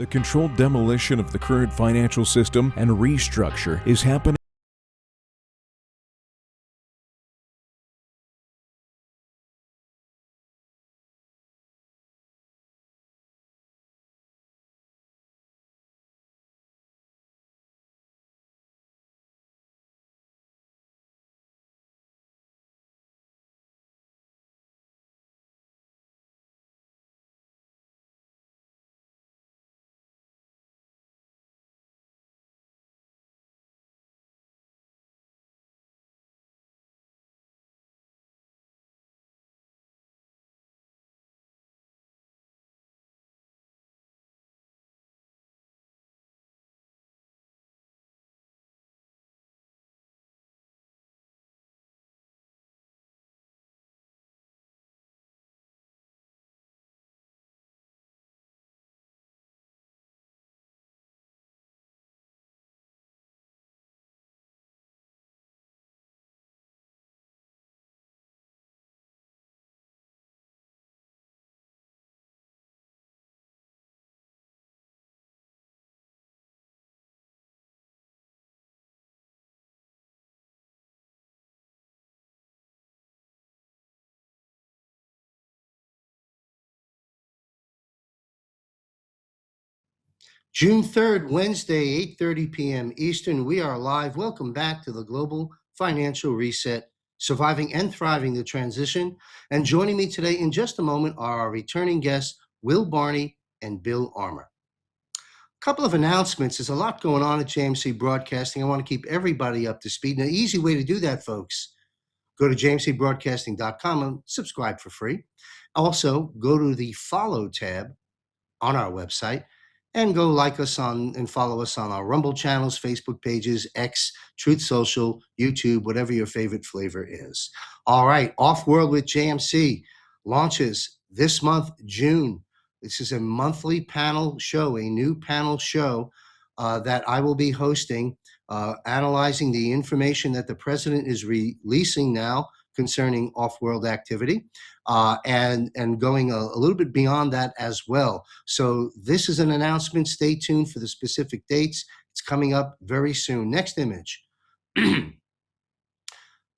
The controlled demolition of the current financial system and restructure is happening. June 3rd, Wednesday, 8:30 p.m. Eastern. We are live. Welcome back to the Global Financial Reset, Surviving and Thriving the Transition. And joining me today in just a moment are our returning guests, Will Barney and Bill Armour. A couple of announcements. There's a lot going on at JMC Broadcasting. I want to keep everybody up to speed. And an easy way to do that, folks, go to jmcbroadcasting.com and subscribe for free. Also, go to the follow tab on our website and go like us on and follow us on our Rumble channels, Facebook pages, X, Truth Social, YouTube, whatever your favorite flavor is. All right, Off World with JMC launches this month, June. This is a monthly panel show, a new panel show that I will be hosting, analyzing the information that the president is releasing now concerning off-world activity, and going a little bit beyond that as well. So this is an announcement. Stay tuned for the specific dates. It's coming up very soon. Next image.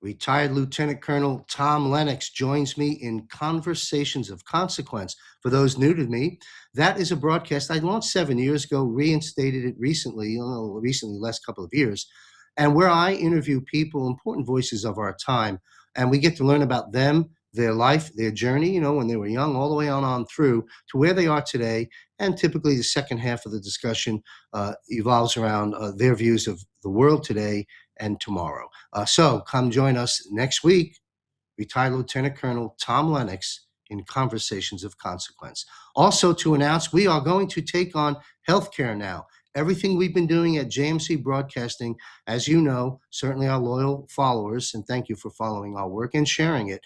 Retired Lieutenant Colonel Tom Lennox joins me in Conversations of Consequence. For those new to me, that is a broadcast I launched 7 years ago, reinstated it recently, last couple of years, and where I interview people, important voices of our time, and we get to learn about them, their life, their journey, when they were young, all the way on through to where they are today. And typically the second half of the discussion evolves around their views of the world today and tomorrow. So come join us next week, retired Lieutenant Colonel Tom Lennox in Conversations of Consequence. Also to announce, we are going to take on healthcare now. Everything we've been doing at JMC Broadcasting, as you know, certainly our loyal followers, and thank you for following our work and sharing it,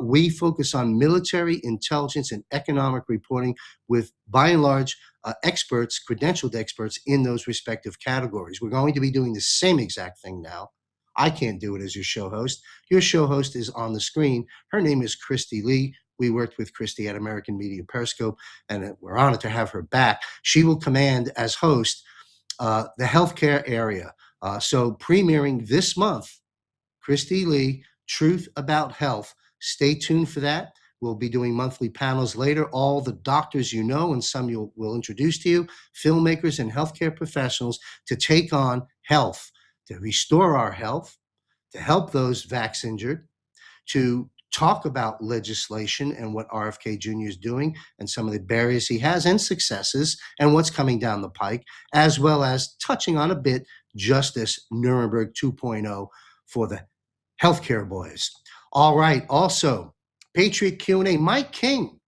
we focus on military intelligence and economic reporting with, by and large, experts, credentialed experts in those respective categories. We're going to be doing the same exact thing now. I can't do it as your show host. Your show host is on the screen. Her name is Christy Lee. We worked with Christy at American Media Periscope, and we're honored to have her back. She will command as host the healthcare area. So premiering this month, Christy Lee, Truth About Health. Stay tuned for that. We'll be doing monthly panels later. All the doctors you know, and some we'll introduce to you, filmmakers and healthcare professionals, to take on health, to restore our health, to help those vax injured, to talk about legislation and what RFK Jr. is doing and some of the barriers he has and successes and what's coming down the pike, as well as touching on a bit Justice Nuremberg 2.0 for the healthcare boys. All right. Also, Patriot Q&A. Mike King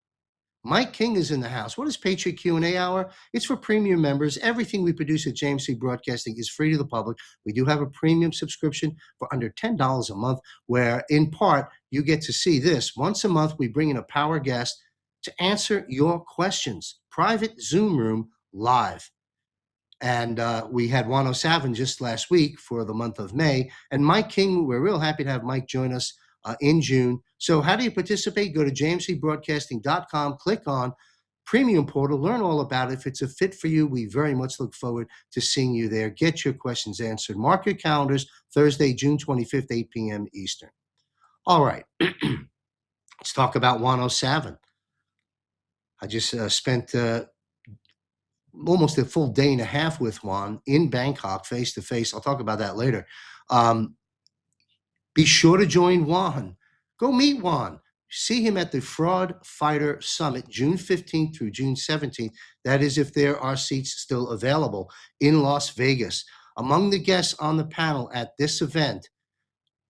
is in the house. What is Patriot Q&A Hour? It's for premium members. Everything we produce at JMC Broadcasting is free to the public. We do have a premium subscription for under $10 a month, where in part you get to see this. Once a month, we bring in a power guest to answer your questions. Private Zoom room live. And we had Juan O Savin just last week for the month of May. And Mike King, we're real happy to have Mike join us in June. So how do you participate? Go to jmcbroadcasting.com, click on premium portal. Learn all about it. If it's a fit for you, we very much look forward to seeing you there. Get your questions answered. Mark your calendars, Thursday, June 25th, 8 p.m. Eastern. All right. Let's talk about Juan O Savin. I just spent almost a full day and a half with Juan in Bangkok, face to face. I'll talk about that later. Be sure to join Juan. Go meet Juan. See him at the Fraud Fighter Summit, June 15th through June 17th. That is if there are seats still available in Las Vegas. Among the guests on the panel at this event,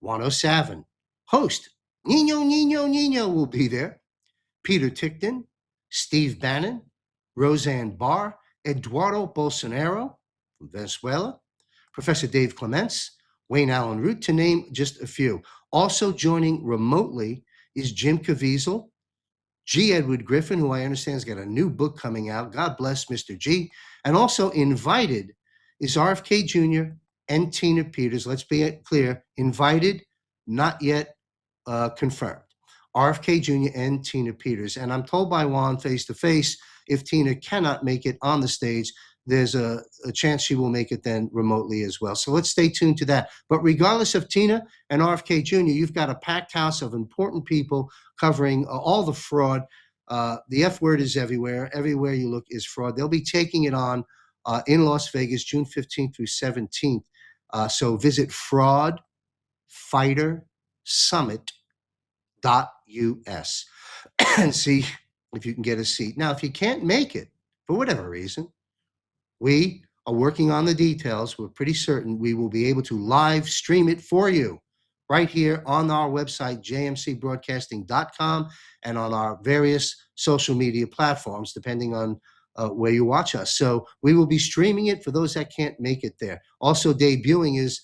Juan O Savin, host Nino will be there. Peter Tickton, Steve Bannon, Roseanne Barr, Eduardo Bolsonaro from Venezuela, Professor Dave Clements, Wayne Allen Root, to name just a few. Also joining remotely is Jim Caviezel, G. Edward Griffin, who I understand has got a new book coming out. God bless Mr. G. And also invited is RFK Jr. and Tina Peters. Let's be clear, invited, not yet confirmed. RFK Jr. and Tina Peters. And I'm told by Juan face to face, if Tina cannot make it on the stage, there's a chance she will make it then remotely as well. So let's stay tuned to that. But regardless of Tina and RFK Jr., you've got a packed house of important people covering all the fraud. The F word is everywhere. Everywhere you look is fraud. They'll be taking it on in Las Vegas, June 15th through 17th. So visit fraudfightersummit.us and see if you can get a seat. Now, if you can't make it for whatever reason, we are working on the details. We're pretty certain we will be able to live stream it for you right here on our website, jmcbroadcasting.com, and on our various social media platforms, depending on where you watch us. So we will be streaming it for those that can't make it there. Also debuting is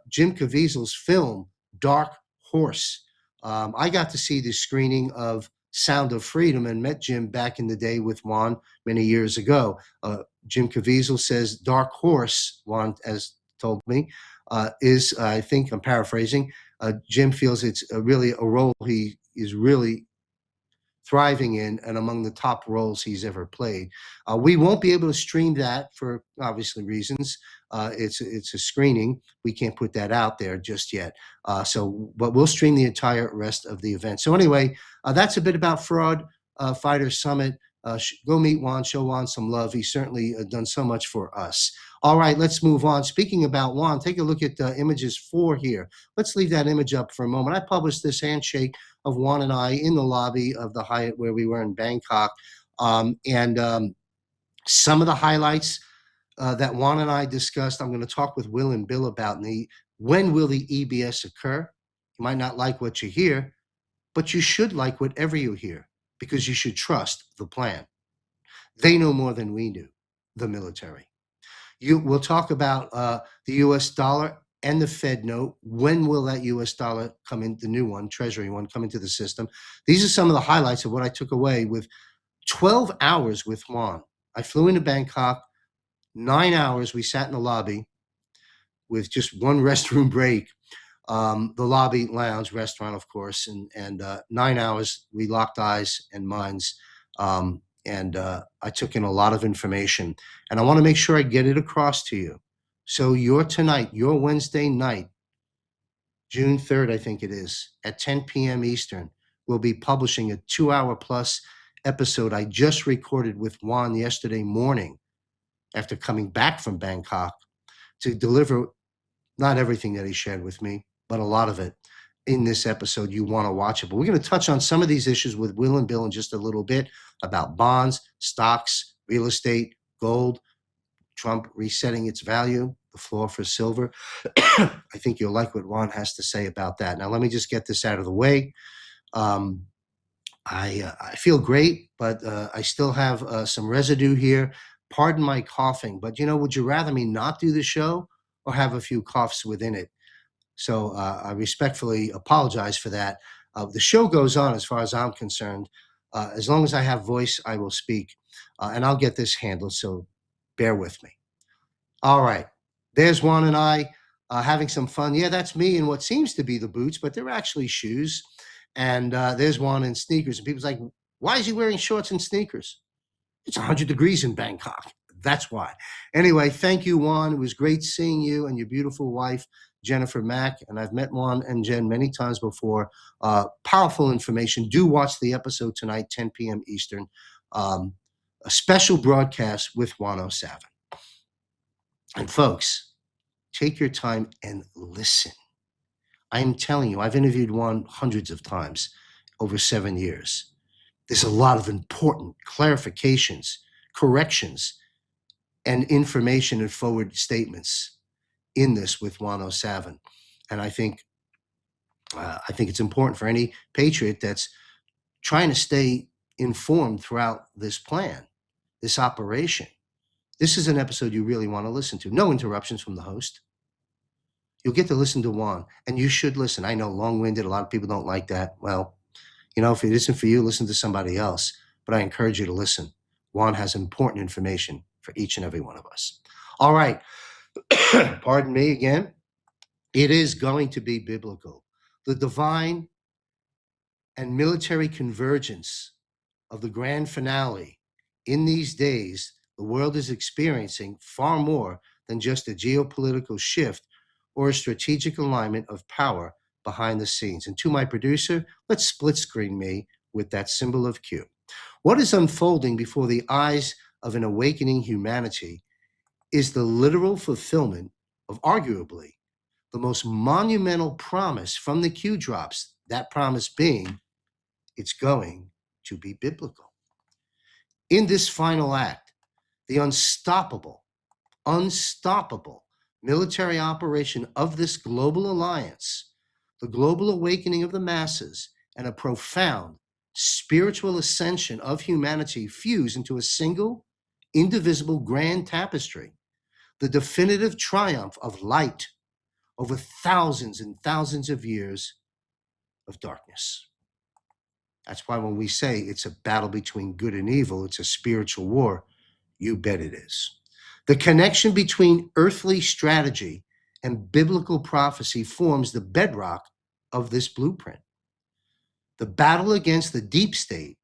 Jim Caviezel's film, Dark Horse. I got to see the screening of Sound of Freedom and met Jim back in the day with Juan many years ago. Jim Caviezel says Dark Horse, Juan has told me, is, I think I'm paraphrasing, Jim feels it's really a role he is really thriving in and among the top roles he's ever played. We won't be able to stream that for obviously reasons. It's a screening. We can't put that out there just yet. But we'll stream the entire rest of the event. So anyway, that's a bit about Fraud Fighter Summit. Go meet Juan, show Juan some love. He's certainly done so much for us. All right, let's move on. Speaking about Juan, take a look at images 4 here. Let's leave that image up for a moment. I published this handshake of Juan and I in the lobby of the Hyatt where we were in Bangkok. Some of the highlights that Juan and I discussed, I'm going to talk with Will and Bill about. When will the EBS occur? You might not like what you hear, but you should like whatever you hear because you should trust the plan. They know more than we do, the military. We'll talk about the U.S. dollar and the Fed note. When will that U.S. dollar come in, the new one, Treasury one, come into the system? These are some of the highlights of what I took away with 12 hours with Juan. I flew into Bangkok, 9 hours. We sat in the lobby with just one restroom break, the lobby lounge restaurant, of course, and 9 hours. We locked eyes and minds. I took in a lot of information, and I want to make sure I get it across to you. So your Wednesday night, June 3rd, I think it is, at 10 p.m. Eastern, we'll be publishing a 2-hour plus episode I just recorded with Juan yesterday morning after coming back from Bangkok to deliver not everything that he shared with me, but a lot of it in this episode. You want to watch it. But we're going to touch on some of these issues with Will and Bill in just a little bit about bonds, stocks, real estate, gold, Trump resetting its value, the floor for silver. I think you'll like what Juan has to say about that. Now, let me just get this out of the way. I feel great, but I still have some residue here. Pardon my coughing, but would you rather me not do the show or have a few coughs within it? So I respectfully apologize for that. The show goes on as far as I'm concerned. As long as I have voice, I will speak. And I'll get this handled, so bear with me. All right. There's Juan and I having some fun. Yeah, that's me in what seems to be the boots, but they're actually shoes. And there's Juan in sneakers. And people's like, why is he wearing shorts and sneakers? It's 100 degrees in Bangkok. That's why. Anyway, thank you, Juan. It was great seeing you and your beautiful wife, Jennifer Mack. And I've met Juan and Jen many times before. Powerful information. Do watch the episode tonight, 10 p.m. Eastern. A special broadcast with Juan O Savin. And folks, take your time and listen. I'm telling you, I've interviewed Juan hundreds of times over 7 years. There's a lot of important clarifications, corrections, and information and forward statements in this with Juan O Savin. And I think it's important for any patriot that's trying to stay informed throughout this plan, this operation. This is an episode you really want to listen to. No interruptions from the host. You'll get to listen to Juan, and you should listen. I know, long-winded. A lot of people don't like that. Well, if it isn't for you, listen to somebody else. But I encourage you to listen. Juan has important information for each and every one of us. All right. Pardon me again. It is going to be biblical. The divine and military convergence of the grand finale. In these days, the world is experiencing far more than just a geopolitical shift or a strategic alignment of power behind the scenes. And to my producer, let's split screen me with that symbol of Q. What is unfolding before the eyes of an awakening humanity is the literal fulfillment of arguably the most monumental promise from the Q drops, that promise being it's going to be biblical. In this final act, the unstoppable military operation of this global alliance, the global awakening of the masses, and a profound spiritual ascension of humanity fuse into a single, indivisible grand tapestry, the definitive triumph of light over thousands and thousands of years of darkness. That's why when we say it's a battle between good and evil, it's a spiritual war, you bet it is. The connection between earthly strategy and biblical prophecy forms the bedrock of this blueprint. The battle against the deep state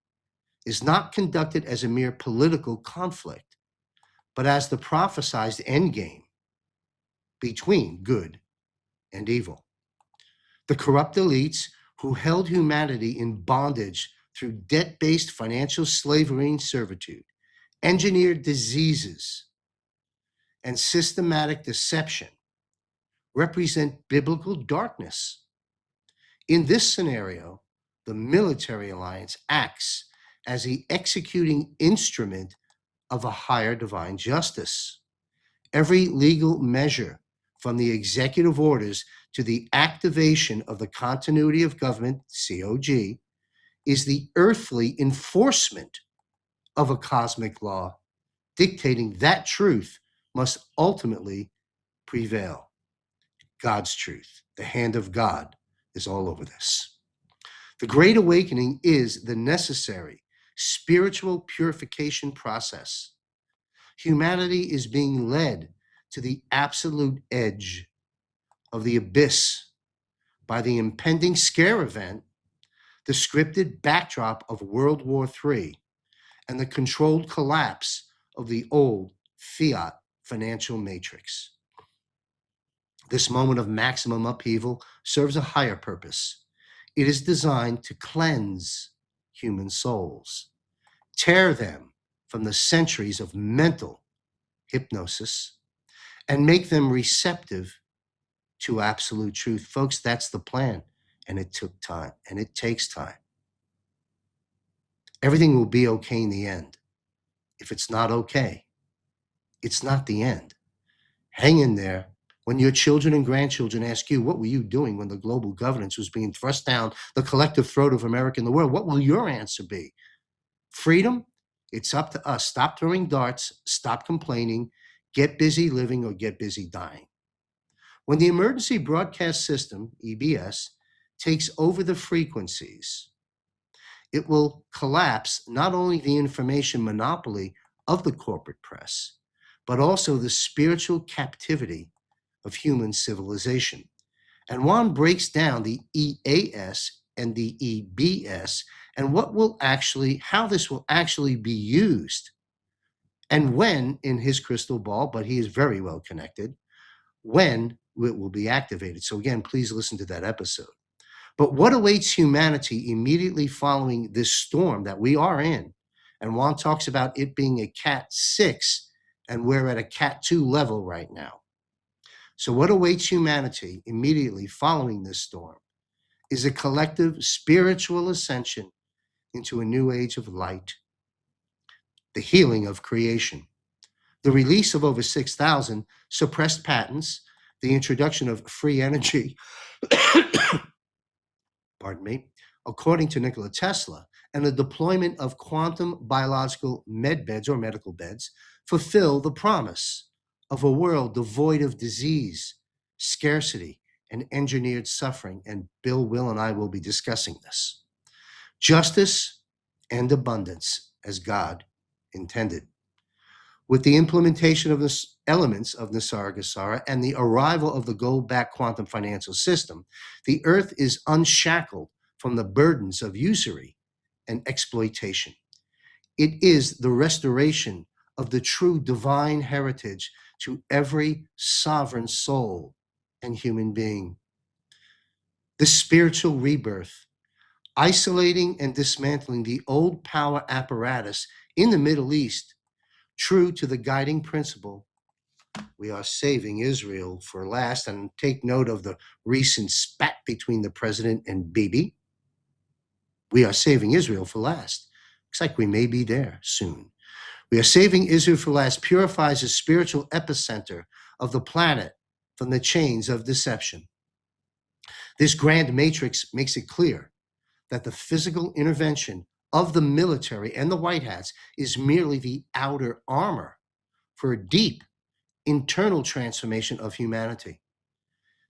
is not conducted as a mere political conflict, but as the prophesized endgame between good and evil. The corrupt elites who held humanity in bondage through debt-based financial slavery and servitude, engineered diseases, and systematic deception represent biblical darkness. In this scenario, the military alliance acts as the executing instrument of a higher divine justice. Every legal measure, from the executive orders to the activation of the continuity of government, COG, is the earthly enforcement of a cosmic law, dictating that truth must ultimately prevail. God's truth, the hand of God, is all over this. The Great Awakening is the necessary spiritual purification process. Humanity is being led to the absolute edge of the abyss by the impending scare event, the scripted backdrop of World War III, and the controlled collapse of the old fiat financial matrix. This moment of maximum upheaval serves a higher purpose. It is designed to cleanse human souls, tear them from the centuries of mental hypnosis, and make them receptive to absolute truth. Folks, that's the plan, and it took time, and it takes time. Everything will be okay in the end. If it's not okay, it's not the end. Hang in there. When your children and grandchildren ask you, what were you doing when the global governance was being thrust down the collective throat of America and the world? What will your answer be? Freedom? It's up to us. Stop throwing darts. Stop complaining. Get busy living or get busy dying. When the emergency broadcast system, EBS, takes over the frequencies, it will collapse not only the information monopoly of the corporate press, but also the spiritual captivity of human civilization. And Juan breaks down the EAS and the EBS and how this will actually be used and when in his crystal ball, but he is very well connected, when it will be activated. So again, please listen to that episode. But what awaits humanity immediately following this storm that we are in? And Juan talks about it being a Cat 6, and we're at a Cat 2 level right now. So what awaits humanity immediately following this storm is a collective spiritual ascension into a new age of light, the healing of creation, the release of over 6,000 suppressed patents, the introduction of free energy, pardon me, according to Nikola Tesla, and the deployment of quantum biological medbeds or medical beds fulfill the promise of a world devoid of disease, scarcity, and engineered suffering. And Bill, Will, and I will be discussing this. Justice and abundance as God intended. With the implementation of the elements of Nisargasara and the arrival of the gold-backed quantum financial system, the earth is unshackled from the burdens of usury and exploitation. It is the restoration of the true divine heritage to every sovereign soul and human being. The spiritual rebirth, isolating and dismantling the old power apparatus in the Middle East, true to the guiding principle, we are saving Israel for last. And take note of the recent spat between the president and Bibi. We are saving Israel for last. Looks like we may be there soon. We are saving Israel for last purifies the spiritual epicenter of the planet from the chains of deception. This grand matrix makes it clear that the physical intervention of the military and the White Hats is merely the outer armor for a deep internal transformation of humanity.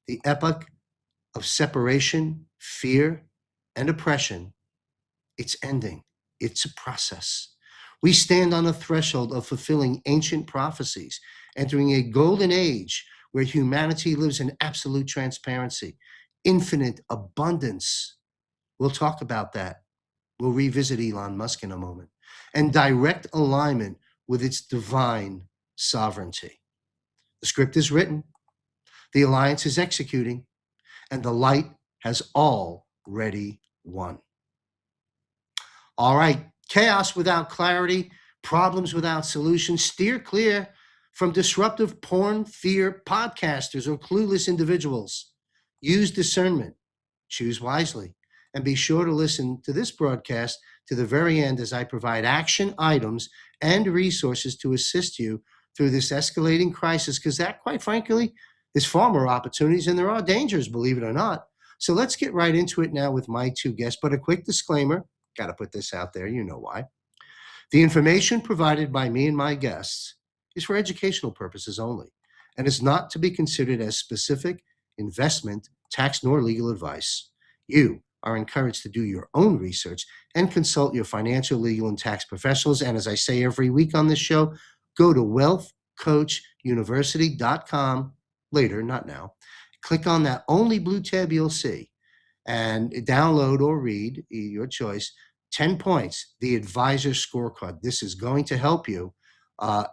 The epoch of separation, fear, and oppression, it's ending. It's a process. We stand on the threshold of fulfilling ancient prophecies, entering a golden age where humanity lives in absolute transparency, infinite abundance. We'll talk about that. We'll revisit Elon Musk in a moment. And direct alignment with its divine sovereignty. The script is written, the alliance is executing, and the light has already won. All right, chaos without clarity, problems without solutions. Steer clear from disruptive porn fear podcasters or clueless individuals. Use discernment, choose wisely, and be sure to listen to this broadcast to the very end as I provide action items and resources to assist you through this escalating crisis, because that, quite frankly, is far more opportunities and there are dangers, believe it or not. So let's get right into it now with my two guests. But a quick disclaimer, got to put this out there, you know why. The information provided by me and my guests is for educational purposes only and is not to be considered as specific investment, tax, nor legal advice. You are encouraged to do your own research and consult your financial, legal, and tax professionals. And as I say every week on this show, go to wealthcoachuniversity.com later, not now. Click on that only blue tab you'll see and download or read, your choice, 10 points, the advisor scorecard. This is going to help you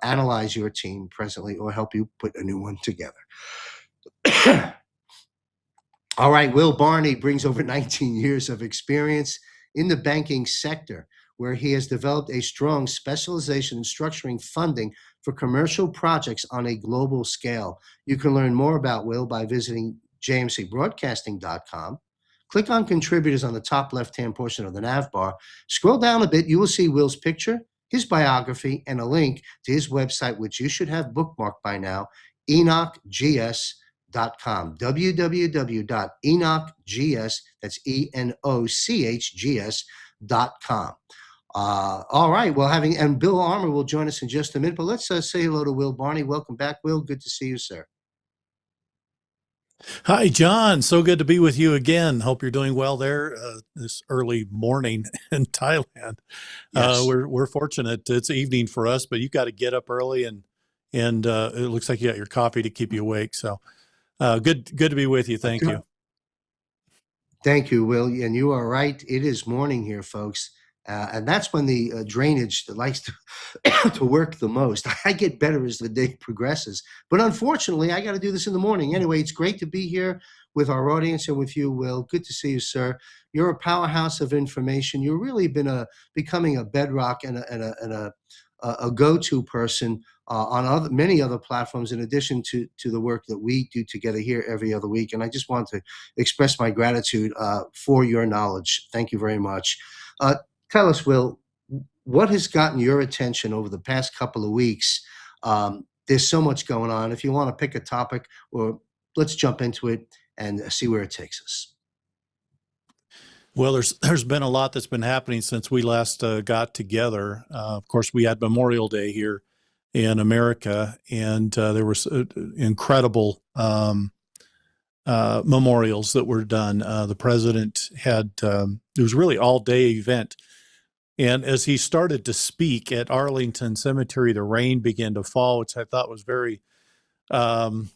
analyze your team presently or help you put a new one together. All right, Will Barney brings over 19 years of experience in the banking sector, where he has developed a strong specialization in structuring funding for commercial projects on a global scale. You can learn more about Will by visiting jmcbroadcasting.com. Click on contributors on the top left-hand portion of the nav bar. Scroll down a bit, you will see Will's picture, his biography, and a link to his website, which you should have bookmarked by now, enochgs.com. www.enochgs, that's ENOCHGS.com. All right, well, and Bill Armour will join us in just a minute, but let's say hello to Will Barney. Welcome back, Will. Good to see you, sir. Hi, John. So good to be with you again. Hope you're doing well there this early morning in Thailand. Yes. We're fortunate. It's evening for us, but you got to get up early, and it looks like you got your coffee to keep you awake. So good to be with you. Thank you. Thank you, Will. And you are right. It is morning here, folks. And that's when the drainage that likes to work the most. I get better as the day progresses. But unfortunately, I got to do this in the morning. Anyway, it's great to be here with our audience and with you, Will. Good to see you, sir. You're a powerhouse of information. You've really been becoming a bedrock and a go-to person on many other platforms, in addition to the work that we do together here every other week. And I just want to express my gratitude for your knowledge. Thank you very much. Tell us, Will, what has gotten your attention over the past couple of weeks? There's so much going on. If you want to pick a topic, or let's jump into it and see where it takes us. Well, there's been a lot that's been happening since we last got together. Of course, we had Memorial Day here in America, and there was incredible memorials that were done. The president had, it was really all-day event. And as he started to speak at Arlington Cemetery, the rain began to fall, which I thought was very, well,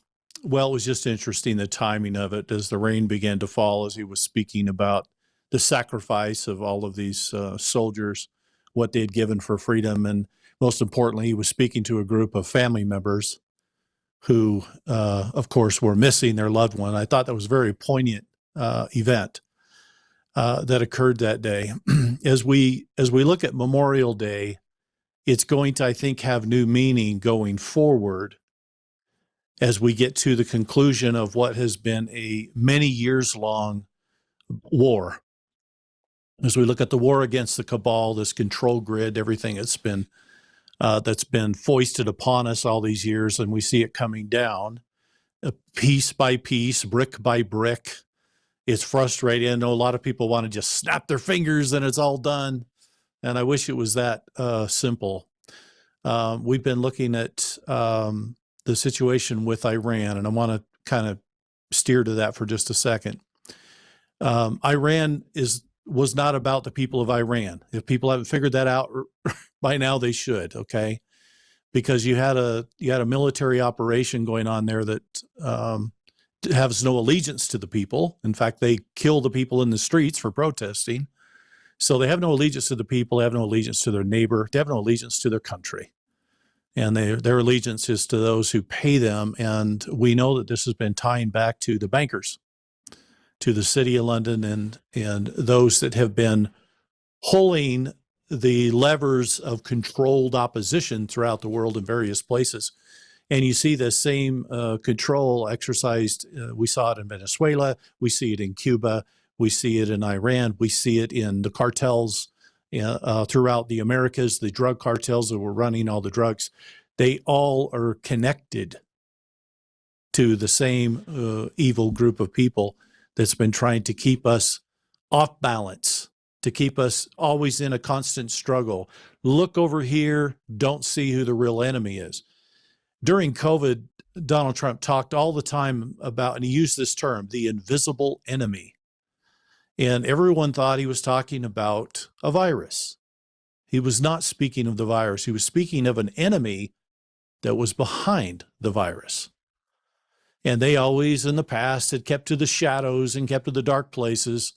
it was just interesting, the timing of it, as the rain began to fall, as he was speaking about the sacrifice of all of these soldiers, what they had given for freedom. And most importantly, he was speaking to a group of family members who, of course, were missing their loved one. I thought that was a very poignant event that occurred that day. As we look at Memorial Day, it's going to, I think, have new meaning going forward as we get to the conclusion of what has been a many years long war. As we look at the war against the cabal, this control grid, everything that's been foisted upon us all these years, and we see it coming down piece by piece, brick by brick. It's frustrating. I know a lot of people want to just snap their fingers and it's all done. And I wish it was that simple. We've been looking at the situation with Iran, and I want to kind of steer to that for just a second. Iran was not about the people of Iran. If people haven't figured that out by now, they should, okay? Because you had a military operation going on there that has no allegiance to the people. In fact, they kill the people in the streets for protesting. So they have no allegiance to the people. They have no allegiance to their neighbor. They have no allegiance to their country. And their allegiance is to those who pay them. And we know that this has been tying back to the bankers, to the city of London, and those that have been pulling the levers of controlled opposition throughout the world in various places. And you see the same control exercised. We saw it in Venezuela. We see it in Cuba. We see it in Iran. We see it in the cartels throughout the Americas, the drug cartels that were running all the drugs. They all are connected to the same evil group of people that's been trying to keep us off balance, to keep us always in a constant struggle. Look over here, don't see who the real enemy is. During COVID, Donald Trump talked all the time about, and he used this term, the invisible enemy. And everyone thought he was talking about a virus. He was not speaking of the virus. He was speaking of an enemy that was behind the virus. And they always, in the past, had kept to the shadows and kept to the dark places.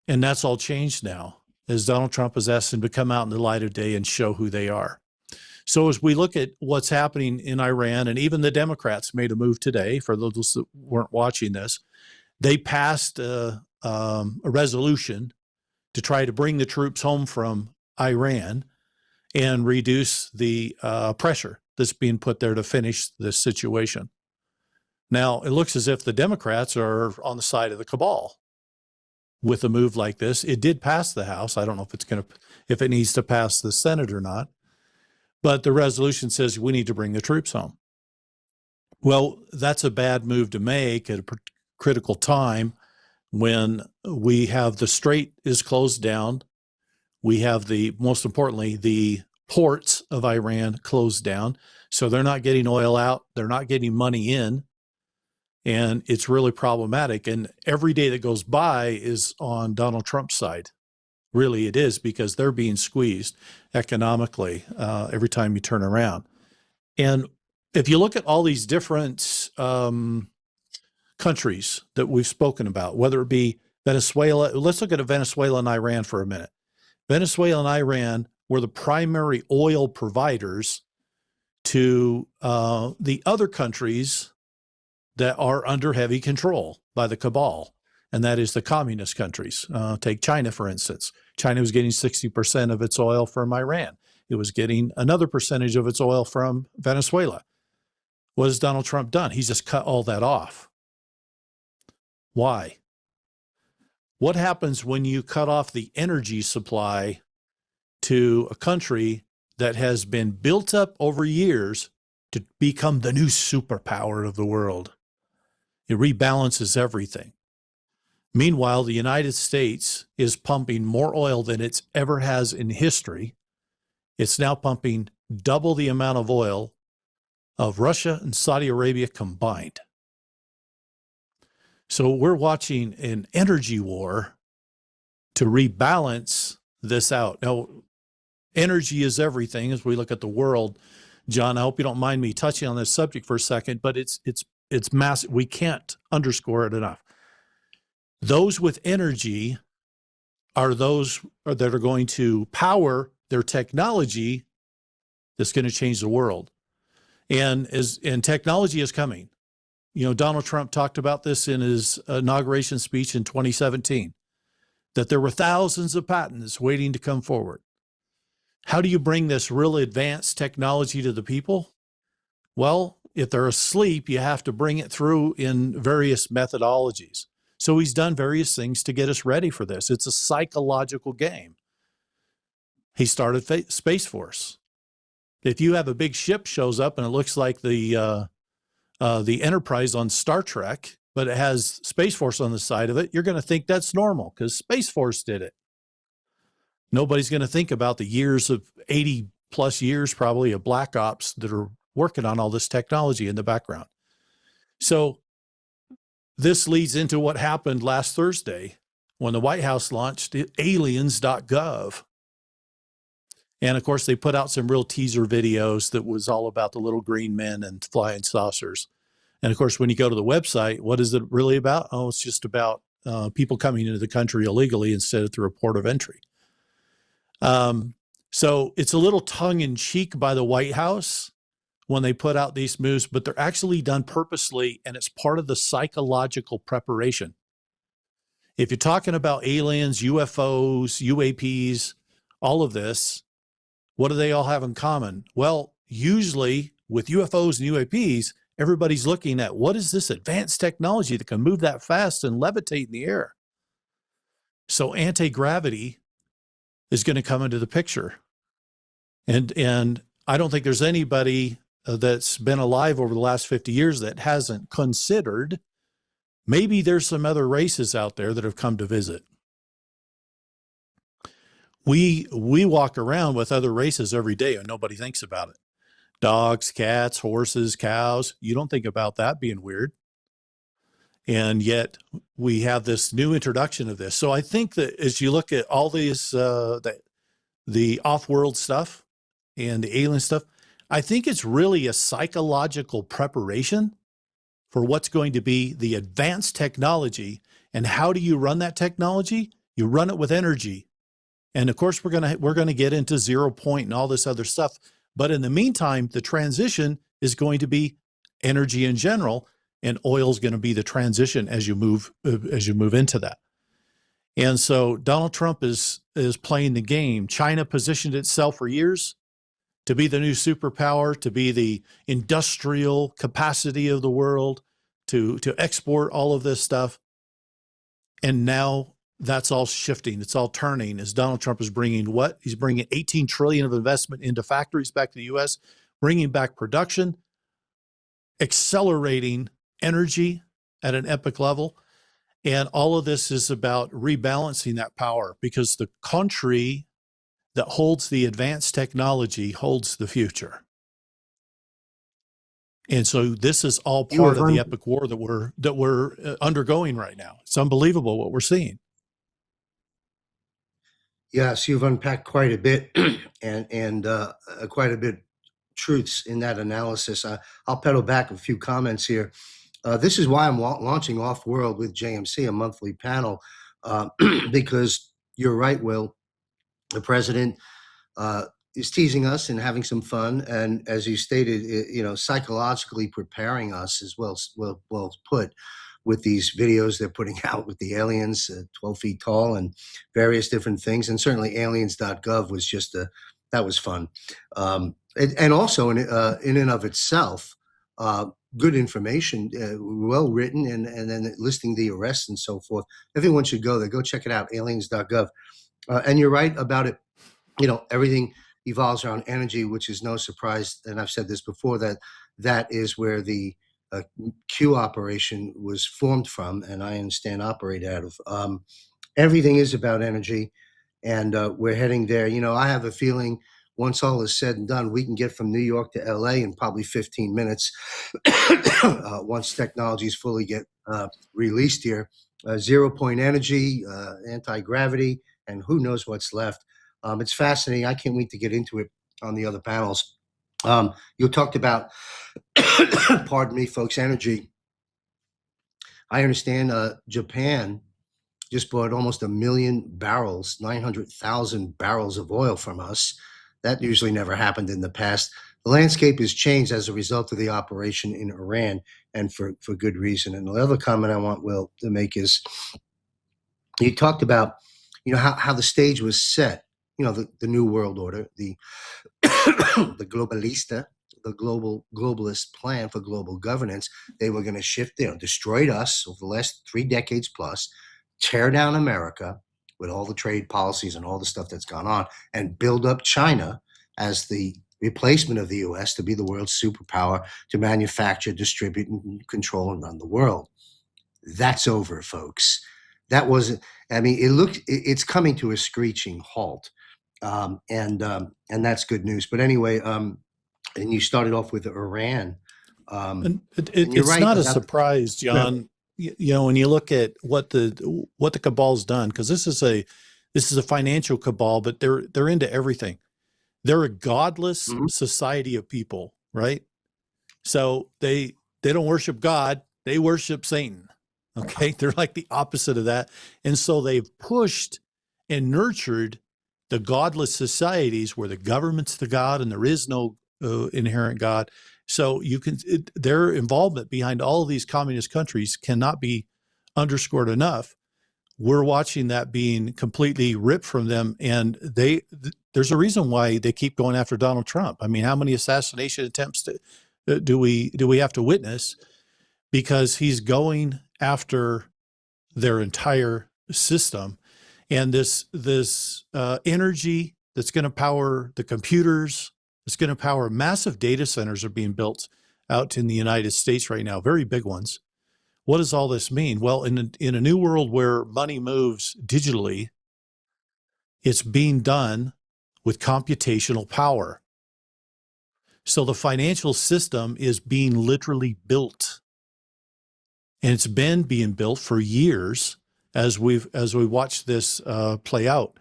And that's all changed now, as Donald Trump has asked them to come out in the light of day and show who they are. So as we look at what's happening in Iran, and even the Democrats made a move today, for those that weren't watching this, they passed a resolution to try to bring the troops home from Iran and reduce the pressure that's being put there to finish this situation. Now, it looks as if the Democrats are on the side of the cabal with a move like this. It did pass the House. I don't know if it needs to pass the Senate or not. But the resolution says we need to bring the troops home. Well, that's a bad move to make at a critical time when we have the strait is closed down. We have most importantly, the ports of Iran closed down. So they're not getting oil out. They're not getting money in. And it's really problematic. And every day that goes by is on Donald Trump's side. Really, it is, because they're being squeezed economically every time you turn around. And if you look at all these different countries that we've spoken about, whether it be Venezuela, let's look at Venezuela and Iran for a minute. Venezuela and Iran were the primary oil providers to the other countries that are under heavy control by the cabal, and that is the communist countries. Take China, for instance. China was getting 60% of its oil from Iran. It was getting another percentage of its oil from Venezuela. What has Donald Trump done? He's just cut all that off. Why? What happens when you cut off the energy supply to a country that has been built up over years to become the new superpower of the world? It rebalances everything. Meanwhile, the United States is pumping more oil than it's ever has in history. It's now pumping double the amount of oil of Russia and Saudi Arabia combined. So we're watching an energy war to rebalance this out. Now, energy is everything as we look at the world. John, I hope you don't mind me touching on this subject for a second, but it's massive. We can't underscore it enough. Those with energy are those that are going to power their technology that's going to change the world. And technology is coming. You know, Donald Trump talked about this in his inauguration speech in 2017, that there were thousands of patents waiting to come forward. How do you bring this really advanced technology to the people? Well, if they're asleep, you have to bring it through in various methodologies. So he's done various things to get us ready for this. It's a psychological game. He started Space Force. If you have a big ship shows up and it looks like the Enterprise on Star Trek, but it has Space Force on the side of it, you're going to think that's normal because Space Force did it. Nobody's going to think about the years of 80 plus years probably of black ops that are working on all this technology in the background. So this leads into what happened last Thursday when the White House launched aliens.gov. And of course, they put out some real teaser videos that was all about the little green men and flying saucers. And of course, when you go to the website, what is it really about? Oh, it's just about people coming into the country illegally instead of through a port of entry. So it's a little tongue-in-cheek by the White House when they put out these moves, but they're actually done purposely, and it's part of the psychological preparation. If you're talking about aliens, UFOs, UAPs, all of this, what do they all have in common? Well, usually with UFOs and UAPs, everybody's looking at what is this advanced technology that can move that fast and levitate in the air? So anti-gravity is going to come into the picture. And I don't think there's anybody that's been alive over the last 50 years that hasn't considered maybe there's some other races out there that have come to visit. We walk around with other races every day and nobody thinks about it. Dogs, cats, horses, cows. You don't think about that being weird. And yet we have this new introduction of this. So I think that as you look at all these, the off-world stuff and the alien stuff, I think it's really a psychological preparation for what's going to be the advanced technology. And how do you run that technology? You run it with energy. And of course, we're going to get into 0 point and all this other stuff. But in the meantime, the transition is going to be energy in general, and oil is going to be the transition as you move into that. And so Donald Trump is playing the game. China positioned itself for years to be the new superpower, to be the industrial capacity of the world, to export all of this stuff. And now that's all shifting. It's all turning as Donald Trump is bringing what? He's bringing 18 trillion of investment into factories back to the U.S., bringing back production, accelerating energy at an epic level. And all of this is about rebalancing that power because the country that holds the advanced technology holds the future. And so this is all part of the epic war that we're undergoing right now. It's unbelievable what we're seeing. Yes, you've unpacked quite a bit and quite a bit truths in that analysis. I'll pedal back a few comments here. This is why I'm launching Off World with JMC, a monthly panel, because you're right, Will. The president is teasing us and having some fun, and as you stated, psychologically preparing us as well put with these videos they're putting out with the aliens 12 feet tall and various different things. And certainly aliens.gov was that was fun. And also in and of itself, good information, well written, and then listing the arrests and so forth. Everyone should go there. Go check it out, aliens.gov. And you're right about it. Everything evolves around energy, which is no surprise. And I've said this before, that is where the Q operation was formed from, and I understand operate out of. Everything is about energy, and we're heading there. I have a feeling once all is said and done, we can get from New York to LA in probably 15 minutes once technologies fully get released here. 0-point energy, anti-gravity, and who knows what's left. It's fascinating. I can't wait to get into it on the other panels. You talked about, pardon me, folks, energy. I understand Japan just bought almost 1 million barrels, 900,000 barrels of oil from us. That usually never happened in the past. The landscape has changed as a result of the operation in Iran, and for good reason. And the other comment I want Will to make is, you talked about, how the stage was set. The new world order, the the globalista, the globalist plan for global governance. They were going to shift, destroyed us over the last 3 decades plus, tear down America with all the trade policies and all the stuff that's gone on, and build up China as the replacement of the U.S. to be the world's superpower, to manufacture, distribute, and control and run the world. That's over, folks. That wasn't. It's coming to a screeching halt. And that's good news. But anyway, and you started off with Iran. And it's right, not a surprise, John. When you look at what the cabal's done, because this is a financial cabal, but they're into everything. They're a godless society of people, right? So they don't worship God; they worship Satan. Okay, they're like the opposite of that, and so they've pushed and nurtured the godless societies where the government's the God and there is no inherent God. So their involvement behind all of these communist countries cannot be underscored enough. We're watching that being completely ripped from them, and there's a reason why they keep going after Donald Trump. I mean, how many assassination attempts do we have to witness? Because he's going after their entire system. And this energy that's going to power the computers, that's going to power massive data centers are being built out in the United States right now, very big ones. What does all this mean? Well, in a new world where money moves digitally, it's being done with computational power. So the financial system is being literally built. And it's been being built for years. As we watch this play out,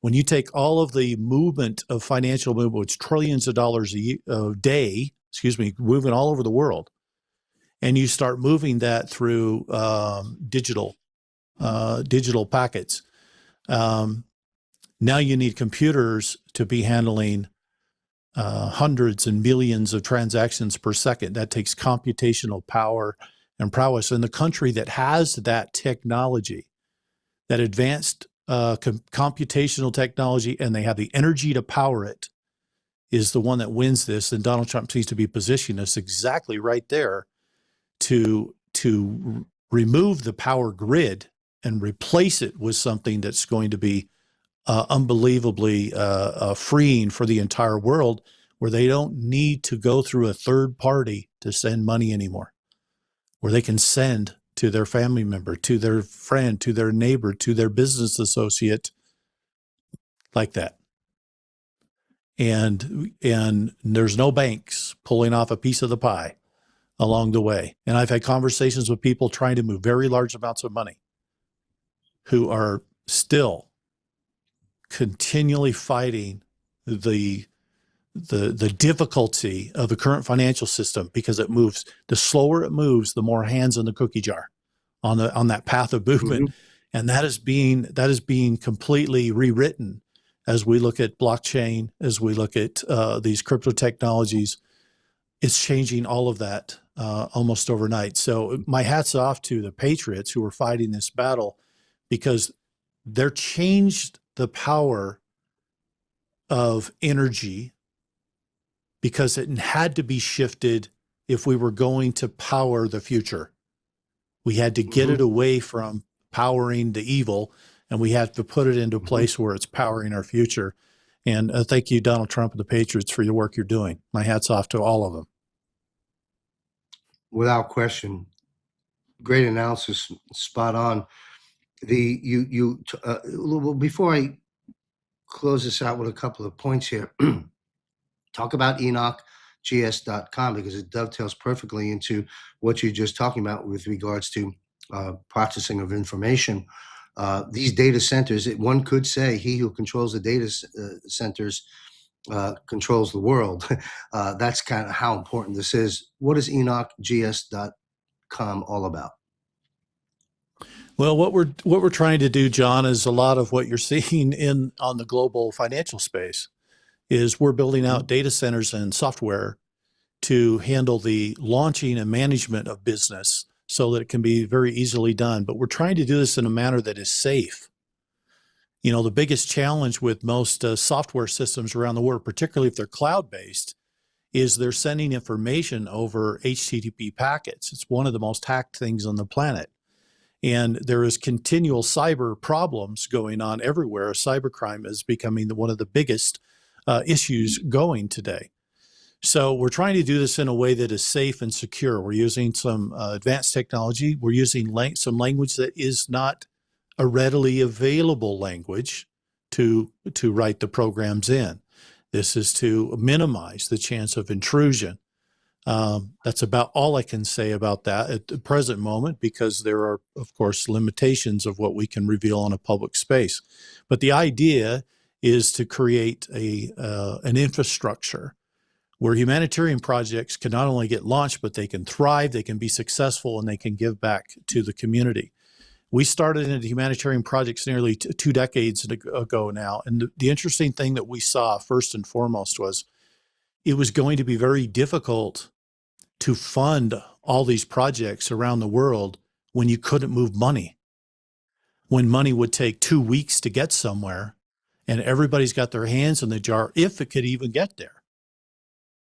when you take all of the movement of financial movement, which trillions of dollars a day, moving all over the world, and you start moving that through digital packets, now you need computers to be handling hundreds and millions of transactions per second. That takes computational power and prowess. And the country that has that technology, that advanced computational technology, and they have the energy to power it, is the one that wins this. And Donald Trump seems to be positioning us exactly right there to remove the power grid and replace it with something that's going to be unbelievably freeing for the entire world, where they don't need to go through a third party to send money anymore, where they can send to their family member, to their friend, to their neighbor, to their business associate, like that. And there's no banks pulling off a piece of the pie along the way. And I've had conversations with people trying to move very large amounts of money who are still continually fighting the difficulty of the current financial system, because it moves. The slower it moves, the more hands in the cookie jar on that path of movement. And that is being completely rewritten as we look at blockchain, as we look at these crypto technologies, it's changing all of that almost overnight. So my hat's off to the patriots who are fighting this battle, because they're changed the power of energy, because it had to be shifted if we were going to power the future. We had to get it away from powering the evil, and we had to put it into a place where it's powering our future. And thank you, Donald Trump and the Patriots, for your work you're doing. My hat's off to all of them. Without question, great analysis, spot on. Well, before I close this out with a couple of points here, talk about EnochGS.com, because it dovetails perfectly into what you're just talking about with regards to processing of information. These data centers, one could say, he who controls the data centers controls the world. That's kind of how important this is. What is EnochGS.com all about? Well, what we're trying to do, John, is a lot of what you're seeing on the global financial space. Is we're building out data centers and software to handle the launching and management of business so that it can be very easily done. But we're trying to do this in a manner that is safe. You know, the biggest challenge with most software systems around the world, particularly if they're cloud-based, is they're sending information over HTTP packets. It's one of the most hacked things on the planet. And there is continual cyber problems going on everywhere. Cybercrime is becoming one of the biggest issues going today. So we're trying to do this in a way that is safe and secure. We're using some advanced technology. We're using some language that is not a readily available language to write the programs in. This is to minimize the chance of intrusion. That's about all I can say about that at the present moment, because there are, of course, limitations of what we can reveal in a public space. But the idea is to create an infrastructure where humanitarian projects can not only get launched, but they can thrive, they can be successful, and they can give back to the community. We started into humanitarian projects nearly 2 decades ago now. And the interesting thing that we saw first and foremost was it was going to be very difficult to fund all these projects around the world when you couldn't move money, when money would take 2 weeks to get somewhere, and everybody's got their hands in the jar, if it could even get there.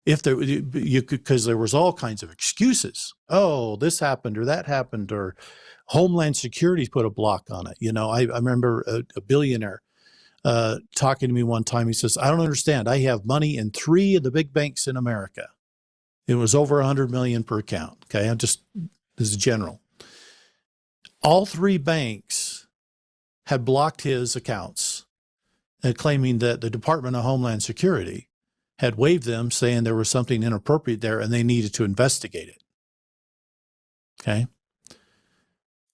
Because there was all kinds of excuses. Oh, this happened or that happened, or Homeland Security put a block on it. You know, I remember a billionaire talking to me one time. He says, I don't understand. I have money in 3 of the big banks in America. It was over 100 million per account. Okay, this is general. All 3 banks had blocked his accounts, claiming that the Department of Homeland Security had waived them, saying there was something inappropriate there and they needed to investigate it. Okay.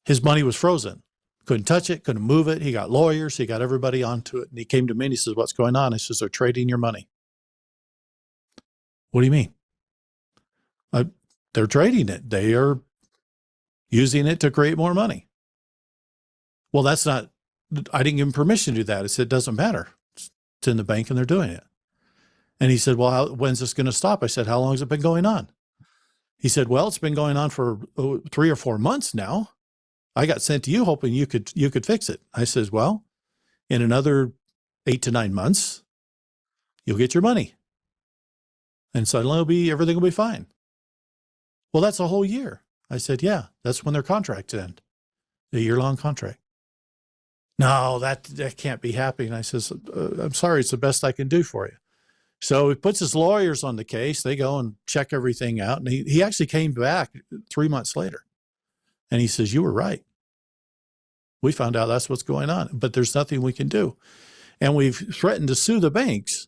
His money was frozen. Couldn't touch it, couldn't move it. He got lawyers, he got everybody onto it. And he came to me and he says, what's going on? I says, they're trading your money. What do you mean? They're trading it. They are using it to create more money. Well, that's not, I didn't give him permission to do that. I said, it doesn't matter. It's in the bank and they're doing it. And he said, well, when's this going to stop? I said, how long has it been going on? He said, well, it's been going on for 3 or 4 months now. I got sent to you hoping you could fix it. I says, well, in another 8 to 9 months, you'll get your money. And suddenly everything will be fine. Well, that's a whole year. I said, yeah, that's when their contracts end, a year-long contract. No, that can't be happening. I says, I'm sorry, it's the best I can do for you. So he puts his lawyers on the case. They go and check everything out. And he actually came back 3 months later. And he says, you were right. We found out that's what's going on, but there's nothing we can do. And we've threatened to sue the banks,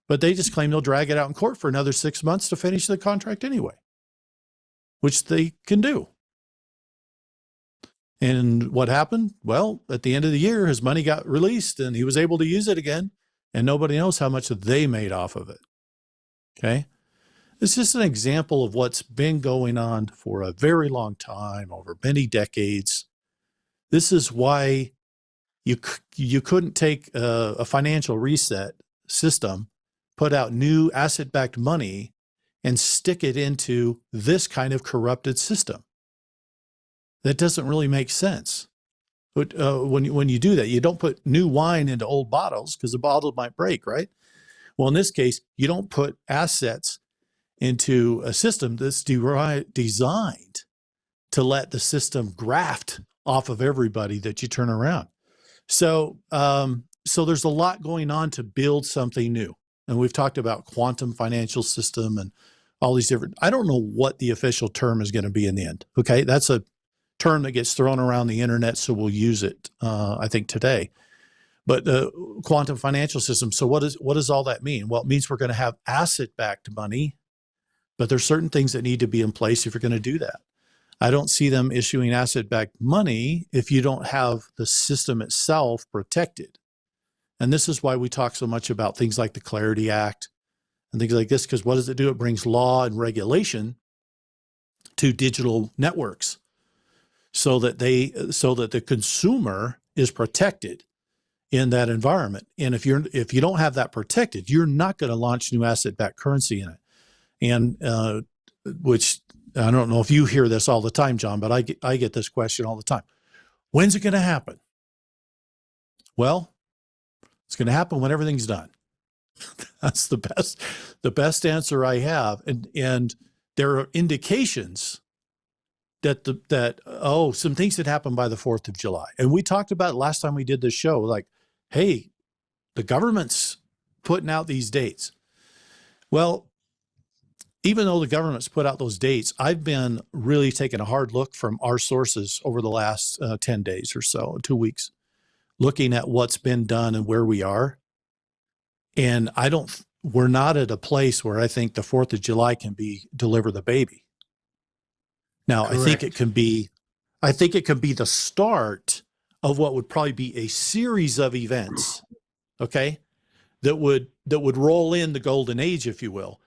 but they just claim they'll drag it out in court for another 6 months to finish the contract anyway, which they can do. And what happened? Well, at the end of the year, his money got released and he was able to use it again. And nobody knows how much they made off of it. Okay. It's just an example of what's been going on for a very long time, over many decades. This is why you couldn't take a financial reset system, put out new asset-backed money, and stick it into this kind of corrupted system. That doesn't really make sense. But when you do that, you don't put new wine into old bottles because the bottle might break, right? Well, in this case, you don't put assets into a system that's designed to let the system graft off of everybody that you turn around. So, so there's a lot going on to build something new. And we've talked about quantum financial system and all these different, I don't know what the official term is going to be in the end. Okay. That's a term that gets thrown around the internet. So we'll use it, I think today, but the quantum financial system. So what does all that mean? Well, it means we're going to have asset-backed money, but there's certain things that need to be in place if you're going to do that. I don't see them issuing asset-backed money if you don't have the system itself protected. And this is why we talk so much about things like the Clarity Act and things like this, because what does it do? It brings law and regulation to digital networks so that the consumer is protected in that environment. And if you don't have that protected, you're not going to launch new asset-backed currency in it. And which I don't know if you hear this all the time, John, but I get this question all the time. When's it going to happen? Well, it's going to happen when everything's done. That's the best answer I have. And there are indications that some things that happened by the 4th of July. And we talked about it last time we did this show, like, hey, the government's putting out these dates. Well, even though the government's put out those dates, I've been really taking a hard look from our sources over the last 10 days or so, 2 weeks, looking at what's been done and where we are. And we're not at a place where I think the 4th of July can deliver the baby. Now, Correct. I think it can be the start of what would probably be a series of events, okay, that would roll in the golden age, if you will.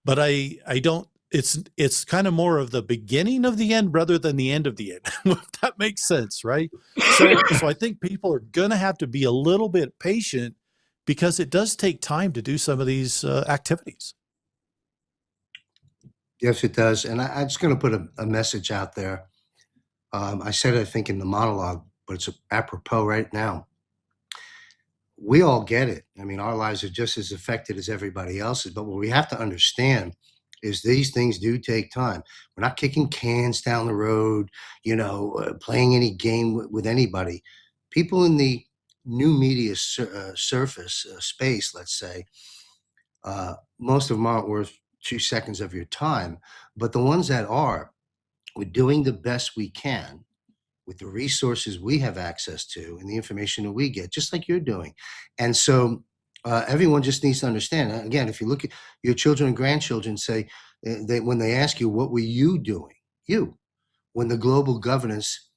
But I don't, it's kind of more of the beginning of the end rather than the end of the end. If that makes sense, right? So I think people are going to have to be a little bit patient because it does take time to do some of these activities. Yes, it does. And I'm just going to put a message out there. I said it, I think, in the monologue, but it's apropos right now. We all get it. I mean, our lives are just as affected as everybody else's. But what we have to understand is these things do take time. We're not kicking cans down the road, playing any game with anybody. People in the new media surface space, let's say, most of them aren't worth 2 seconds of your time. But the ones that are, we're doing the best we can with the resources we have access to and the information that we get, just like you're doing. And so everyone just needs to understand. Again, if you look at your children and grandchildren, say, when they ask you, what were you doing? When the global governance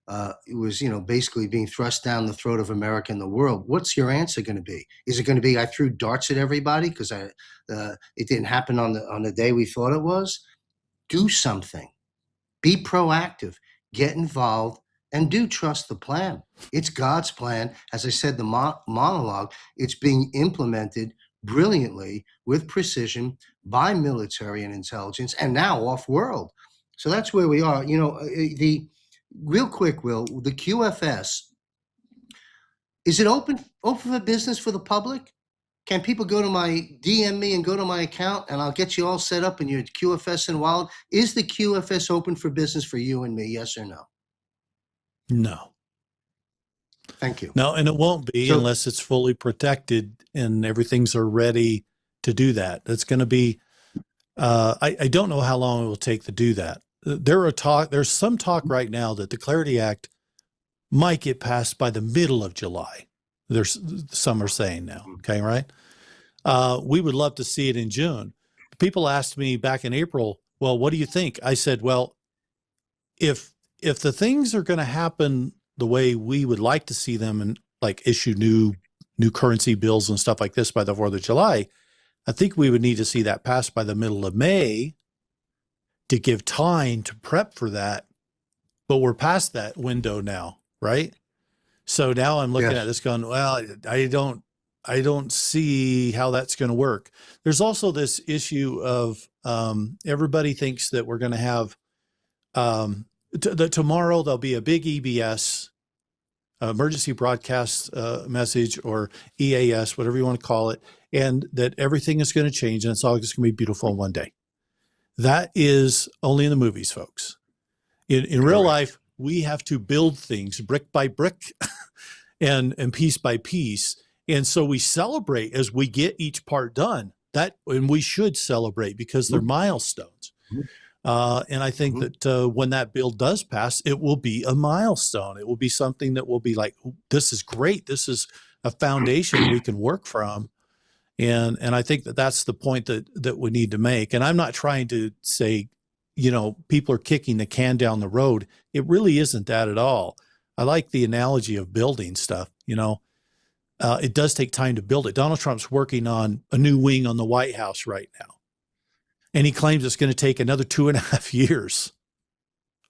was, basically being thrust down the throat of America and the world, what's your answer going to be? Is it going to be, I threw darts at everybody because it didn't happen on the day we thought it was? Do something. Be proactive. Get involved, and do trust the plan. It's God's plan. As I said, the monologue, it's being implemented brilliantly with precision by military and intelligence, and now off-world. So that's where we are. Real quick, Will, the QFS, is it open for business for the public? Can people DM me and go to my account, and I'll get you all set up in your QFS and wallet? Is the QFS open for business for you and me? Yes or no? No. Thank you. No, and it won't be unless it's fully protected and everything's ready to do that. That's going to be, I don't know how long it will take to do that. There's some talk right now that the Clarity Act might get passed by the middle of July. Some are saying now, okay, right? We would love to see it in June. People asked me back in April, well, what do you think? I said, well, if the things are going to happen the way we would like to see them and like issue new currency bills and stuff like this by the 4th of July, I think we would need to see that passed by the middle of May to give time to prep for that. But we're past that window now, right? So now I'm looking Yes. at this going, well, I don't see how that's going to work. There's also this issue of everybody thinks that we're going to have tomorrow there'll be a big EBS, emergency broadcast message, or EAS, whatever you want to call it, and that everything is going to change and it's all just going to be beautiful in one day. That is only in the movies, folks. In real life, we have to build things brick by brick and piece by piece. And so we celebrate as we get each part done. And we should celebrate because they're milestones. And I think that when that bill does pass, it will be a milestone. It will be something that will be like, this is great. This is a foundation we can work from. And I think that that's the point that we need to make. And I'm not trying to say, people are kicking the can down the road. It really isn't that at all. I like the analogy of building stuff. It does take time to build it. Donald Trump's working on a new wing on the White House right now. And he claims it's going to take another 2.5 years,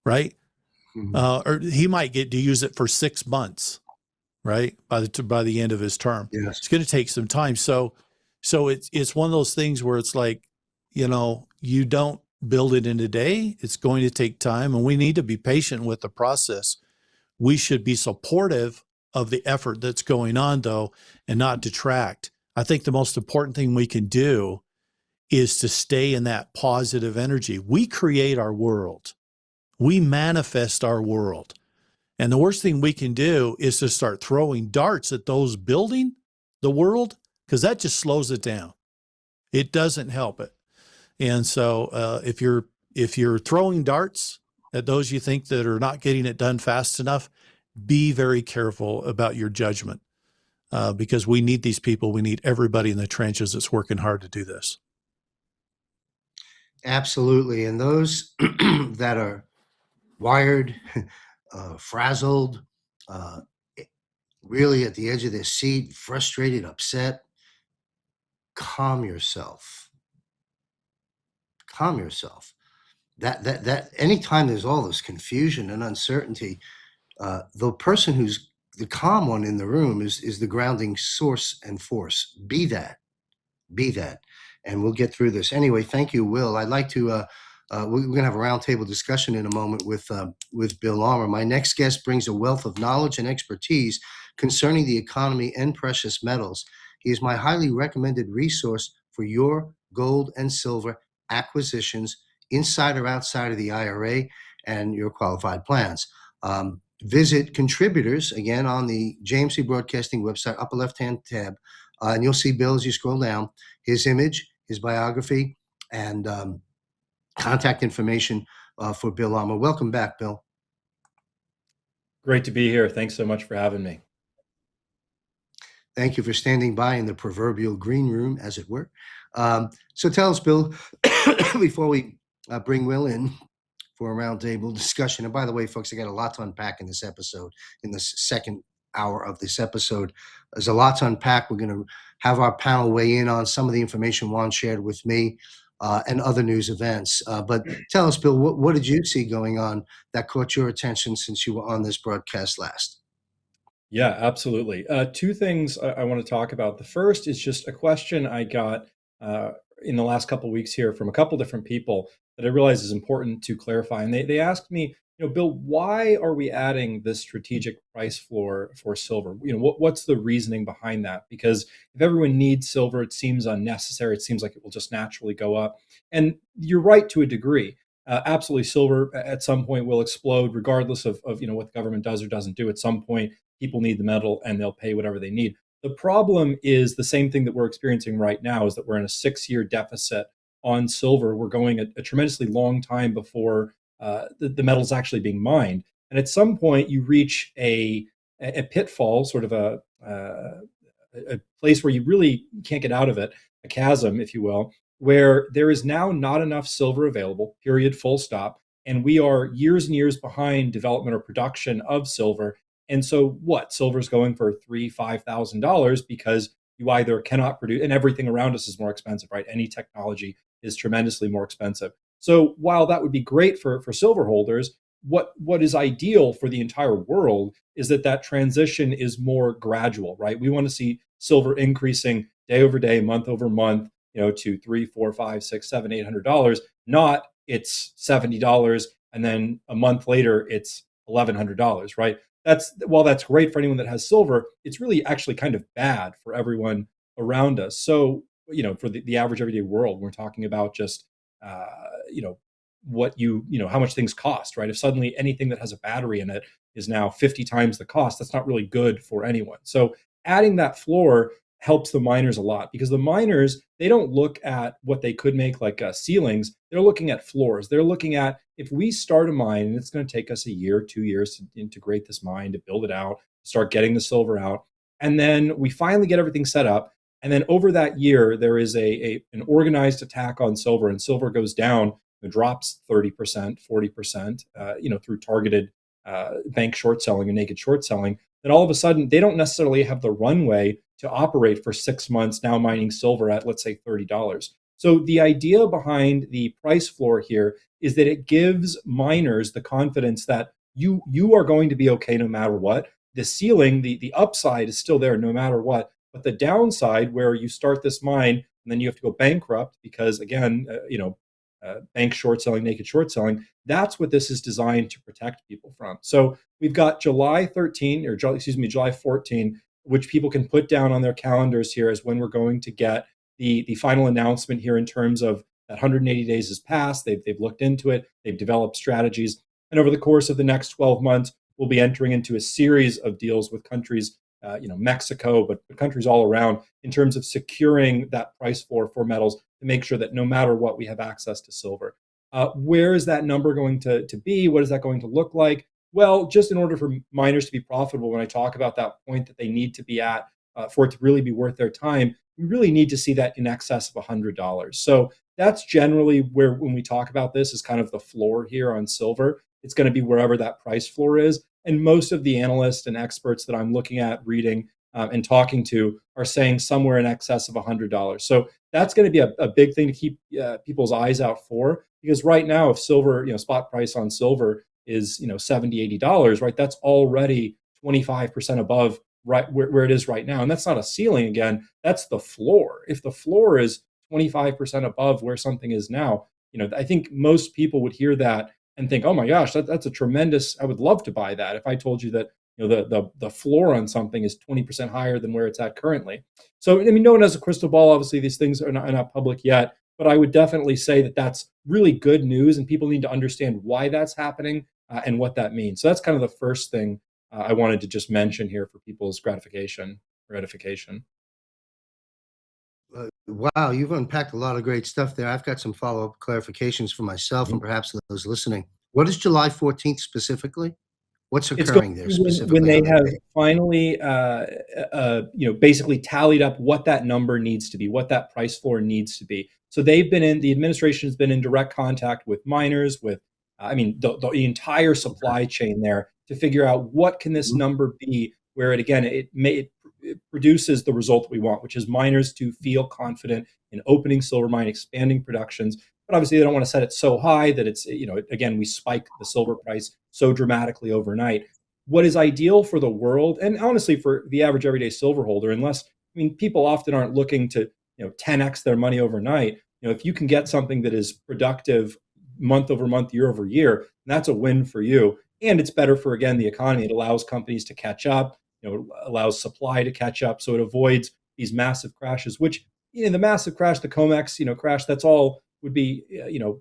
right? Or he might get to use it for 6 months, right? By the end of his term. Yes. It's going to take some time. So it's one of those things where it's like, you don't build it in a day. It's going to take time, and we need to be patient with the process. We should be supportive of the effort that's going on, though, and not detract. I think the most important thing we can do is to stay in that positive energy. We create our world. We manifest our world. And the worst thing we can do is to start throwing darts at those building the world, because that just slows it down. It doesn't help it. And so if you're throwing darts at those you think that are not getting it done fast enough, be very careful about your judgment, because we need these people. We need everybody in the trenches that's working hard to do this. Absolutely. And those that are wired, frazzled, really at the edge of their seat, frustrated, upset, calm yourself. Calm yourself. That anytime there's all this confusion and uncertainty, the person who's the calm one in the room is the grounding source and force. Be that. And we'll get through this. Anyway, thank you, Will. I'd like to, we're going to have a roundtable discussion in a moment with Bill Armour. My next guest brings a wealth of knowledge and expertise concerning the economy and precious metals. He is my highly recommended resource for your gold and silver acquisitions inside or outside of the IRA and your qualified plans. Visit contributors again on the JMC Broadcasting website, upper left-hand tab, and you'll see Bill as you scroll down, his image, his biography, and contact information for Bill Armour. Welcome back, Bill. Great to be here. Thanks so much for having me. Thank you for standing by in the proverbial green room, as it were. So tell us, Bill, before we bring Will in for a roundtable discussion. And by the way, folks, I got a lot to unpack in this episode, in this second hour of this episode. There's a lot to unpack. We're going to have our panel weigh in on some of the information Juan shared with me and other news events. But tell us, Bill, what did you see going on that caught your attention since you were on this broadcast last? Yeah, absolutely. Two things I want to talk about. The first is just a question I got in the last couple of weeks here from a couple different people that I realize is important to clarify. And they asked me, Bill, why are we adding this strategic price floor for silver? What's the reasoning behind that? Because if everyone needs silver, it seems unnecessary. It seems like it will just naturally go up. And you're right to a degree. Absolutely, silver at some point will explode, regardless of what the government does or doesn't do. At some point, people need the metal and they'll pay whatever they need. The problem is the same thing that we're experiencing right now, is that we're in a 6-year deficit on silver. We're going a tremendously long time before the metal's actually being mined. And at some point you reach a pitfall, sort of a place where you really can't get out of it, a chasm, if you will, where there is now not enough silver available, period, full stop. And we are years and years behind development or production of silver. And so silver's going for $3,000-$5,000 because you either cannot produce, and everything around us is more expensive, right? Any technology is tremendously more expensive. So while that would be great for silver holders, what is ideal for the entire world is that transition is more gradual, right? We want to see silver increasing day over day, month over month, to $3, $4, $5, $6, $7, $800, not it's $70 and then a month later it's $1,100, right? While that's great for anyone that has silver, it's really actually kind of bad for everyone around us. So, for the average everyday world, we're talking about just, uh, you know, how much things cost, right? If suddenly anything that has a battery in it is now 50 times the cost, that's not really good for anyone. So adding that floor helps the miners a lot, because the miners, they don't look at what they could make like ceilings. They're looking at floors. They're looking at, if we start a mine and it's going to take us a year, 2 years to integrate this mine, to build it out, start getting the silver out, and then we finally get everything set up. And then over that year, there is an organized attack on silver, and silver goes down. It drops 30%, 40%, through targeted bank short selling and naked short selling. Then all of a sudden, they don't necessarily have the runway to operate for 6 months now mining silver at, let's say, $30. So the idea behind the price floor here is that it gives miners the confidence that you are going to be okay no matter what. The ceiling, the upside is still there no matter what. But the downside, where you start this mine and then you have to go bankrupt because, again, bank short selling, naked short selling, that's what this is designed to protect people from. So we've got July 14, which people can put down on their calendars here as when we're going to get the final announcement here, in terms of that 180 days has passed. They've looked into it. They've developed strategies. And over the course of the next 12 months, we'll be entering into a series of deals with countries, Mexico, but countries all around, in terms of securing that price floor for metals to make sure that no matter what, we have access to silver. Where is that number going to be? What is that going to look like? Well, just in order for miners to be profitable, when I talk about that point that they need to be at for it to really be worth their time, we really need to see that in excess of $100. So that's generally where, when we talk about this, is kind of the floor here on silver. It's going to be wherever that price floor is. And most of the analysts and experts that I'm looking at, reading, and talking to, are saying somewhere in excess of $100. So that's going to be a big thing to keep people's eyes out for, because right now, if silver, spot price on silver is, $70, $80, right? That's already 25% above right where it is right now. And that's not a ceiling. Again, that's the floor. If the floor is 25% above where something is now, I think most people would hear that and think, oh my gosh, that's a tremendous, I would love to buy that. If I told you that, the floor on something is 20% higher than where it's at currently. So, no one has a crystal ball. Obviously, these things are not public yet, but I would definitely say that that's really good news, and people need to understand why that's happening and what that means. So that's kind of the first thing I wanted to just mention here for people's gratification or edification. Wow, you've unpacked a lot of great stuff there. I've got some follow-up clarifications for myself and perhaps those listening. What is July 14th specifically? What's It's going occurring there to be when specifically they on that have date? finally, basically tallied up what that number needs to be, what that price floor needs to be. So the administration has been in direct contact with miners, with, the entire supply chain there, to figure out what can this Mhm. number be, where it produces the result we want, which is miners to feel confident in opening silver mine, expanding productions. But obviously, they don't want to set it so high that it's, again, we spike the silver price so dramatically overnight. What is ideal for the world, and honestly for the average everyday silver holder, people often aren't looking to 10x their money overnight. If you can get something that is productive month over month, year over year, that's a win for you. And it's better for, again, the economy. It allows companies to catch up, allows supply to catch up, so it avoids these massive crashes. Which, the massive crash, the COMEX, crash, that's all would be,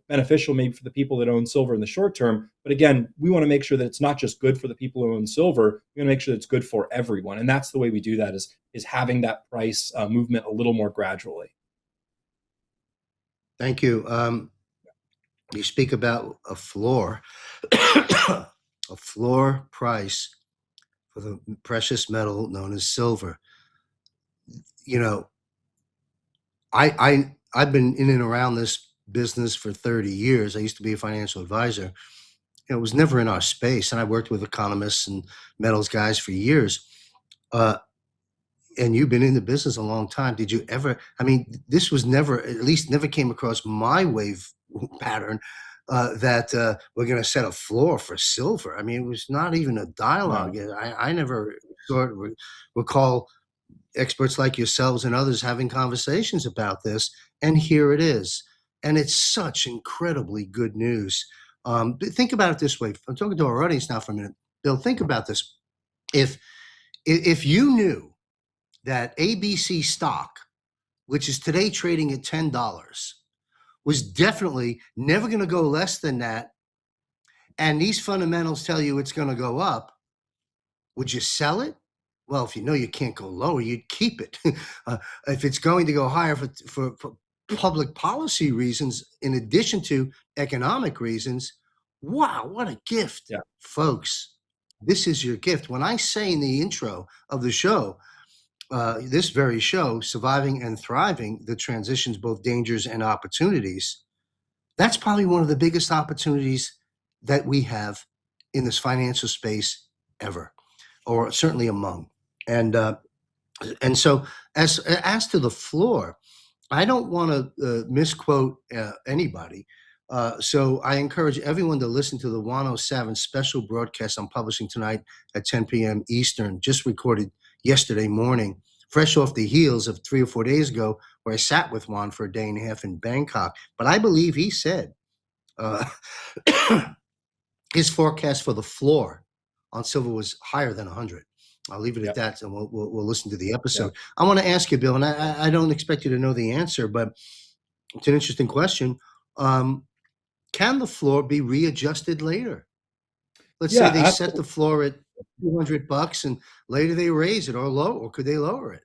beneficial maybe for the people that own silver in the short term. But again, we want to make sure that it's not just good for the people who own silver. We want to make sure that it's good for everyone, and that's the way we do that, is having that price movement a little more gradually. Thank you. You speak about a floor, a floor price for the precious metal known as silver. You know, I've been in and around this business for 30 years. I used to be a financial advisor. It was never in our space, and I worked with economists and metals guys for years. Uh, and you've been in the business a long time. Did you ever? I mean, this was never, at least never came across my wave pattern that we're going to set a floor for silver. I mean, it was not even a dialogue. No. I never recall experts like yourselves and others having conversations about this, and here it is. And it's such incredibly good news. Think about it this way. I'm talking to our audience now for a minute. Bill, think about this. If you knew that ABC stock, which is today trading at $10, was definitely never going to go less than that, and these fundamentals tell you it's going to go up, would you sell it? Well, if you know you can't go lower, you'd keep it. If it's going to go higher for public policy reasons, in addition to economic reasons, wow, what a gift, Yeah. folks. This is your gift. When I say in the intro of the show, this very show, Surviving and Thriving, the transitions, both dangers and opportunities, that's probably one of the biggest opportunities that we have in this financial space ever, or certainly among. And so as to the floor, I don't want to misquote anybody. So I encourage everyone to listen to the Juan O Savin special broadcast I'm publishing tonight at 10 p.m. Eastern, just recorded yesterday morning, fresh off the heels of 3 or 4 days ago, where I sat with Juan for a day and a half in Bangkok. But I believe he said uh, his forecast for the floor on silver was higher than 100. I'll leave it Yeah. at that, and we'll listen to the episode. Yeah. I want to ask you, Bill, and I don't expect you to know the answer, but it's an interesting question. Can the floor be readjusted later? Let's say Yeah, they set absolutely. the floor at $200 and later they raise it, or could they lower it?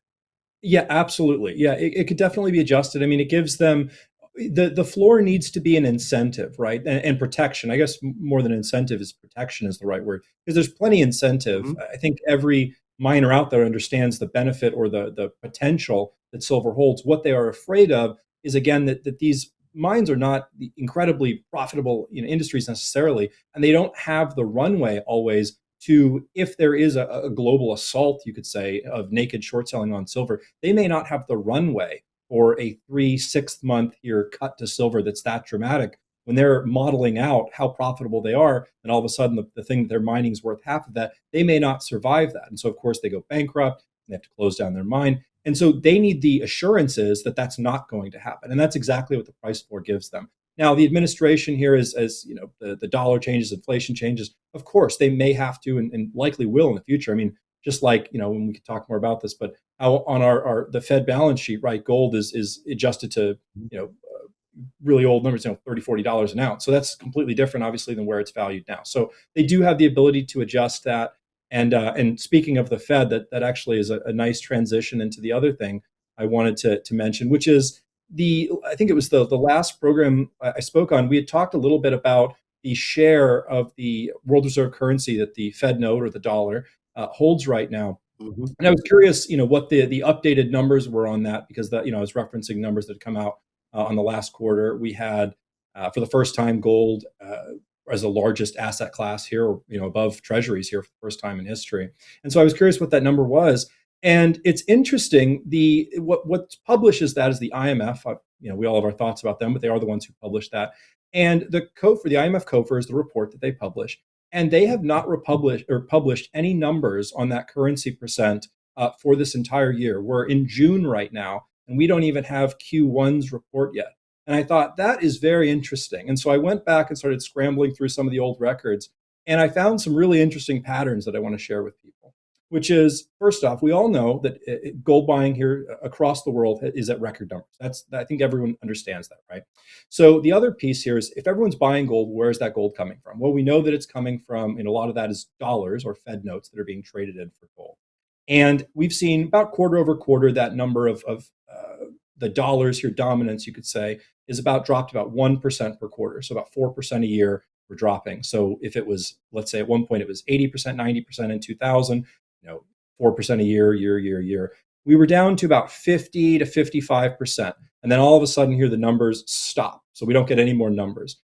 Yeah, absolutely. Yeah, it could definitely be adjusted. I mean, it gives them the floor needs to be an incentive, right? And protection. I guess more than incentive is protection is the right word, because there's plenty incentive. Mhm. I think every miner out there understands the benefit or the potential that silver holds. What they are afraid of is again that these mines are not the incredibly profitable, industries necessarily, and they don't have the runway always to, if there is a global assault, you could say, of naked short selling on silver, they may not have the runway for a 3 6 month year cut to silver that's that dramatic. When they're modeling out how profitable they are, and all of a sudden the thing that they're mining is worth half of that, they may not survive that. And so, of course, they go bankrupt and they have to close down their mine. And so they need the assurances that that's not going to happen. And that's exactly what the price floor gives them. Now, the administration here is, as you know, the dollar changes, inflation changes. Of course, they may have to, and likely will in the future. I mean, just like when we could talk more about this, but how on our the Fed balance sheet, right? Gold is adjusted to really old numbers, $30 $40 an ounce. So that's completely different, obviously, than where it's valued now. So they do have the ability to adjust that. And speaking of the Fed, that actually is a nice transition into the other thing I wanted to mention, which is I think it was the last program I spoke on. We had talked a little bit about the share of the world reserve currency that the Fed note or the dollar holds right now. Mhm. And I was curious, what the updated numbers were on that, because I was referencing numbers that had come out on the last quarter. We had, for the first time, gold as the largest asset class here, above treasuries here for the first time in history. And so I was curious what that number was. And it's interesting. What's published is that is the IMF. We all have our thoughts about them, but they are the ones who published that. And the IMF COFR is the report that they publish, and they have not republished or published any numbers on that currency percent for this entire year. We're in June right now, and we don't even have Q1's report yet. And I thought that is very interesting. And so I went back and started scrambling through some of the old records, and I found some really interesting patterns that I want to share with people. Which is, first off, we all know that gold buying here across the world is at record numbers. I think everyone understands that, right? So the other piece here is, if everyone's buying gold, where is that gold coming from? Well, we know that it's coming from, and a lot of that is dollars or Fed notes that are being traded in for gold. And we've seen about quarter over quarter that number of the dollars here, dominance, you could say, is dropped about 1% per quarter. So about 4% a year we're dropping. So if it was, let's say at one point it was 80%, 90% in 2000, 4% a year. We were down to about 50 to 55%. And then all of a sudden here, the numbers stop. So we don't get any more numbers.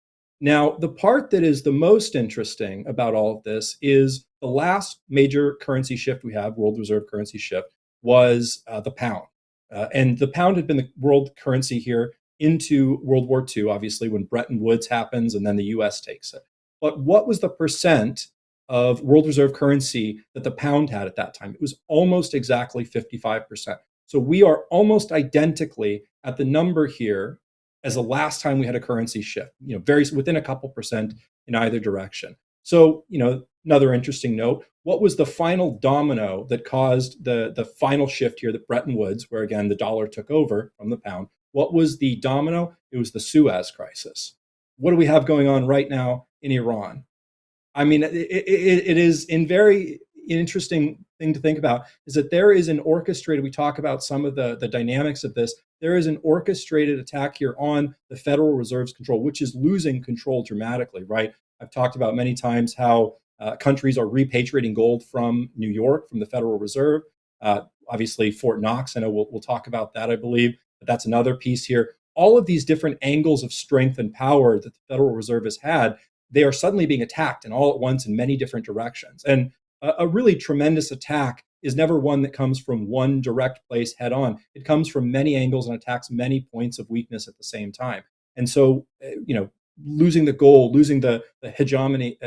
Now, the part that is the most interesting about all of this is the last major currency shift we have, world reserve currency shift, was the pound. And the pound had been the world currency here into World War II, obviously, when Bretton Woods happens and then the US takes it. But what was the percent of world reserve currency that the pound had at that time? It was almost exactly 55%. So we are almost identically at the number here as the last time we had a currency shift, very within a couple percent in either direction. So, another interesting note, what was the final domino that caused the final shift here, the Bretton Woods, where again, the dollar took over from the pound? What was the domino? It was the Suez crisis. What do we have going on right now in Iran? I mean, it is in very interesting thing to think about is that there is an orchestrated, we talk about some of the dynamics of this, there is an orchestrated attack here on the Federal Reserve's control, which is losing control dramatically, right? I've talked about many times how countries are repatriating gold from New York, from the Federal Reserve. Obviously, Fort Knox, I know we'll talk about that, I believe, but that's another piece here. All of these different angles of strength and power that the Federal Reserve has had, they are suddenly being attacked and all at once in many different directions. And a really tremendous attack is never one that comes from one direct place head on. It comes from many angles and attacks many points of weakness at the same time. And so, losing the gold, losing the hegemony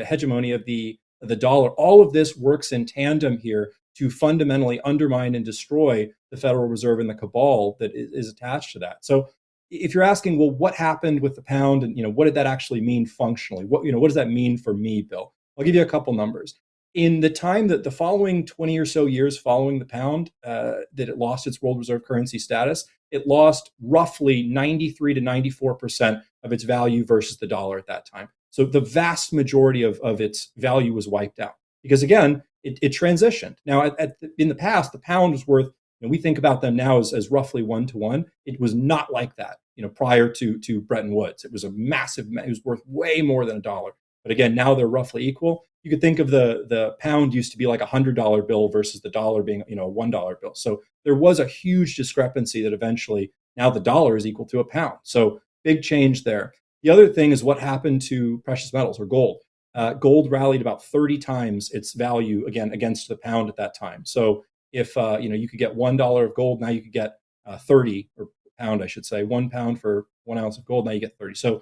of the dollar, all of this works in tandem here to fundamentally undermine and destroy the Federal Reserve and the cabal that is attached to that. So if you're asking, well, what happened with the pound and, what did that actually mean functionally? What does that mean for me, Bill? I'll give you a couple numbers. In the time that the following 20 or so years following the pound, that it lost its world reserve currency status, it lost roughly 93 to 94% of its value versus the dollar at that time. So the vast majority of its value was wiped out because, again, it transitioned. Now, in the past, the pound was worth, we think about them now as roughly 1-to-1. It was not like that, prior to Bretton Woods. It was it was worth way more than a dollar. But again, now they're roughly equal. You could think of the pound used to be like a $100 bill versus the dollar being, a $1 bill. So there was a huge discrepancy that eventually now the dollar is equal to a pound. So big change there. The other thing is what happened to precious metals or gold. Gold rallied about 30 times its value again against the pound at that time. So if you could get $1 of gold, now you could get 30 or pound, I should say, 1 pound for 1 ounce of gold. Now you get 30. So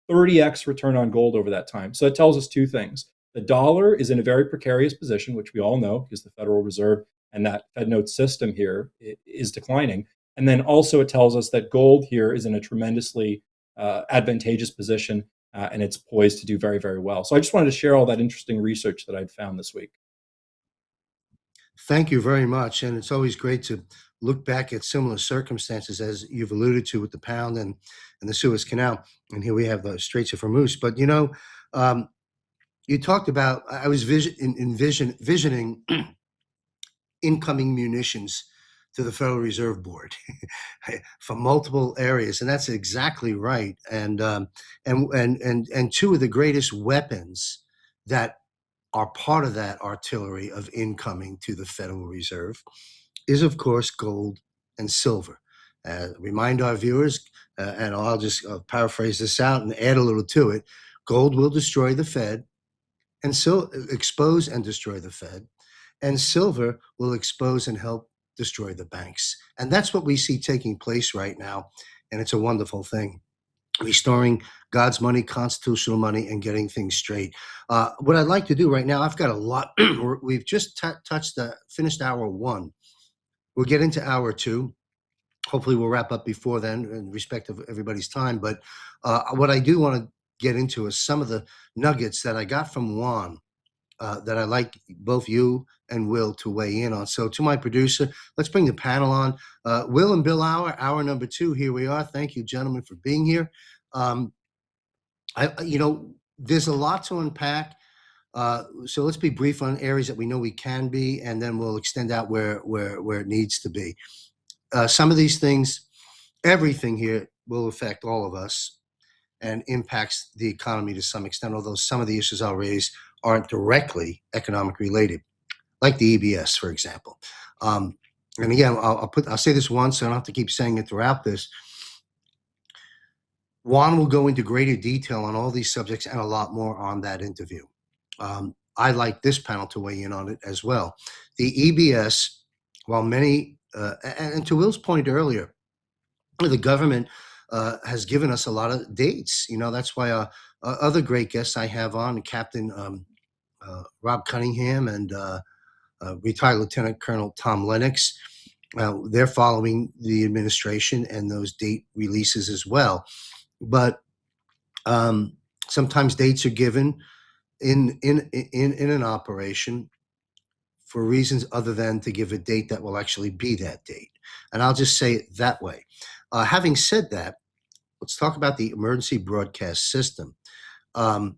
30x return on gold over that time. So it tells us two things. The dollar is in a very precarious position, which we all know because the Federal Reserve and that Fed note system here is declining. And then also it tells us that gold here is in a tremendously advantageous position and it's poised to do very, very well. So I just wanted to share all that interesting research that I'd found this week. Thank you very much. And it's always great to look back at similar circumstances, as you've alluded to with the pound and the Suez Canal. And here we have the Straits of Hormuz. But, you talked about, I was visioning incoming munitions to the Federal Reserve Board from multiple areas. And that's exactly right. And two of the greatest weapons that are part of that artillery of incoming to the Federal Reserve is, of course, gold and silver. Remind our viewers, and I'll just paraphrase this out and add a little to it, gold will destroy the Fed and expose and destroy the Fed, and silver will expose and help destroy the banks. And that's what we see taking place right now, and it's a wonderful thing. Restoring God's money, constitutional money, and getting things straight. What I'd like to do right now, I've got a lot. We've just finished hour one. We'll get into hour two. Hopefully we'll wrap up before then in respect of everybody's time. But what I do want to get into is some of the nuggets that I got from Juan that I'd like both you and Will to weigh in on. So to my producer, let's bring the panel on. Will and Bill Armour, hour number 2, here we are. Thank you, gentlemen, for being here. There's a lot to unpack. So let's be brief on areas that we know we can be, and then we'll extend out where it needs to be. Some of these things, everything here will affect all of us and impacts the economy to some extent, although some of the issues I'll raise aren't directly economic related, like the EBS, for example. And again, I'll say this once, so I don't have to keep saying it throughout this. Juan will go into greater detail on all these subjects and a lot more on that interview. I'd like this panel to weigh in on it as well. The EBS, while many, and to Will's point earlier, the government has given us a lot of dates. That's why other great guests I have on, Captain Rob Cunningham and retired Lieutenant Colonel Tom Lennox. They're following the administration and those date releases as well. But sometimes dates are given in an operation for reasons other than to give a date that will actually be that date. And I'll just say it that way. Having said that, let's talk about the emergency broadcast system. Juan's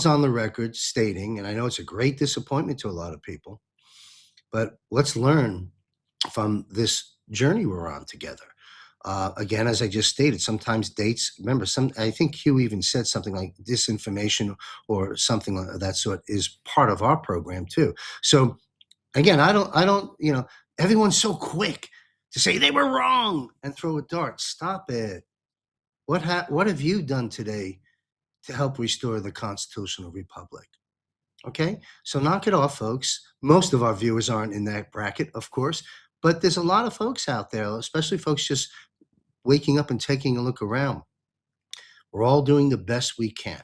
on the record stating, and I know it's a great disappointment to a lot of people, but let's learn from this journey we're on together. Again, as I just stated, sometimes dates, remember, I think Hugh even said something like disinformation or something of that sort is part of our program too. So again, I don't, everyone's so quick to say they were wrong and throw a dart. Stop it. What have you done today to help restore the constitutional republic? Okay, so knock it off, folks. Most of our viewers aren't in that bracket, of course, but there's a lot of folks out there, especially folks just waking up and taking a look around. We're all doing the best we can.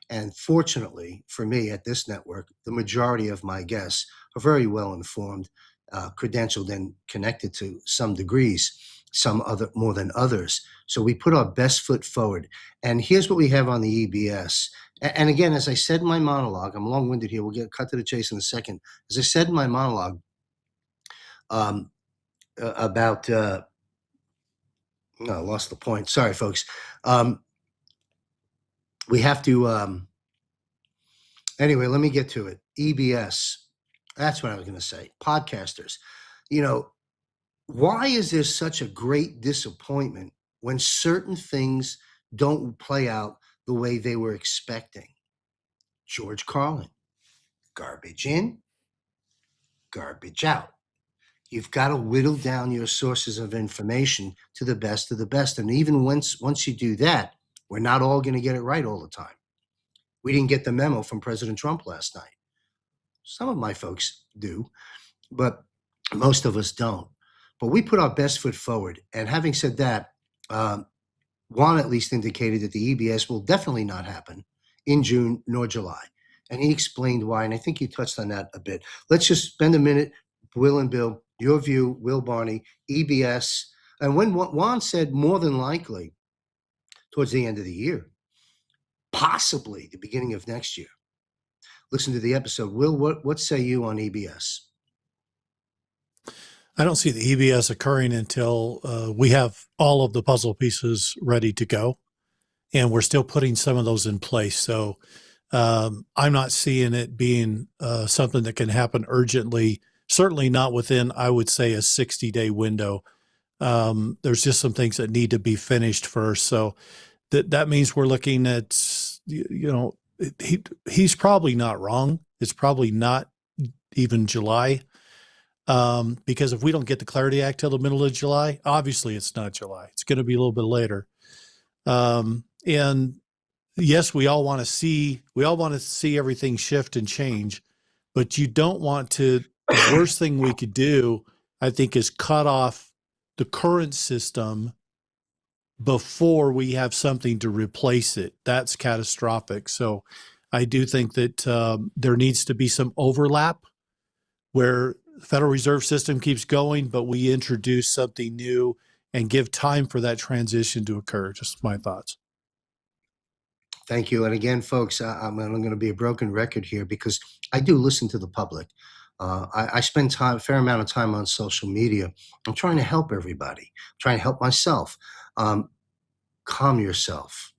And fortunately for me at this network, the majority of my guests are very well informed, credentialed, and connected to some degrees, some other more than others. So we put our best foot forward. And here's what we have on the EBS. And again, as I said in my monologue, I'm long-winded here. We'll get cut to the chase in a second. As I said in my monologue about, no, I lost the point. Sorry, folks. We have to, anyway, let me get to it. EBS. That's what I was going to say. Podcasters. Why is there such a great disappointment when certain things don't play out the way they were expecting? George Carlin, garbage in, garbage out. You've got to whittle down your sources of information to the best of the best. And even once you do that, we're not all going to get it right all the time. We didn't get the memo from President Trump last night. Some of my folks do, but most of us don't. But we put our best foot forward. And having said that, Juan at least indicated that the EBS will definitely not happen in June nor July. And he explained why, and I think you touched on that a bit. Let's just spend a minute, Will and Bill, your view, Will Barney, EBS. And when Juan said more than likely towards the end of the year, possibly the beginning of next year. Listen to the episode. Will, what say you on EBS? I don't see the EBS occurring until we have all of the puzzle pieces ready to go, and we're still putting some of those in place. So I'm not seeing it being something that can happen urgently, certainly not within, I would say, a 60-day window. There's just some things that need to be finished first. So that means we're looking at, he's probably not wrong. It's probably not even July. Because if we don't get the Clarity Act till the middle of July, obviously it's not July. It's going to be a little bit later. And yes, we all want to see everything shift and change, but you don't want to, the worst thing we could do, I think, is cut off the current system before we have something to replace it. That's catastrophic. So I do think that there needs to be some overlap where the Federal Reserve System keeps going, but we introduce something new and give time for that transition to occur. Just my thoughts. Thank you. And again, folks, I'm going to be a broken record here because I do listen to the public. I spend a fair amount of time on social media. I'm trying to help everybody. I'm trying to help myself. Calm yourself.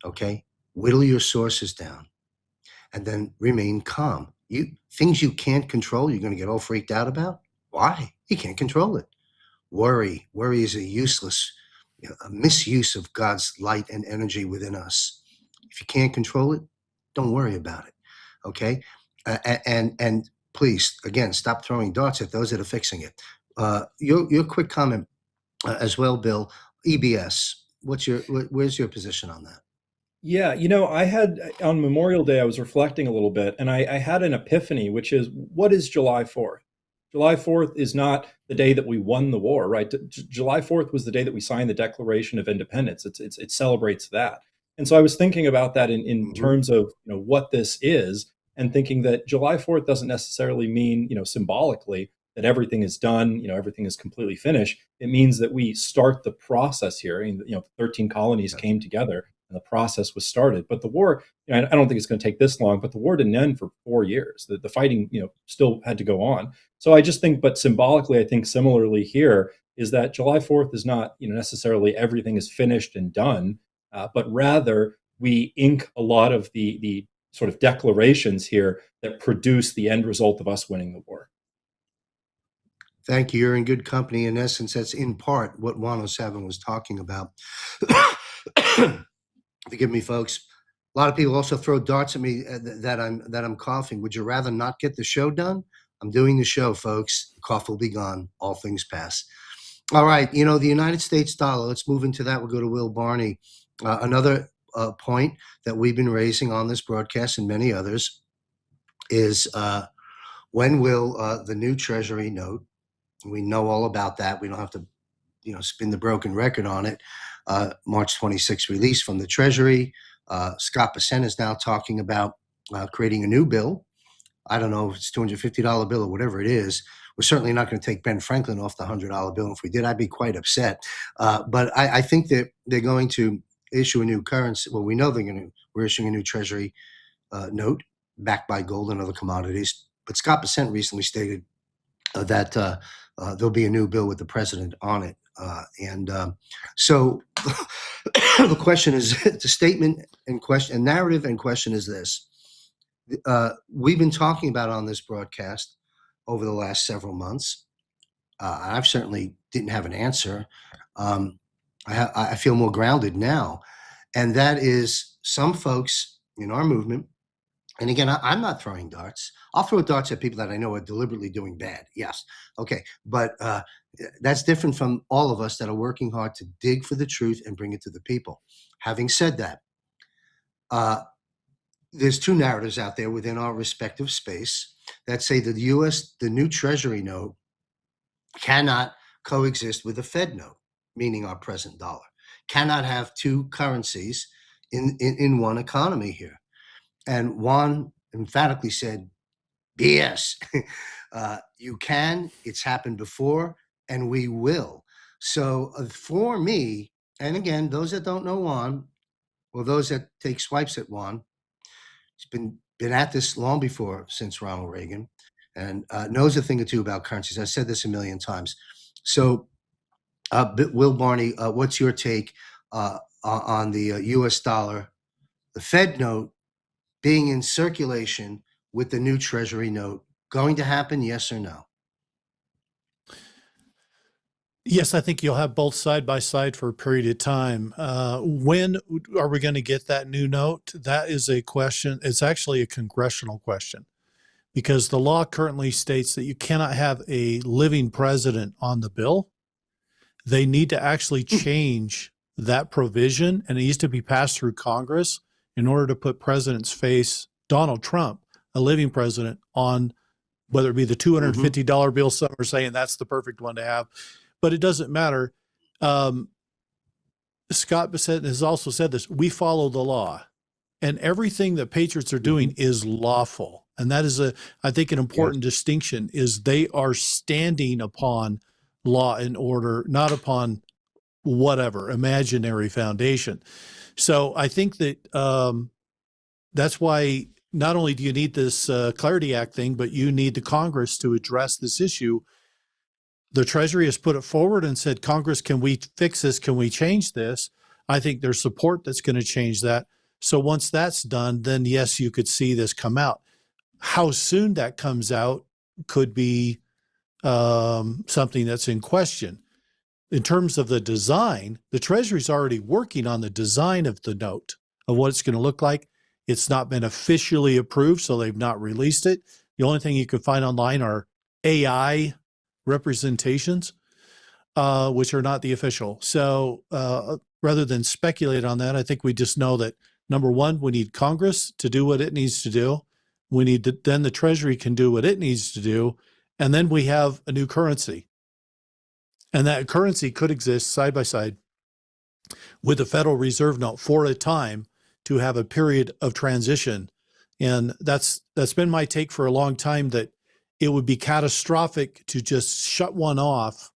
Okay? Whittle your sources down and then remain calm. Things you can't control, you're going to get all freaked out about. Why? You can't control it. Worry is a misuse of God's light and energy within us. If you can't control it, don't worry about it. Okay? And please, again, stop throwing darts at those that are fixing it. Your quick comment as well, Bill. EBS. Where's your position on that? Yeah, I had on Memorial Day, I was reflecting a little bit and I had an epiphany, which is, what is July 4th? July 4th is not the day that we won the war, right? July 4th was the day that we signed the Declaration of Independence. It celebrates that. And so I was thinking about that in Mhm. terms of, what this is, and thinking that July 4th doesn't necessarily mean, symbolically that everything is done, everything is completely finished. It means that we start the process here. And, 13 colonies came together and the process was started. But the war, I don't think it's going to take this long, but the war didn't end for 4 years. The fighting, still had to go on. So I just think, but symbolically, I think similarly here is that July 4th is not, necessarily everything is finished and done, but rather we ink a lot of the sort of declarations here that produce the end result of us winning the war. Thank you. You're in good company. In essence, that's in part what Juan O Savin was talking about. Forgive me, folks. A lot of people also throw darts at me that I'm coughing. Would you rather not get the show done? I'm doing the show, folks. The cough will be gone. All things pass. All right. The United States dollar. Let's move into that. We'll go to Will Barney. Another point that we've been raising on this broadcast and many others is when will the new Treasury note? We know all about that. We don't have to, spin the broken record on it. March 26th release from the Treasury. Scott Bessent is now talking about creating a new bill. I don't know if it's $250 bill or whatever it is. We're certainly not going to take Ben Franklin off the $100 bill. If we did, I'd be quite upset. But I think that they're going to issue a new currency. Well, we know we're issuing a new Treasury note backed by gold and other commodities. But Scott Bessent recently stated that there'll be a new bill with the president on it. So the question is, the statement and question and narrative and question is this. We've been talking about on this broadcast over the last several months. I've certainly didn't have an answer. I feel more grounded now. And that is some folks in our movement. And again, I'm not throwing darts. I'll throw darts at people that I know are deliberately doing bad. Yes. Okay. But that's different from all of us that are working hard to dig for the truth and bring it to the people. Having said that, there's two narratives out there within our respective space that say that the new Treasury note cannot coexist with the Fed note, meaning our present dollar, cannot have two currencies in one economy here. And Juan emphatically said, BS. You can, it's happened before, and we will. So for me, and again, those that don't know Juan, or those that take swipes at Juan, he's been at this long before since Ronald Reagan, and knows a thing or two about currencies. I've said this a million times. So Will Barney, what's your take on the US dollar, the Fed note, being in circulation with the new Treasury note? Going to happen, yes or no? Yes, I think you'll have both side by side for a period of time. When are we going to get that new note? That is a question. It's actually a congressional question, because the law currently states that you cannot have a living president on the bill. They need to actually change that provision, and it needs to be passed through Congress in order to put President's face, Donald Trump, a living president, on whether it be the $250 bill. Some are saying that's the perfect one to have, but it doesn't matter. Scott Bessent has also said this: we follow the law, and everything that patriots are doing is lawful. And that is I think an important distinction, is they are standing upon law and order, not upon whatever imaginary foundation. So I think that that's why not only do you need this Clarity Act thing, but you need the Congress to address this issue. The Treasury has put it forward and said, Congress, can we fix this? Can we change this? I think there's support that's going to change that. So once that's done, then yes, you could see this come out. How soon that comes out could be something that's in question. In terms of the design, the Treasury's already working on the design of the note, of what it's going to look like. It's not been officially approved, so they've not released it. The only thing you can find online are AI representations, which are not the official. So rather than speculate on that, I think we just know that, number one, we need Congress to do what it needs to do. We need then the Treasury can do what it needs to do. And then we have a new currency. And that currency could exist side by side with the Federal Reserve note for a time to have a period of transition. And that's been my take for a long time, that it would be catastrophic to just shut one off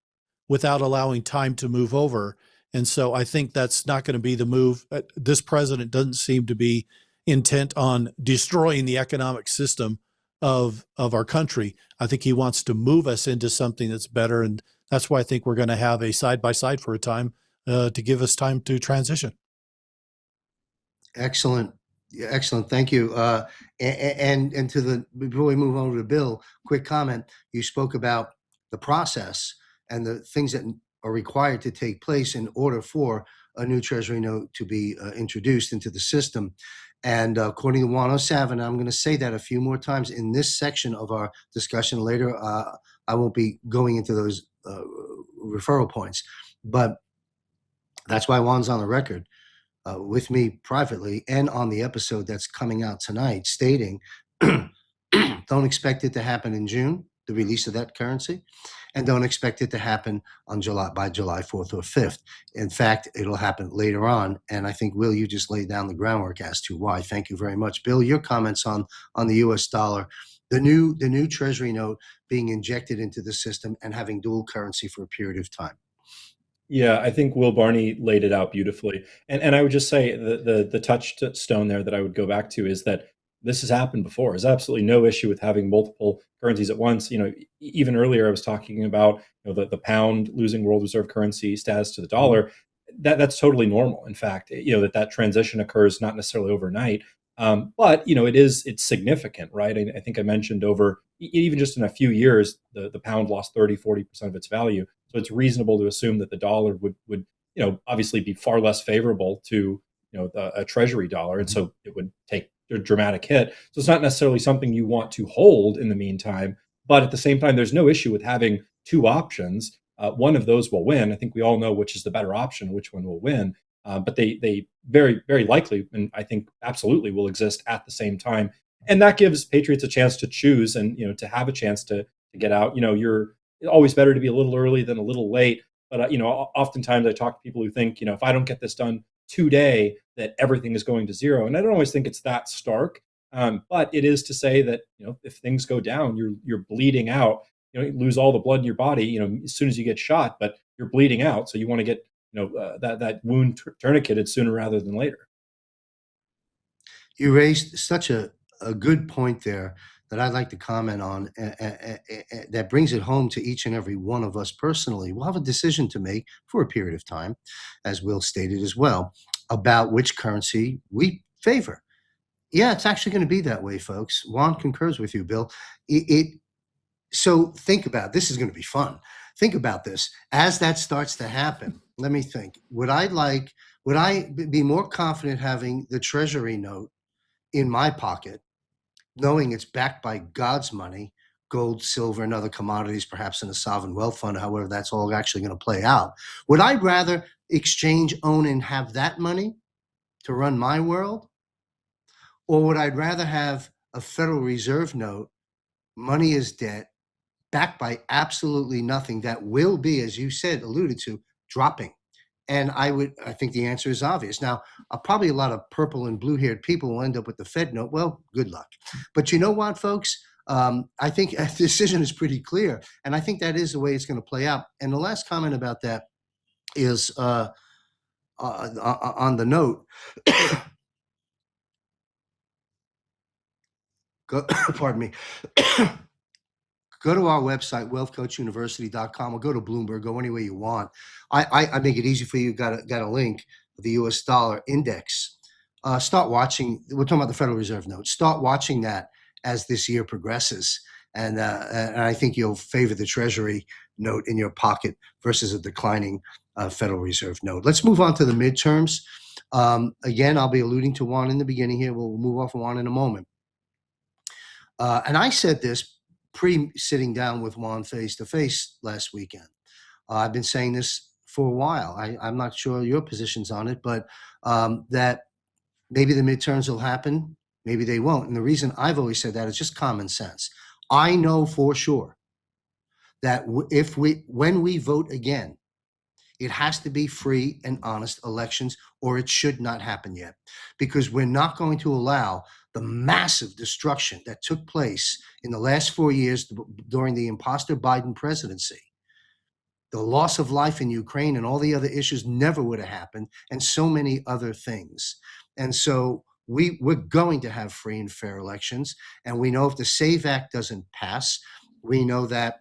without allowing time to move over. And so I think that's not going to be the move. This president doesn't seem to be intent on destroying the economic system of our country. I think he wants to move us into something that's better. And that's why I think we're going to have a side-by-side for a time to give us time to transition. Excellent. Yeah, excellent. Thank you. And to the, before we move on to Bill, quick comment. You spoke about the process and the things that are required to take place in order for a new Treasury note to be introduced into the system. And according to Juan O Savin, I'm going to say that a few more times in this section of our discussion later. I won't be going into those referral points, but that's why Juan's on the record with me privately and on the episode that's coming out tonight, stating don't expect it to happen in June, the release of that currency, and don't expect it to happen on by July 4th or 5th. In fact, it'll happen later on. And I think, Will, you just laid down the groundwork as to why. Thank you very much. Bill, your comments on the US dollar, the new Treasury note being injected into the system and having dual currency for a period of time. Yeah, I think Will Barney laid it out beautifully. And I would just say the touchstone there that I would go back to is that this has happened before. There's absolutely no issue with having multiple currencies at once. Even earlier I was talking about the pound losing world reserve currency status to the dollar. That's totally normal. In fact, that transition occurs not necessarily overnight. But it's significant, right? I think I mentioned over even just in a few years, the pound lost 30-40% of its value. So it's reasonable to assume that the dollar would obviously be far less favorable to a treasury dollar, and so it would take a dramatic hit. So it's not necessarily something you want to hold in the meantime, but at the same time, there's no issue with having two options. One of those will win. I think we all know which is the better option, which one will win. But they very, very likely, and I think absolutely, will exist at the same time. And that gives patriots a chance to choose and to have a chance to get out. You're always better to be a little early than a little late. But oftentimes I talk to people who think if I don't get this done today, that everything is going to zero. And I don't always think it's that stark. But it is to say that if things go down, you're bleeding out. You lose all the blood in your body. As soon as you get shot, but you're bleeding out. So you want to get that wound tourniqueted sooner rather than later. You raised such a good point there that I'd like to comment on, that brings it home to each and every one of us personally. We'll have a decision to make for a period of time, as Will stated as well, about which currency we favor. Yeah, it's actually going to be that way, folks. Juan concurs with you, Bill. So think about, this is going to be fun. Think about this. As that starts to happen, let me think. Would I be more confident having the Treasury note in my pocket, knowing it's backed by God's money, gold, silver, and other commodities, perhaps in a sovereign wealth fund, however that's all actually going to play out? Would I rather exchange, own, and have that money to run my world? Or would I rather have a Federal Reserve note, money is debt, backed by absolutely nothing, that will be, as you said, alluded to, dropping? And I think the answer is obvious. Now, probably a lot of purple and blue-haired people will end up with the Fed note. Well, good luck. But you know what, folks? I think a decision is pretty clear. And I think that is the way it's going to play out. And the last comment about that is on the note. Pardon me. Go to our website, wealthcoachuniversity.com, or go to Bloomberg, go anywhere you want. I make it easy for you. Got a link, the US dollar index. Start watching, we're talking about the Federal Reserve note. Start watching that as this year progresses. And I think you'll favor the Treasury note in your pocket versus a declining Federal Reserve note. Let's move on to the midterms. Again, I'll be alluding to Juan in the beginning here. We'll move off of Juan in a moment. And I said this sitting down with Juan face-to-face last weekend. I've been saying this for a while. I'm not sure your position's on it, but that maybe the midterms will happen, maybe they won't. And the reason I've always said that is just common sense. I know for sure that when we vote again, it has to be free and honest elections, or it should not happen yet, because we're not going to allow the massive destruction that took place in the last 4 years during the imposter Biden presidency. The loss of life in Ukraine and all the other issues never would have happened, and so many other things. And so we're going to have free and fair elections. And we know if the SAVE Act doesn't pass, we know that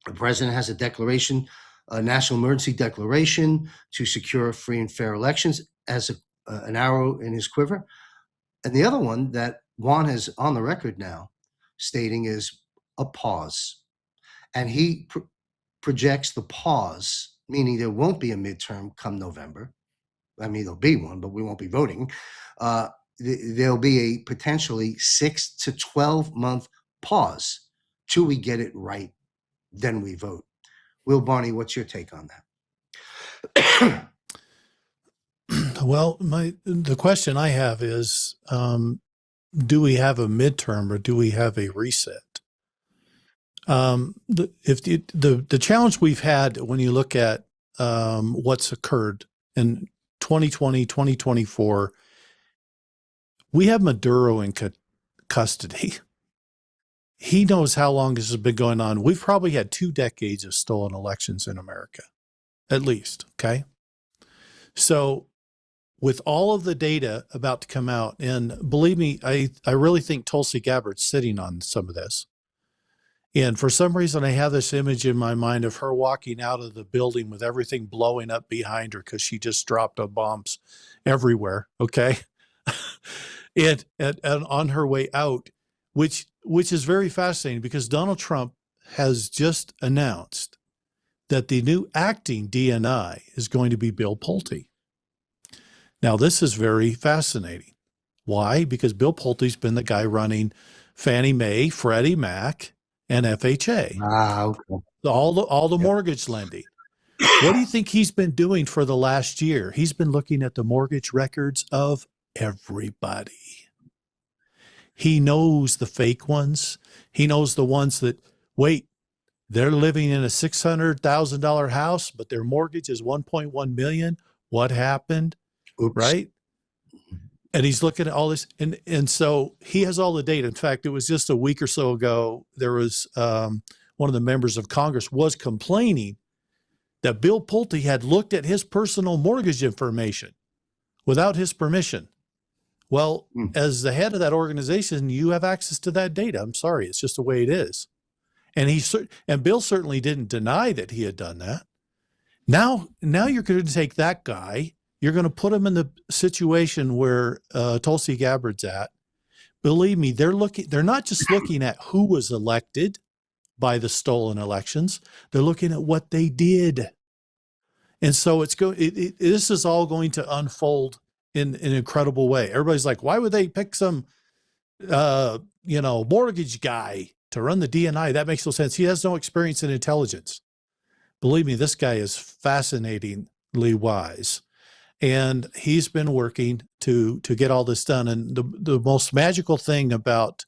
the president has a national emergency declaration to secure free and fair elections as an arrow in his quiver. And the other one that Juan has on the record now stating is a pause. And he projects the pause, meaning there won't be a midterm come November. I mean, there'll be one, but we won't be voting. There'll be a potentially 6 to 12 month pause till we get it right. Then we vote. Will Barney, what's your take on that? Well, the question I have is, do we have a midterm or do we have a reset? The challenge we've had when you look at what's occurred in 2020, 2024, we have Maduro in custody. He knows how long this has been going on. We've probably had 2 decades of stolen elections in America, at least, okay? So with all of the data about to come out, and believe me, I really think Tulsi Gabbard's sitting on some of this. And for some reason, I have this image in my mind of her walking out of the building with everything blowing up behind her because she just dropped bombs everywhere, okay? and on her way out, which is very fascinating because Donald Trump has just announced that the new acting DNI is going to be Bill Pulte. Now, this is very fascinating. Why? Because Bill Pulte's been the guy running Fannie Mae, Freddie Mac, and FHA. Okay. All the mortgage lending. What do you think he's been doing for the last year? He's been looking at the mortgage records of everybody. He knows the fake ones. He knows the ones that, wait, they're living in a $600,000 house, but their mortgage is $1.1 million. What happened? Oops. Right? And he's looking at all this. And so he has all the data. In fact, it was just a week or so ago, there was one of the members of Congress was complaining that Bill Pulte had looked at his personal mortgage information without his permission. Well, as the head of that organization, you have access to that data. I'm sorry, it's just the way it is. And Bill certainly didn't deny that he had done that. Now you're going to take that guy, you're going to put him in the situation where Tulsi Gabbard's at. Believe me, they're not just looking at who was elected by the stolen elections. They're looking at what they did. And so this is all going to unfold in an incredible way. Everybody's like, why would they pick some, mortgage guy to run the DNI? That makes no sense. He has no experience in intelligence. Believe me, this guy is fascinatingly wise. And he's been working to get all this done. And the most magical thing about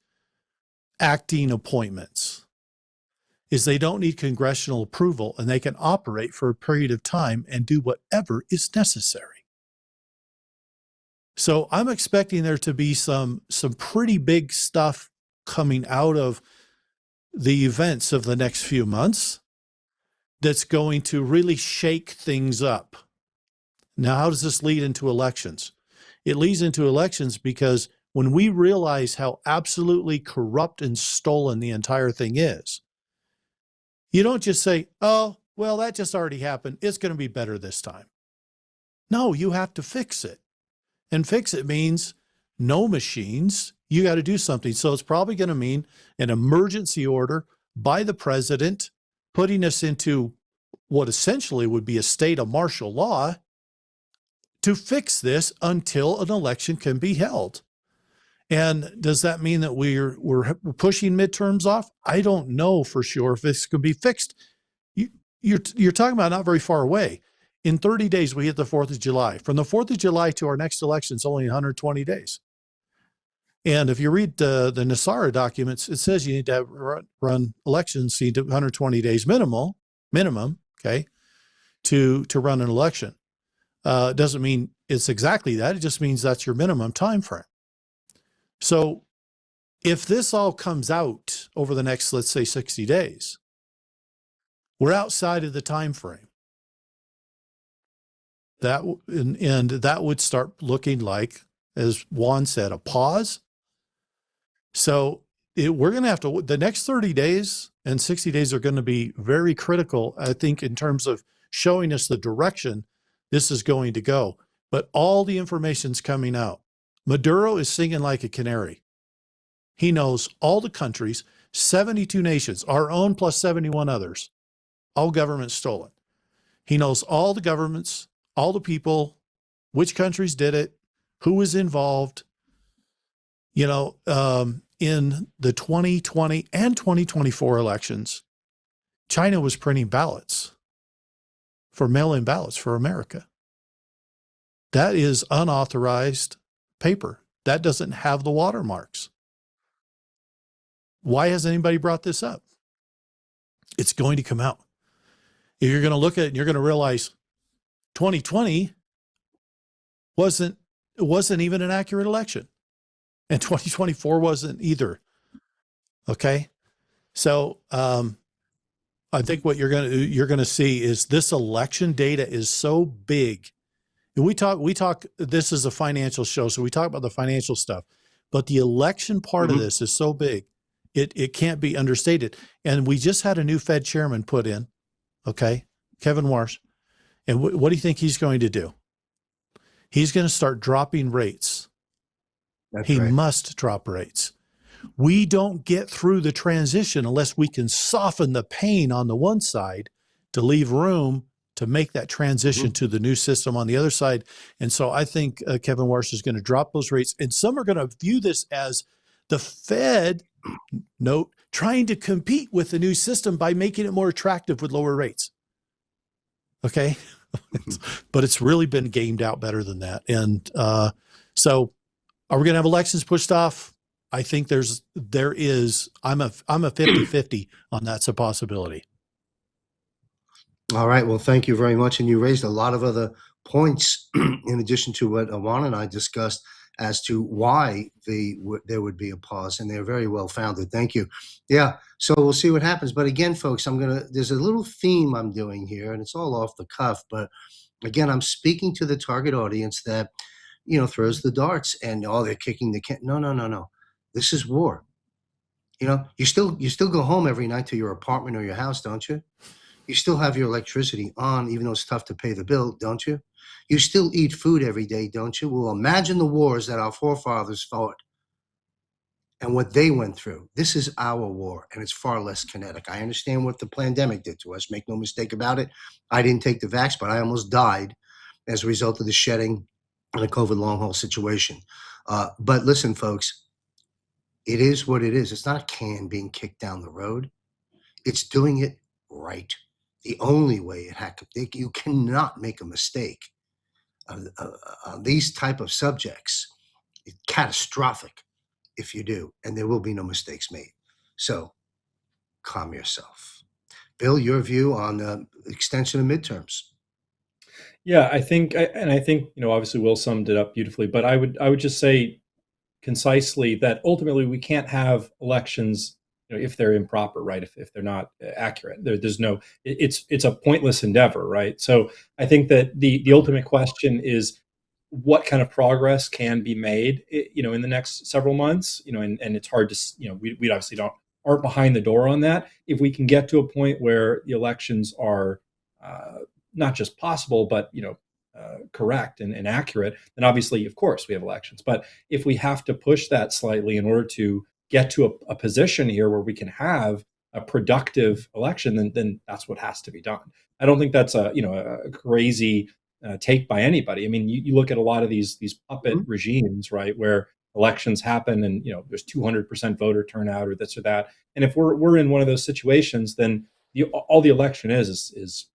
acting appointments is they don't need congressional approval and they can operate for a period of time and do whatever is necessary. So I'm expecting there to be some pretty big stuff coming out of the events of the next few months that's going to really shake things up. Now, how does this lead into elections? It leads into elections because when we realize how absolutely corrupt and stolen the entire thing is, you don't just say, oh, well, that just already happened. It's going to be better this time. No, you have to fix it. And fix it means no machines. You got to do something. So it's probably going to mean an emergency order by the president, putting us into what essentially would be a state of martial law to fix this until an election can be held. And does that mean that we're pushing midterms off? I don't know for sure if this can be fixed. You're talking about not very far away. In 30 days, we hit the 4th of July. From the 4th of July to our next election, it's only 120 days. And if you read the NASARA documents, it says you need to run elections, you need 120 days minimum, okay, to run an election. It doesn't mean it's exactly that. It just means that's your minimum time frame. So if this all comes out over the next, let's say, 60 days, we're outside of the time frame. And that would start looking like, as Juan said, a pause. So we're going to have to, the next 30 days and 60 days are going to be very critical, I think, in terms of showing us the direction this is going to go. But all the information's coming out. Maduro is singing like a canary. He knows all the countries, 72 nations, our own plus 71 others, all governments stolen. He knows all the governments, all the people, which countries did it, who was involved. You know, in the 2020 and 2024 elections, China was printing ballots for mail-in ballots for America. That is unauthorized paper. That doesn't have the watermarks. Why hasn't anybody brought this up? It's going to come out. If you're going to look at it and you're going to realize 2020 wasn't even an accurate election. And 2024 wasn't either. Okay. So I think what you're going to see is this election data is so big. And we talk, this is a financial show, so we talk about the financial stuff, but the election part of this is so big, it can't be understated. And we just had a new Fed chairman put in, okay, Kevin Warsh. And what do you think he's going to do? He's going to start dropping rates. He must drop rates. We don't get through the transition unless we can soften the pain on the one side to leave room to make that transition to the new system on the other side. And so I think Kevin Warsh is going to drop those rates. And some are going to view this as the Fed, trying to compete with the new system by making it more attractive with lower rates. Okay. But it's really been gamed out better than that. And so are we going to have elections pushed off? I think there is, I'm a 50-50 on that's a possibility. All right. Well, thank you very much. And you raised a lot of other points in addition to what Juan and I discussed as to why there would be a pause, and they're very well founded. Thank you. Yeah. So we'll see what happens. But again, folks, there's a little theme I'm doing here, and it's all off the cuff. But again, I'm speaking to the target audience that, throws the darts and, they're kicking the can. No. This is war. You still go home every night to your apartment or your house, don't you? You still have your electricity on, even though it's tough to pay the bill, don't you? You still eat food every day, don't you? Well, imagine the wars that our forefathers fought and what they went through. This is our war, and it's far less kinetic. I understand what the pandemic did to us. Make no mistake about it. I didn't take the vax, but I almost died as a result of the shedding and the COVID long haul situation. But listen, folks, it is what it is. It's not a can being kicked down the road. It's doing it right. The only way you cannot make a mistake on these type of subjects. It's catastrophic if you do, and there will be no mistakes made. So calm yourself. Bill, your view on the extension of midterms. Yeah, I think obviously Will summed it up beautifully, but I would just say concisely that ultimately we can't have elections if they're improper, right? If they're not accurate, it's a pointless endeavor, right? So I think that the ultimate question is what kind of progress can be made, in the next several months, and it's hard to, we obviously aren't behind the door on that. If we can get to a point where the elections are not just possible, but correct and accurate, then obviously, of course, we have elections. But if we have to push that slightly in order to get to a position here where we can have a productive election, then that's what has to be done. I don't think that's a crazy take by anybody. I mean, you look at a lot of these puppet regimes, right, where elections happen and there's 200% voter turnout or this or that. And if we're in one of those situations, then all the election is it's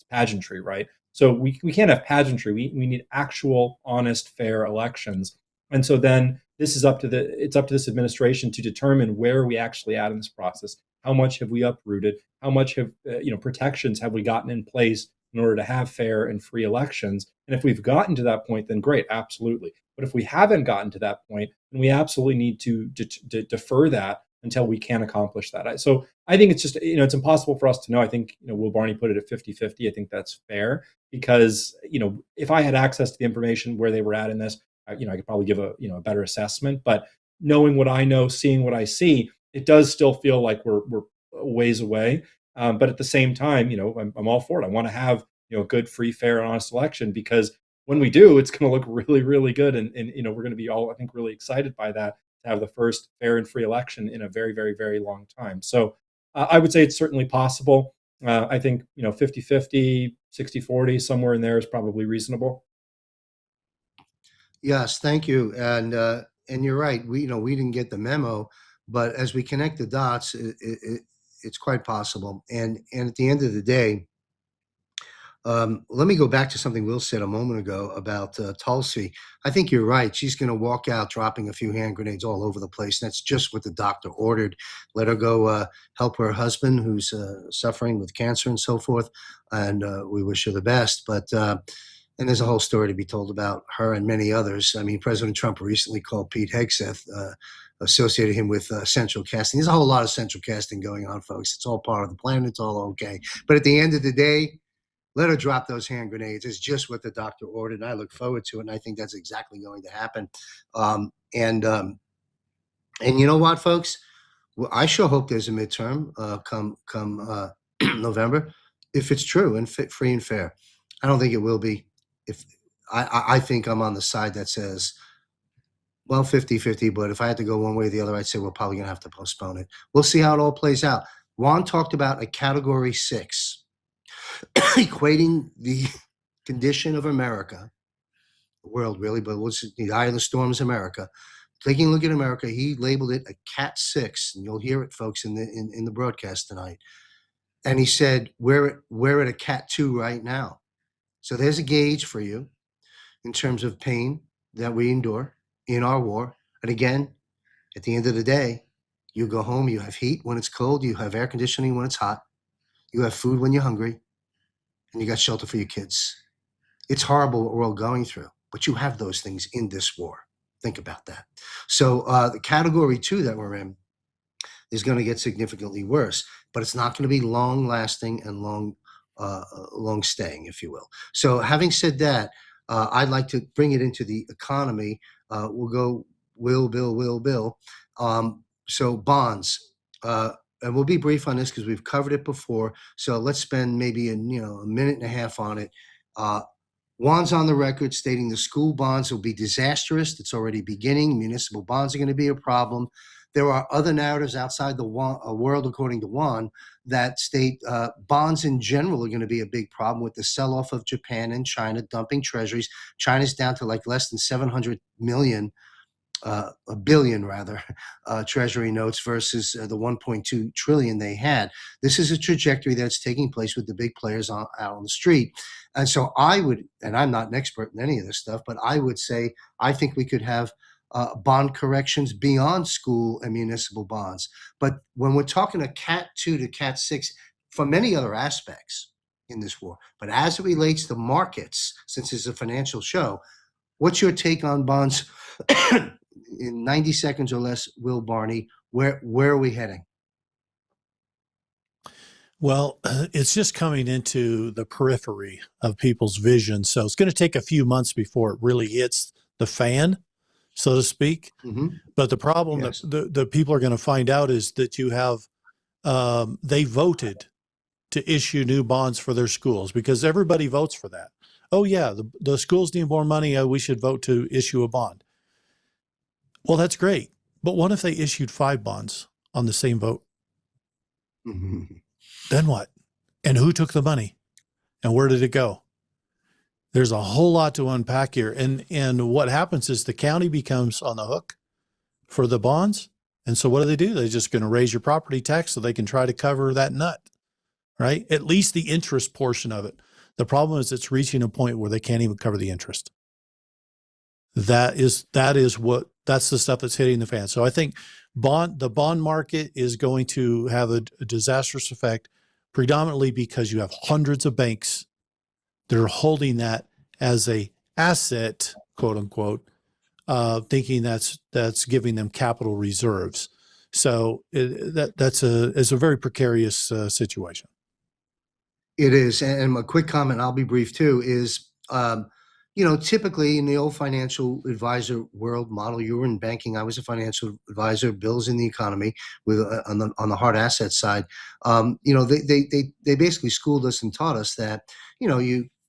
pageantry, right? So we can't have pageantry. We need actual, honest, fair elections. And so then it's up to this administration to determine where are we actually at in this process. How much have we uprooted? How much have protections have we gotten in place in order to have fair and free elections? And if we've gotten to that point, then great, absolutely. But if we haven't gotten to that point, then we absolutely need to defer that until we can accomplish that. So I think it's just, it's impossible for us to know. I think, Will Barney put it at 50-50. I think that's fair because, if I had access to the information where they were at in this, I could probably give a better assessment. But knowing what I know, seeing what I see, it does still feel like we're a ways away. But at the same time, I'm all for it. I want to have a good, free, fair, and honest election because when we do, it's going to look really, really good, and we're going to be all, I think, really excited by that, to have the first fair and free election in a very, very, very long time. So I would say it's certainly possible. I think 50-50, 60-40, somewhere in there is probably reasonable. Yes, thank you. And you're right. We didn't get the memo, but as we connect the dots, it's quite possible. And at the end of the day, let me go back to something Will said a moment ago about Tulsi. I think you're right. She's going to walk out dropping a few hand grenades all over the place. That's just what the doctor ordered. Let her go help her husband who's suffering with cancer and so forth. And we wish her the best. But and there's a whole story to be told about her and many others. I mean, President Trump recently called Pete Hegseth, associated him with central casting. There's a whole lot of central casting going on, folks. It's all part of the plan. It's all okay. But at the end of the day, let her drop those hand grenades. It's just what the doctor ordered, and I look forward to it. And I think that's exactly going to happen. And you know what, folks? Well, I sure hope there's a midterm come November, if it's true and free and fair. I don't think it will be. If I think I'm on the side that says, well, 50-50, but if I had to go one way or the other, I'd say we're probably going to have to postpone it. We'll see how it all plays out. Juan talked about a category 6, equating the condition of America, the world really, but what's the eye of the storm is America. Taking a look at America, he labeled it a Cat 6, and you'll hear it, folks, in the broadcast tonight. And he said, we're at a Cat 2 right now. So there's a gauge for you in terms of pain that we endure in our war. And again, at the end of the day, you go home, you have heat when it's cold, you have air conditioning when it's hot, you have food when you're hungry, and you got shelter for your kids. It's horrible what we're all going through, but you have those things in this war. Think about that. So the category 2 that we're in is going to get significantly worse, but it's not going to be long lasting and long staying, if you will. So having said that, I'd like to bring it into the economy. We'll go Bill. So bonds, and we'll be brief on this because we've covered it before. So let's spend maybe a minute and a half on it. Juan's on the record stating the school bonds will be disastrous. It's already beginning. Municipal bonds are going to be a problem. There are other narratives outside the world, according to Juan, that state bonds in general are going to be a big problem with the sell-off of Japan and China dumping treasuries. China's down to like less than 700 million, a billion rather, treasury notes versus the 1.2 trillion they had. This is a trajectory that's taking place with the big players out on the street. And so I would, and I'm not an expert in any of this stuff, but I would say I think we could have bond corrections beyond school and municipal bonds. But when we're talking a Cat 2 to Cat 6, for many other aspects in this war, but as it relates to markets, since it's a financial show, what's your take on bonds? In 90 seconds or less, Will Barney, where are we heading? Well, it's just coming into the periphery of people's vision. So it's going to take a few months before it really hits the fan, so to speak. Mm-hmm. But the problem Yes. that the people are going to find out is that you have, they voted to issue new bonds for their schools because everybody votes for that. Oh yeah, the schools need more money. We should vote to issue a bond. Well, that's great. But what if they issued 5 bonds on the same vote? Mm-hmm. Then what? And who took the money? And where did it go? There's a whole lot to unpack here. And what happens is the county becomes on the hook for the bonds. And so what do? They're just going to raise your property tax so they can try to cover that nut, right? At least the interest portion of it. The problem is it's reaching a point where they can't even cover the interest. that's the stuff that's hitting the fan. So I think the bond market is going to have a disastrous effect, predominantly because you have hundreds of banks that are holding that as a asset, quote unquote, thinking that's giving them capital reserves. So it's a very precarious situation. It is. And a quick comment, I'll be brief too, is, typically in the old financial advisor world model, you were in banking, I was a financial advisor, Bill's in the economy with on the hard asset side. They basically schooled us and taught us that,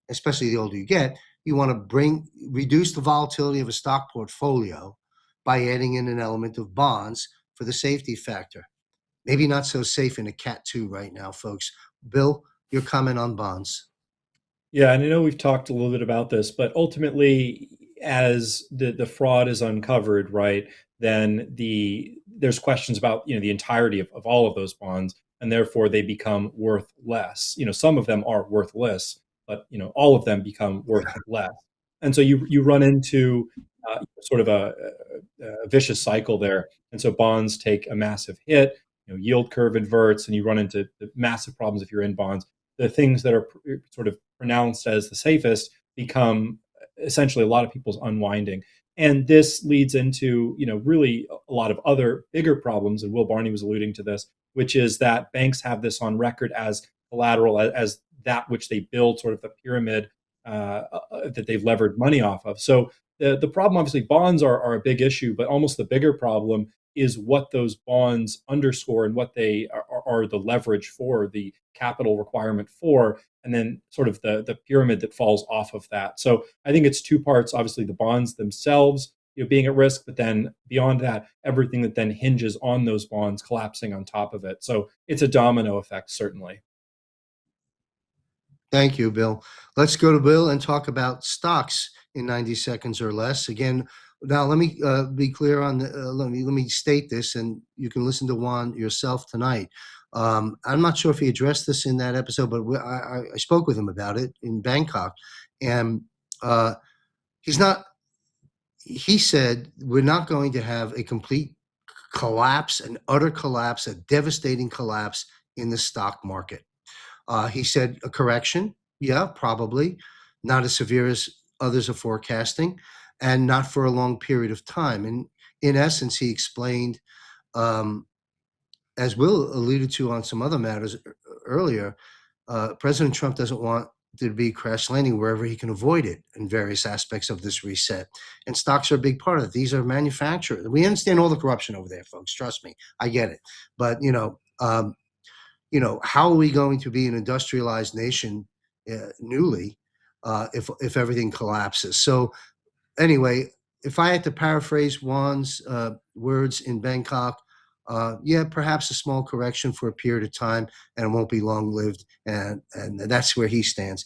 especially the older you get, you want to reduce the volatility of a stock portfolio by adding in an element of bonds for the safety factor. Maybe not so safe in a Cat 2 right now, folks. Bill, your comment on bonds. Yeah, and I know we've talked a little bit about this, but ultimately, as the fraud is uncovered, right, then there's questions about the entirety of all of those bonds, and therefore they become worth less. Some of them are worthless, but all of them become worth less, and so you run into sort of a vicious cycle there, and so bonds take a massive hit. Yield curve inverts, and you run into the massive problems if you're in bonds. The things that are sort of pronounced as the safest become essentially a lot of people's unwinding. And this leads into, really a lot of other bigger problems. And Will Barney was alluding to this, which is that banks have this on record as collateral, as that which they build sort of the pyramid that they've levered money off of. So the problem, obviously, bonds are a big issue, but almost the bigger problem is what those bonds underscore and what they are the leverage for, the capital requirement for, and then sort of the pyramid that falls off of that. So I think it's two parts, obviously the bonds themselves being at risk, but then beyond that, everything that then hinges on those bonds collapsing on top of it. So it's a domino effect, certainly. Thank you, Bill. Let's go to Bill and talk about stocks in 90 seconds or less. Again, now let me be clear on let me state this, and you can listen to Juan yourself tonight. I'm not sure if he addressed this in that episode, but I spoke with him about it in Bangkok, and he said we're not going to have a complete collapse, an utter collapse, a devastating collapse in the stock market. He said a correction, yeah, probably, not as severe as others are forecasting, and not for a long period of time. And in essence, he explained, as Will alluded to on some other matters earlier, President Trump doesn't want there to be crash landing wherever he can avoid it in various aspects of this reset. And stocks are a big part of it. These are manufacturers. We understand all the corruption over there, folks. Trust me, I get it. But, how are we going to be an industrialized nation newly if everything collapses? So anyway, if I had to paraphrase Juan's words in Bangkok, yeah, perhaps a small correction for a period of time, and it won't be long-lived, and that's where he stands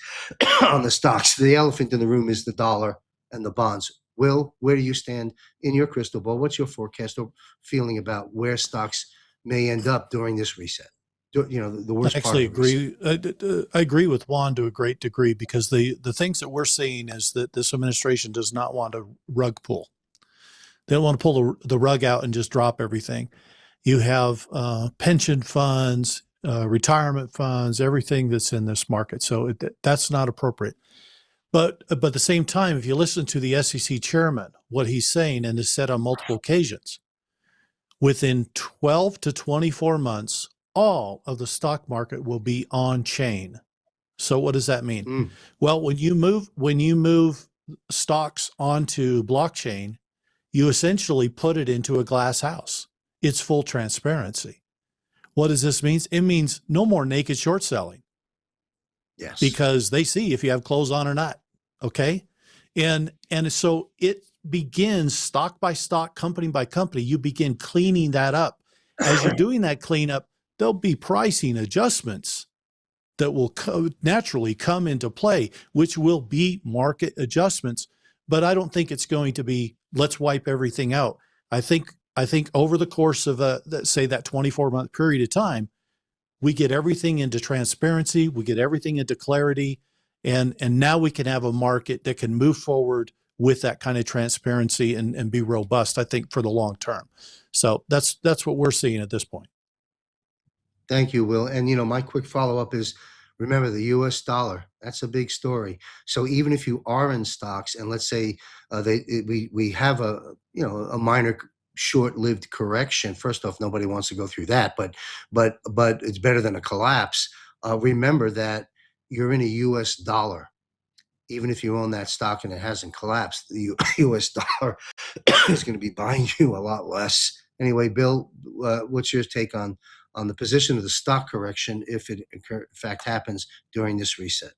on the stocks. The elephant in the room is the dollar and the bonds. Will, where do you stand in your crystal ball? What's your forecast or feeling about where stocks may end up during this reset? The worst part. I agree. I agree with Juan to a great degree, because the things that we're seeing is that this administration does not want a rug pull. They don't want to pull the rug out and just drop everything. You have pension funds, retirement funds, everything that's in this market. So that's not appropriate. But at the same time, if you listen to the SEC chairman, what he's saying, and has said on multiple occasions, within 12 to 24 months, all of the stock market will be on chain. So what does that mean? Well, when you move stocks onto blockchain, you essentially put it into a glass house. It's full transparency. What does this mean? It means no more naked short selling. Yes. Because they see if you have clothes on or not. Okay. And so it begins stock by stock, company by company. You begin cleaning that up. As you're doing that cleanup, there'll be pricing adjustments that will naturally come into play, which will be market adjustments. But I don't think it's going to be, let's wipe everything out. I think over the course of say that 24-month period of time, we get everything into transparency, we get everything into clarity, and now we can have a market that can move forward with that kind of transparency and be robust, I think, for the long term. So that's what we're seeing at this point. Thank you, Will. And my quick follow-up is, remember the U.S. dollar. That's a big story. So even if you are in stocks, and let's say we have a minor short-lived correction. First off, nobody wants to go through that, but it's better than a collapse. Remember that you're in a U.S. dollar. Even if you own that stock and it hasn't collapsed, the U.S. dollar is going to be buying you a lot less. Anyway, Bill, what's your take on the position of the stock correction if it in fact happens during this reset?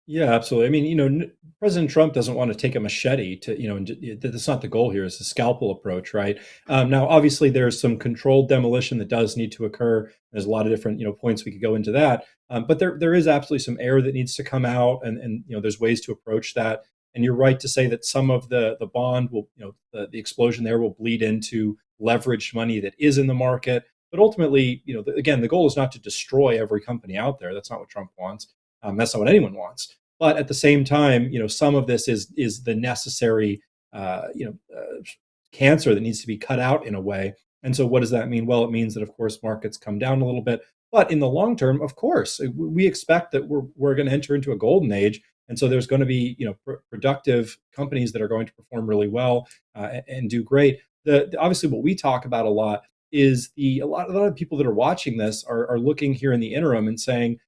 Yeah, absolutely. I mean, President Trump doesn't want to take a machete to, and that's not the goal here. It's a scalpel approach, right? Now, obviously, there's some controlled demolition that does need to occur. There's a lot of different, points we could go into that. But there is absolutely some air that needs to come out, and there's ways to approach that. And you're right to say that some of the bond will, the explosion there will bleed into leveraged money that is in the market. But ultimately, again, the goal is not to destroy every company out there. That's not what Trump wants. That's not what anyone wants. But at the same time, some of this is the necessary, cancer that needs to be cut out in a way. And so what does that mean? Well, it means that, of course, markets come down a little bit. But in the long term, of course, we expect that we're going to enter into a golden age. And so there's going to be, productive companies that are going to perform really well and do great. Obviously, what we talk about a lot is a lot of people that are watching this are looking here in the interim and saying,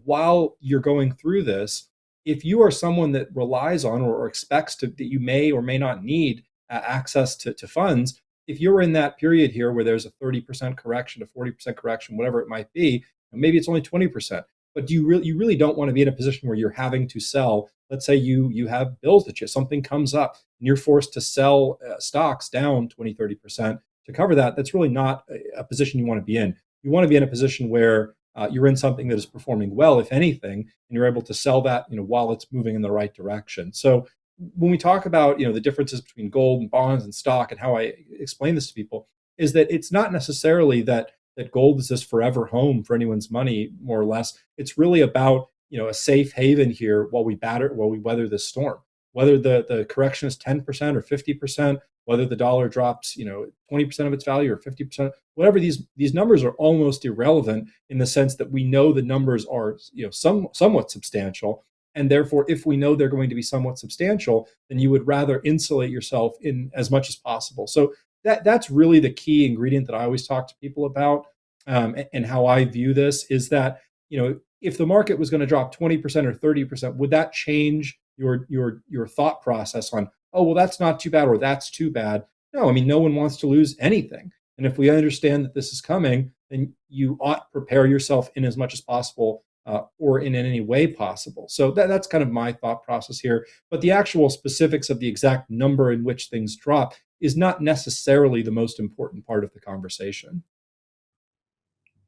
while you're going through this, if you are someone that relies on or expects that you may or may not need access to funds, if you're in that period here where there's a 30% correction, a 40% correction, whatever it might be, maybe it's only 20%, but you really don't want to be in a position where you're having to sell. Let's say you have bills that something comes up and you're forced to sell stocks down 20, 30% to cover that. That's really not a position you want to be in. You want to be in a position where you're in something that is performing well, if anything, and you're able to sell that, while it's moving in the right direction. So when we talk about, the differences between gold and bonds and stock and how I explain this to people is that it's not necessarily that gold is this forever home for anyone's money, more or less. It's really about, a safe haven here while we weather this storm. Whether the correction is 10% or 50%, whether the dollar drops, 20% of its value or 50%, whatever, these numbers are almost irrelevant in the sense that we know the numbers are, somewhat substantial. And therefore, if we know they're going to be somewhat substantial, then you would rather insulate yourself in as much as possible. So that's really the key ingredient that I always talk to people about, and how I view this is that, if the market was going to drop 20% or 30%, would that change your thought process on, oh, well, that's not too bad or that's too bad? No, I mean, no one wants to lose anything. And if we understand that this is coming, then you ought to prepare yourself in as much as possible, or in any way possible. So that's kind of my thought process here. But the actual specifics of the exact number in which things drop is not necessarily the most important part of the conversation.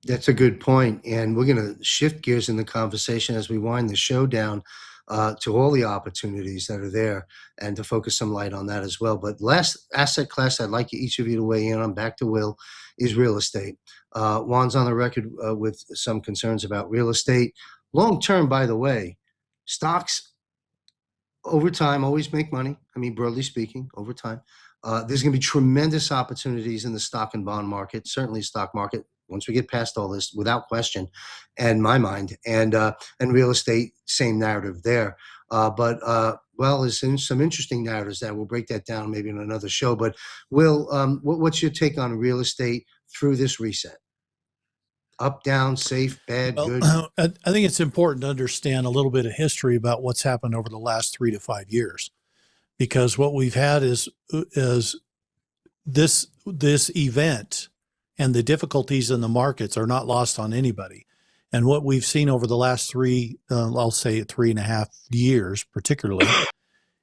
That's a good point. And we're going to shift gears in the conversation as we wind the show down to all the opportunities that are there and to focus some light on that as well. But last asset class I'd like each of you to weigh in on, back to Will, is real estate. Juan's on the record with some concerns about real estate. Long term, by the way, stocks over time always make money. I mean, broadly speaking, over time. There's going to be tremendous opportunities in the stock and bond market, certainly stock market, once we get past all this, without question, in my mind, and real estate, same narrative there. But there's some interesting narratives that we'll break that down maybe in another show. But Will, what's your take on real estate through this reset? Up, down, safe, bad, good? I think it's important to understand a little bit of history about what's happened over the last 3 to 5 years, because what we've had is this event and the difficulties in the markets are not lost on anybody. And what we've seen over the last I'll say 3.5 years particularly,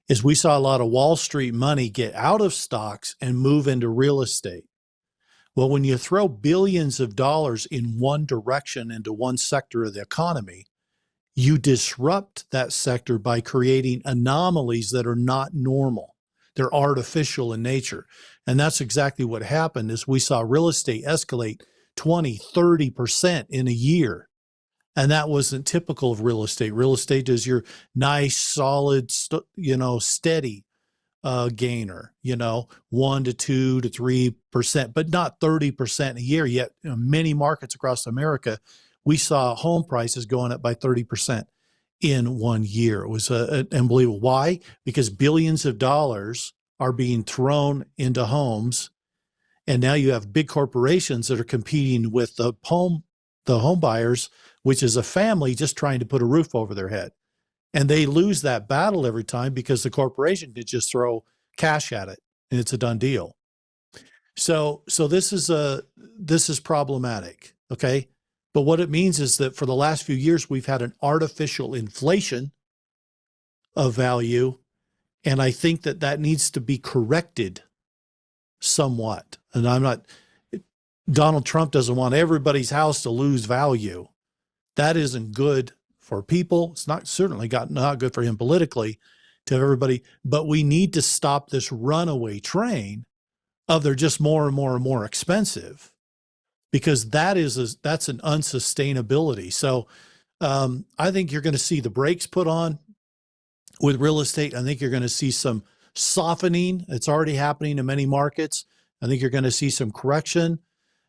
is we saw a lot of Wall Street money get out of stocks and move into real estate. Well, when you throw billions of dollars in one direction into one sector of the economy, you disrupt that sector by creating anomalies that are not normal. They're artificial in nature. And that's exactly what happened. Is we saw real estate escalate 20, 30% in a year. And that wasn't typical of real estate. Real estate is your nice, solid, steady gainer, 1 to 2 to 3%, but not 30% a year. Yet many markets across America, we saw home prices going up by 30% in 1 year. It was unbelievable. Why? Because billions of dollars are being thrown into homes, and now you have big corporations that are competing with the home buyers, which is a family just trying to put a roof over their head. And they lose that battle every time because the corporation could just throw cash at it and it's a done deal. So this is problematic, okay? But what it means is that for the last few years, we've had an artificial inflation of value, and I think that needs to be corrected somewhat. And Donald Trump doesn't want everybody's house to lose value. That isn't good for people. It's certainly not good for him politically, to everybody. But we need to stop this runaway train of they're just more and more and more expensive, because that's an unsustainability. So I think you're going to see the brakes put on with real estate. I think you're going to see some softening. It's already happening in many markets. I think you're going to see some correction.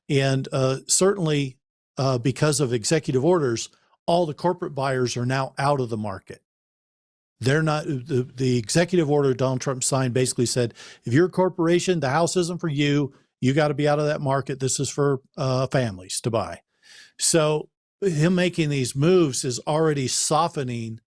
And certainly because of executive orders, all the corporate buyers are now out of the market. They're not, the executive order Donald Trump signed basically said, if you're a corporation, the house isn't for you. You got to be out of that market. This is for families to buy. So him making these moves is already softening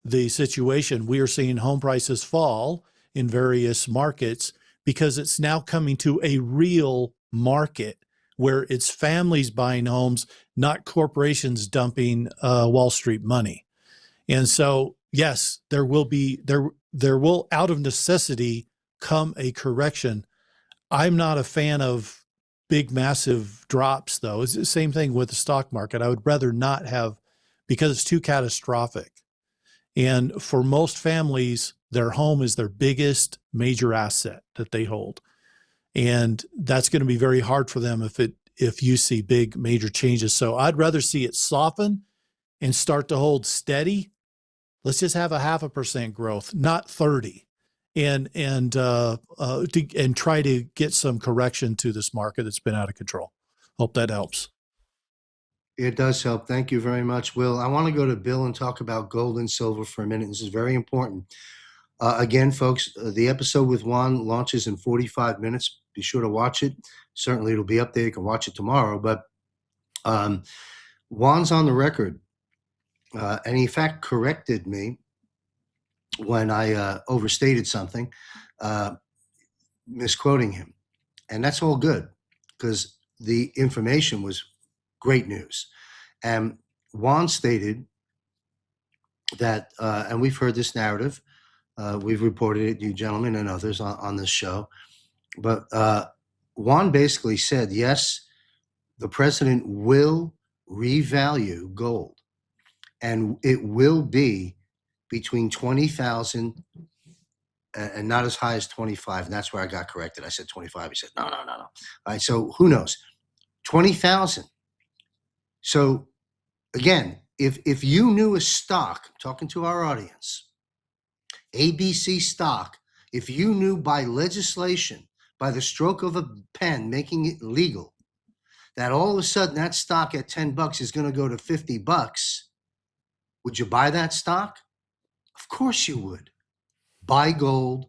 the situation. We are seeing home prices fall in various markets because it's now coming to a real market where it's families buying homes, not corporations dumping Wall Street money. And so, yes, there will out of necessity come a correction. I'm not a fan of big, massive drops, though. It's the same thing with the stock market. I would rather not have, because it's too catastrophic. And for most families, their home is their biggest major asset that they hold. And that's going to be very hard for them if you see big major changes. So I'd rather see it soften and start to hold steady. Let's just have a 0.5% growth, not 30, and try to get some correction to this market that's been out of control. Hope that helps. It does help. Thank you very much, Will. I want to go to Bill and talk about gold and silver for a minute. This is very important. Again, folks, the episode with Juan launches in 45 minutes. Be sure to watch it. Certainly it'll be up there. You can watch it tomorrow. But Juan's on the record, and he in fact corrected me when I overstated something, misquoting him. And that's all good, because the information was great news. And Juan stated that, and we've heard this narrative, we've reported it, you gentlemen and others on this show, but Juan basically said, yes, the president will revalue gold, and it will be between 20,000 and not as high as 25. And that's where I got corrected. I said 25. He said, no. All right, so who knows? 20,000. So again, if you knew a stock, talking to our audience, ABC stock, if you knew by legislation, by the stroke of a pen, making it legal, that all of a sudden that stock at $10 is going to go to $50, would you buy that stock? Of course you would. Buy gold,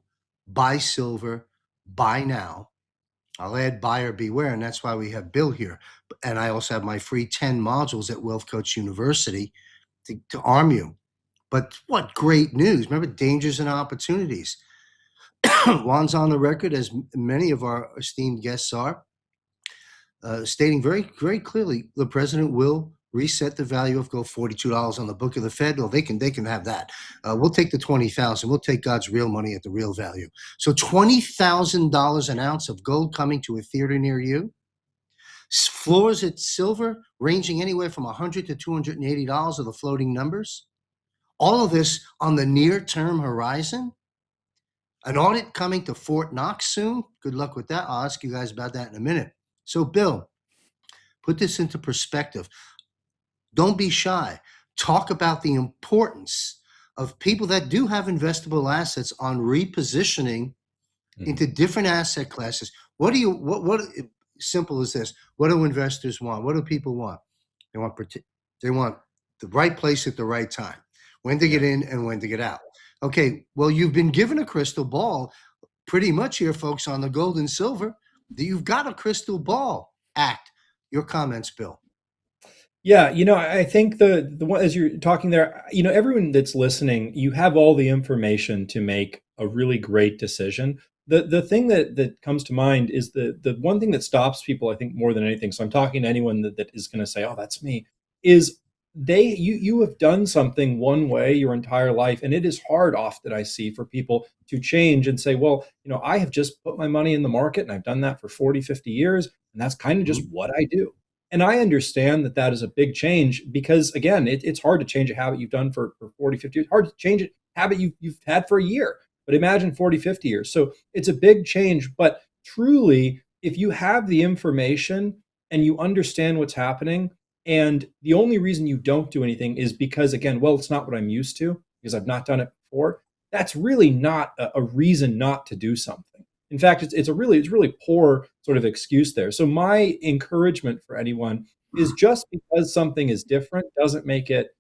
buy silver, buy now. I'll add buyer beware, and that's why we have Bill here. And I also have my free 10 modules at Wealth Coach University to arm you. But what great news. Remember, dangers and opportunities. Juan's on the record, as many of our esteemed guests are, stating very, very clearly, the president will reset the value of gold, $42 on the book of the Fed. Well, they can have that. We'll take the 20,000. We'll take God's real money at the real value. So $20,000 an ounce of gold coming to a theater near you. Floors at silver ranging anywhere from $100 to $280 are the floating numbers. All of this on the near-term horizon. An audit coming to Fort Knox soon. Good luck with that. I'll ask you guys about that in a minute. So, Bill, put this into perspective. Don't be shy. Talk about the importance of people that do have investable assets on repositioning into different asset classes. What simple as this? What do investors want? What do people want? They want the right place at the right time, when to get in and when to get out. Okay, well, you've been given a crystal ball pretty much here, folks, on the gold and silver. You've got a crystal ball act. Your comments, Bill. Yeah, I think the one, as you're talking there, everyone that's listening, you have all the information to make a really great decision. The thing that comes to mind is the one thing that stops people, I think, more than anything. So I'm talking to anyone that is going to say, "Oh, that's me," is you have done something one way your entire life, and it is hard often, I see, for people to change and say, "Well, I have just put my money in the market and I've done that for 40, 50 years, and that's kind of just what I do." And I understand that that is a big change because, again, it's hard to change a habit you've done for 40, 50 years. Hard to change a habit you've had for a year, but imagine 40, 50 years. So it's a big change. But truly, if you have the information and you understand what's happening, and the only reason you don't do anything is because, again, well, it's not what I'm used to because I've not done it before, that's really not a reason not to do something. In fact, it's really poor sort of excuse there. So my encouragement for anyone is just because something is different doesn't make it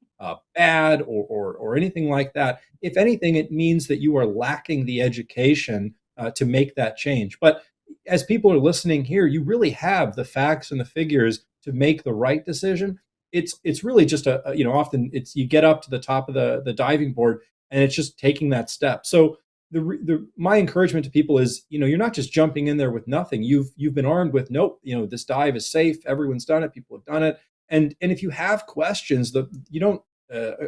bad or anything like that. If anything, it means that you are lacking the education to make that change. But as people are listening here, you really have the facts and the figures to make the right decision. It's really just often it's you get up to the top of the diving board and it's just taking that step. So my encouragement to people is, you're not just jumping in there with nothing. You've been armed with, nope, this dive is safe. Everyone's done it. People have done it. And if you have questions, you don't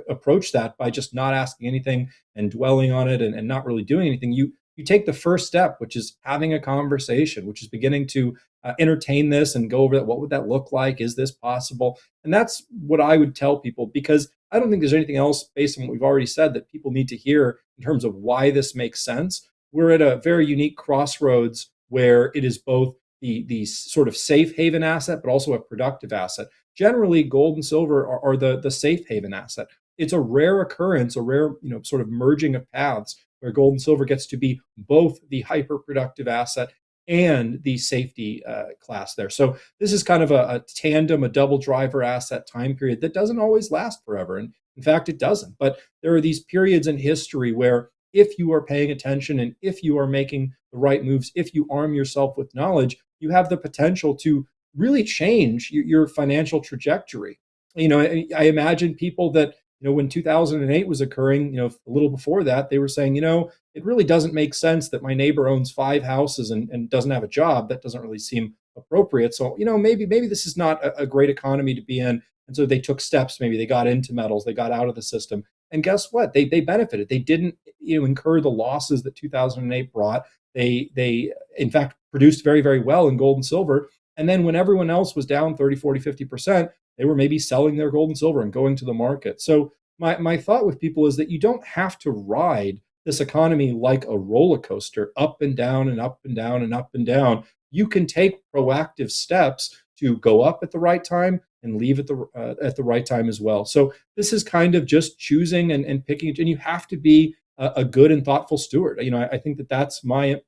approach that by just not asking anything and dwelling on it and not really doing anything. You take the first step, which is having a conversation, which is beginning to entertain this and go over that. What would that look like? Is this possible? And that's what I would tell people, because I don't think there's anything else based on what we've already said that people need to hear in terms of why this makes sense. We're at a very unique crossroads where it is both the sort of safe haven asset, but also a productive asset. Generally, gold and silver are the safe haven asset. It's a rare occurrence, a rare, sort of merging of paths where gold and silver gets to be both the hyper productive asset and the safety class there. So this is kind of a tandem, a double driver asset time period that doesn't always last forever. And in fact, it doesn't. But there are these periods in history where if you are paying attention and if you are making the right moves, if you arm yourself with knowledge, you have the potential to really change your financial trajectory. I imagine people that, when 2008 was occurring, a little before that, they were saying, it really doesn't make sense that my neighbor owns 5 houses and doesn't have a job. That doesn't really seem appropriate. So, maybe this is not a great economy to be in. And so they took steps. Maybe they got into metals, they got out of the system. And guess what? They benefited. They didn't, incur the losses that 2008 brought. They in fact produced very, very well in gold and silver. And then when everyone else was down 30, 40, 50%, they were maybe selling their gold and silver and going to the market. So my thought with people is that you don't have to ride this economy like a roller coaster, up and down and up and down and up and down. You can take proactive steps to go up at the right time and leave at the right time as well. So this is kind of just choosing and picking, and you have to be a good and thoughtful steward. I think that's my,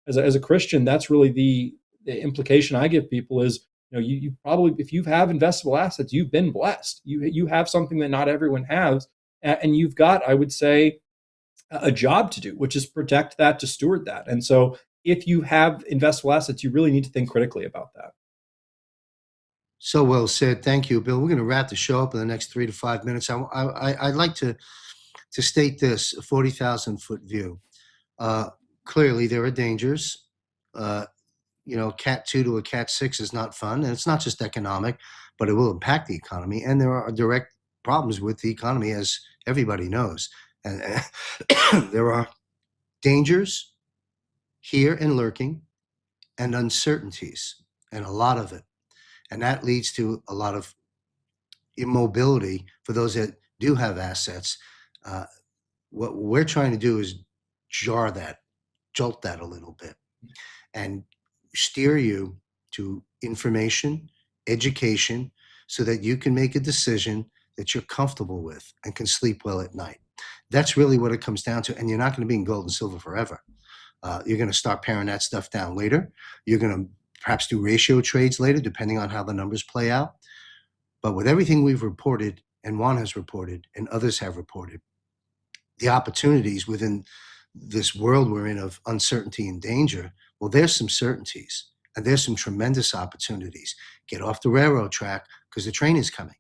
as a Christian, that's really the implication I give people is, you probably, if you have investable assets, you've been blessed. You have something that not everyone has, and you've got, I would say, a job to do, which is protect that, to steward that. And so if you have investable assets, you really need to think critically about that. So well said. Thank you, Bill. We're going to wrap the show up in the next 3 to 5 minutes. I'd like to state this: a 40,000-foot view. Clearly, there are dangers. Cat 2 to a Cat 6 is not fun, and it's not just economic, but it will impact the economy. And there are direct problems with the economy, as everybody knows. And there are dangers here and lurking, and uncertainties, and a lot of it. And that leads to a lot of immobility for those that do have assets. What we're trying to do is jolt that a little bit, and steer you to information, education, so that you can make a decision that you're comfortable with and can sleep well at night. That's really what it comes down to. And you're not going to be in gold and silver forever. You're going to start paring that stuff down later. You're going to perhaps do ratio trades later, depending on how the numbers play out. But with everything we've reported, and Juan has reported, and others have reported, the opportunities within this world we're in of uncertainty and danger, well, there's some certainties and there's some tremendous opportunities. Get off the railroad track because the train is coming.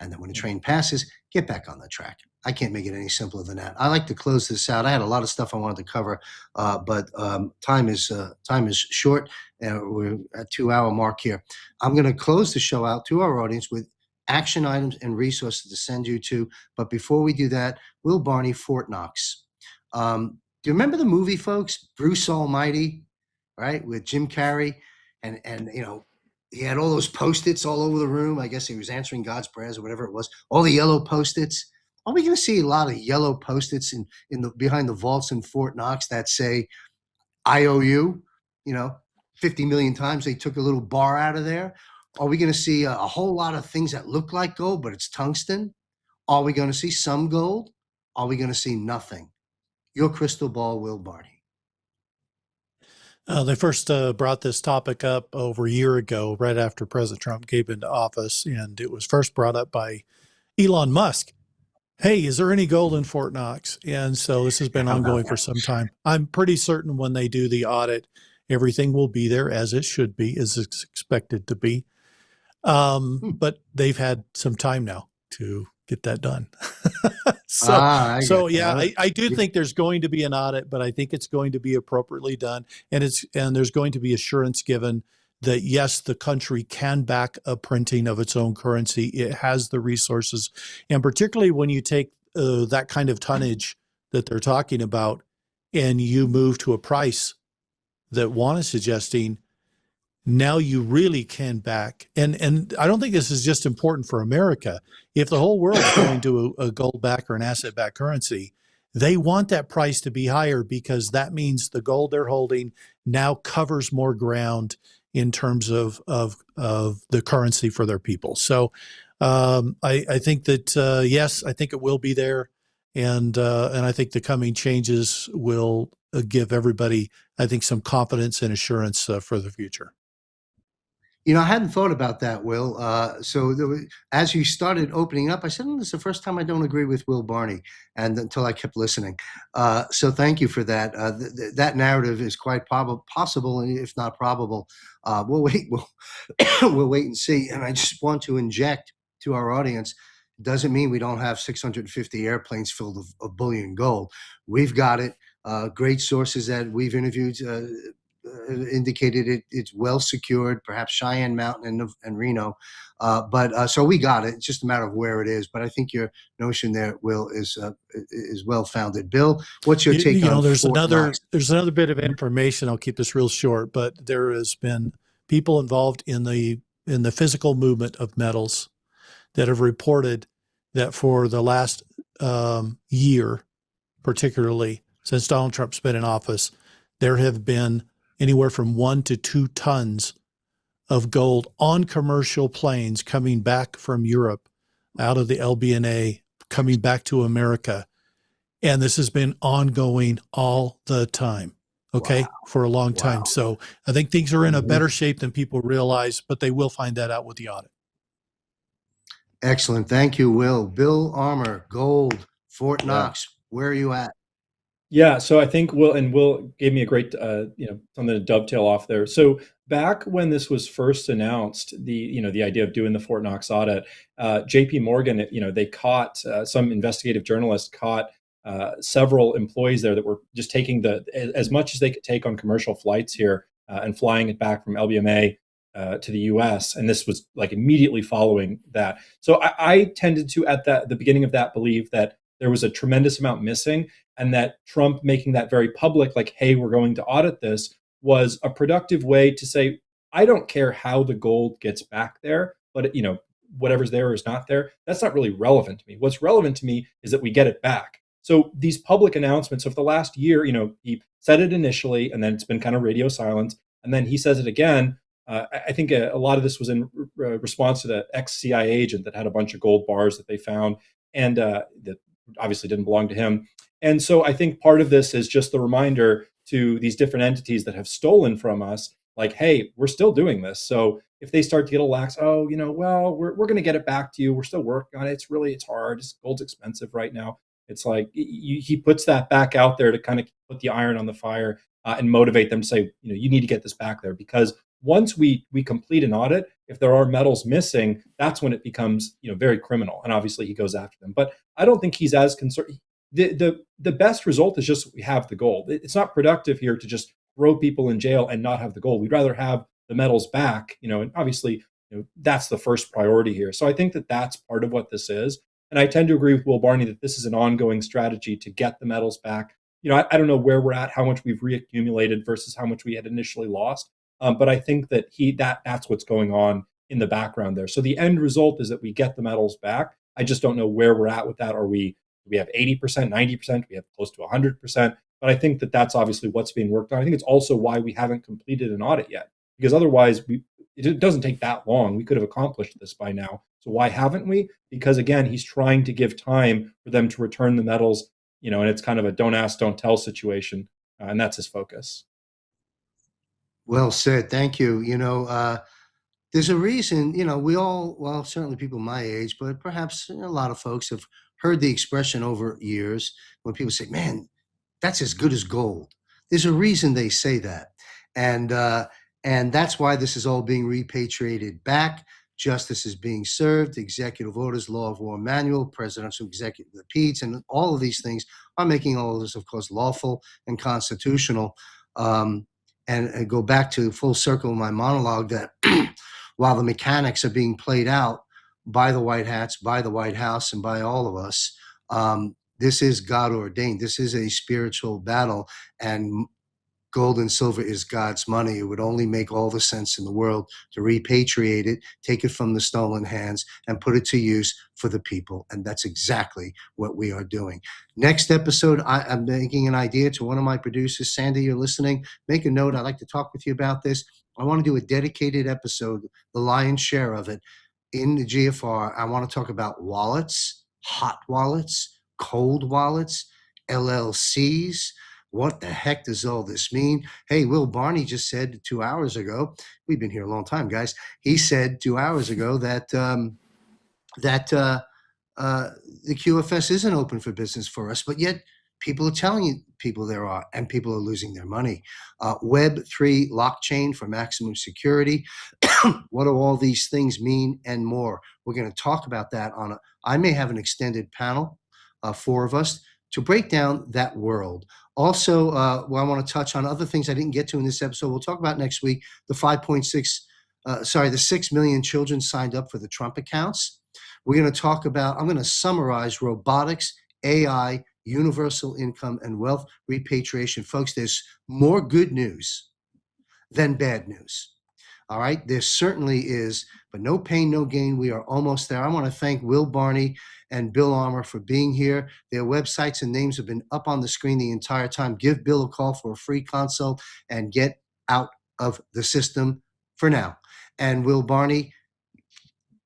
And then when the train passes, get back on the track. I can't make it any simpler than that. I like to close this out. I had a lot of stuff I wanted to cover, but time is short. We're at 2-hour mark here. I'm going to close the show out to our audience with action items and resources to send you to. But before we do that, Will Barney, Fort Knox. Do you remember the movie, folks? Bruce Almighty, right, with Jim Carrey, and you know, he had all those Post-its all over the room. I guess he was answering God's prayers or whatever it was. All the yellow Post-its. Are we going to see a lot of yellow Post-its in the behind the vaults in Fort Knox that say "I owe you"? You know, 50 million times they took a little bar out of there. Are we going to see a whole lot of things that look like gold, but it's tungsten? Are we going to see some gold? Are we going to see nothing? Your crystal ball, Will Barney. They first brought this topic up over a year ago, right after President Trump came into office, and it was first brought up by Elon Musk. Hey, is there any gold in Fort Knox? And so this has been ongoing for some time. I'm pretty certain when they do the audit, everything will be there as it should be, as it's expected to be. But they've had some time now to get that done. I do think there's going to be an audit, but I think it's going to be appropriately done. And there's going to be assurance given that, yes, the country can back a printing of its own currency. It has the resources. And particularly when you take that kind of tonnage that they're talking about and you move to a price that Juan is suggesting, now you really can back. And I don't think this is just important for America. If the whole world is going to a gold back or an asset backed currency, they want that price to be higher because that means the gold they're holding now covers more ground in terms of the currency for their people. So I think that, yes, I think it will be there. And I think the coming changes will give everybody, I think, some confidence and assurance for the future. You know, I hadn't thought about that, Will. As you started opening up, I said, this is the first time I don't agree with Will Barney, and until I kept listening. So thank you for that. That narrative is quite possible, and if not probable. We'll wait. We'll wait and see. And I just want to inject to our audience, doesn't mean we don't have 650 airplanes filled of bullion gold. We've got it. Great sources that we've interviewed indicated it's well secured, perhaps Cheyenne Mountain and Reno. So we got it. It's just a matter of where it is. But I think your notion there, Will, is well founded. Bill, what's your take on there's Fort Knox? There's another bit of information. I'll keep this real short, but there has been people involved in the physical movement of metals that have reported that for the last year, particularly since Donald Trump's been in office, there have been anywhere from 1 to 2 tons of gold on commercial planes coming back from Europe out of the LBNA, coming back to America. And this has been ongoing all the time, okay, for a long time. So I think things are in a better shape than people realize, but they will find that out with the audit. Excellent. Thank you, Will. Bill Armour, gold, Fort Knox, where are you at? Yeah, so I think Will gave me a great, something to dovetail off there. So back when this was first announced, the idea of doing the Fort Knox audit, J.P. Morgan, they caught some investigative journalists caught several employees there that were just taking as much as they could take on commercial flights here and flying it back from LBMA to the U.S. And this was like immediately following that. So I tended to, at the beginning of that, believe that there was a tremendous amount missing, and that Trump making that very public, like, hey, we're going to audit this, was a productive way to say, I don't care how the gold gets back there, but whatever's there or is not there, that's not really relevant to me. What's relevant to me is that we get it back. So these public announcements of the last year, he said it initially, and then it's been kind of radio silence, and then he says it again. I think a lot of this was in response to the ex-CIA agent that had a bunch of gold bars that they found, and the obviously didn't belong to him. And so I think part of this is just the reminder to these different entities that have stolen from us, like, hey, we're still doing this. So if they start to get a lax, oh, well, we're going to get it back to you. We're still working on it. It's hard. Gold's expensive right now. It's like he puts that back out there to kind of put the iron on the fire and motivate them to say, you need to get this back there, because once we complete an audit, if there are metals missing, that's when it becomes very criminal. And obviously he goes after them. But I don't think he's as concerned. The best result is just we have the gold. It's not productive here to just throw people in jail and not have the gold. We'd rather have the metals back, and obviously that's the first priority here. So I think that that's part of what this is. And I tend to agree with Will Barney that this is an ongoing strategy to get the metals back. I don't know where we're at, how much we've reaccumulated versus how much we had initially lost. But I think that that's what's going on in the background there. So the end result is that we get the metals back. I just don't know where we're at with that. We have 80%, 90%, we have close to 100%. But I think that that's obviously what's being worked on. I think it's also why we haven't completed an audit yet, because otherwise it doesn't take that long. We could have accomplished this by now. So why haven't we? Because again, he's trying to give time for them to return the metals, and it's kind of a don't ask, don't tell situation. And that's his focus. Well said. Thank you. There's a reason, we all, well, certainly people my age, but perhaps a lot of folks have heard the expression over years when people say, man, that's as good as gold. There's a reason they say that. And that's why this is all being repatriated back. Justice is being served, executive orders, law of war manual, presidential executive appeals, and all of these things are making all of this, of course, lawful and constitutional. And go back to full circle in my monologue that while the mechanics are being played out by the white hats, by the White House, and by all of us, this is God ordained. This is a spiritual battle, and gold and silver is God's money. It would only make all the sense in the world to repatriate it, take it from the stolen hands, and put it to use for the people. And that's exactly what we are doing. Next episode, I'm making an idea to one of my producers. Sandy, you're listening. Make a note. I'd like to talk with you about this. I want to do a dedicated episode, the lion's share of it, in the GFR. I want to talk about wallets, hot wallets, cold wallets, LLCs. What the heck does all this mean? Hey, Will Barney just said 2 hours ago, we've been here a long time, guys. He said 2 hours ago that the QFS isn't open for business for us, but yet people are telling people there are, and people are losing their money. Web3 blockchain for maximum security. What do all these things mean and more? We're going to talk about that I may have an extended panel, 4 of us, to break down that world. Also, I want to touch on other things I didn't get to in this episode. We'll talk about next week, the 6 million children signed up for the Trump accounts. We're going to talk about, I'm going to summarize robotics, AI, universal income, and wealth repatriation. Folks, there's more good news than bad news. All right, there certainly is, but no pain, no gain. We are almost there. I want to thank Will Barney and Bill Armour for being here. Their websites and names have been up on the screen the entire time. Give Bill a call for a free consult and get out of the system for now. And Will Barney,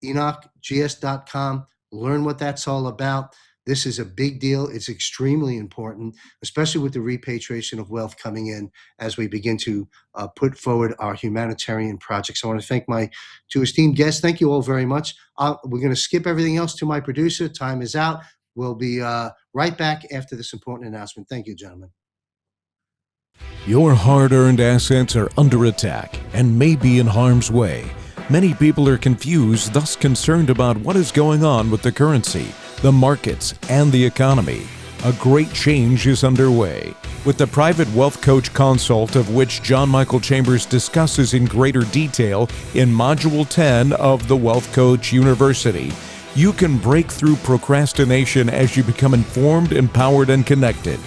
EnochGS.com, learn what that's all about. This is a big deal. It's extremely important, especially with the repatriation of wealth coming in as we begin to put forward our humanitarian projects. I want to thank my 2 esteemed guests. Thank you all very much. We're going to skip everything else to my producer. Time is out. We'll be right back after this important announcement. Thank you, gentlemen. Your hard-earned assets are under attack and may be in harm's way. Many people are confused, thus concerned about what is going on with the currency, the markets, and the economy. A great change is underway. With the private wealth coach consult, of which John Michael Chambers discusses in greater detail in Module 10 of the Wealth Coach University, you can break through procrastination as you become informed, empowered, and connected.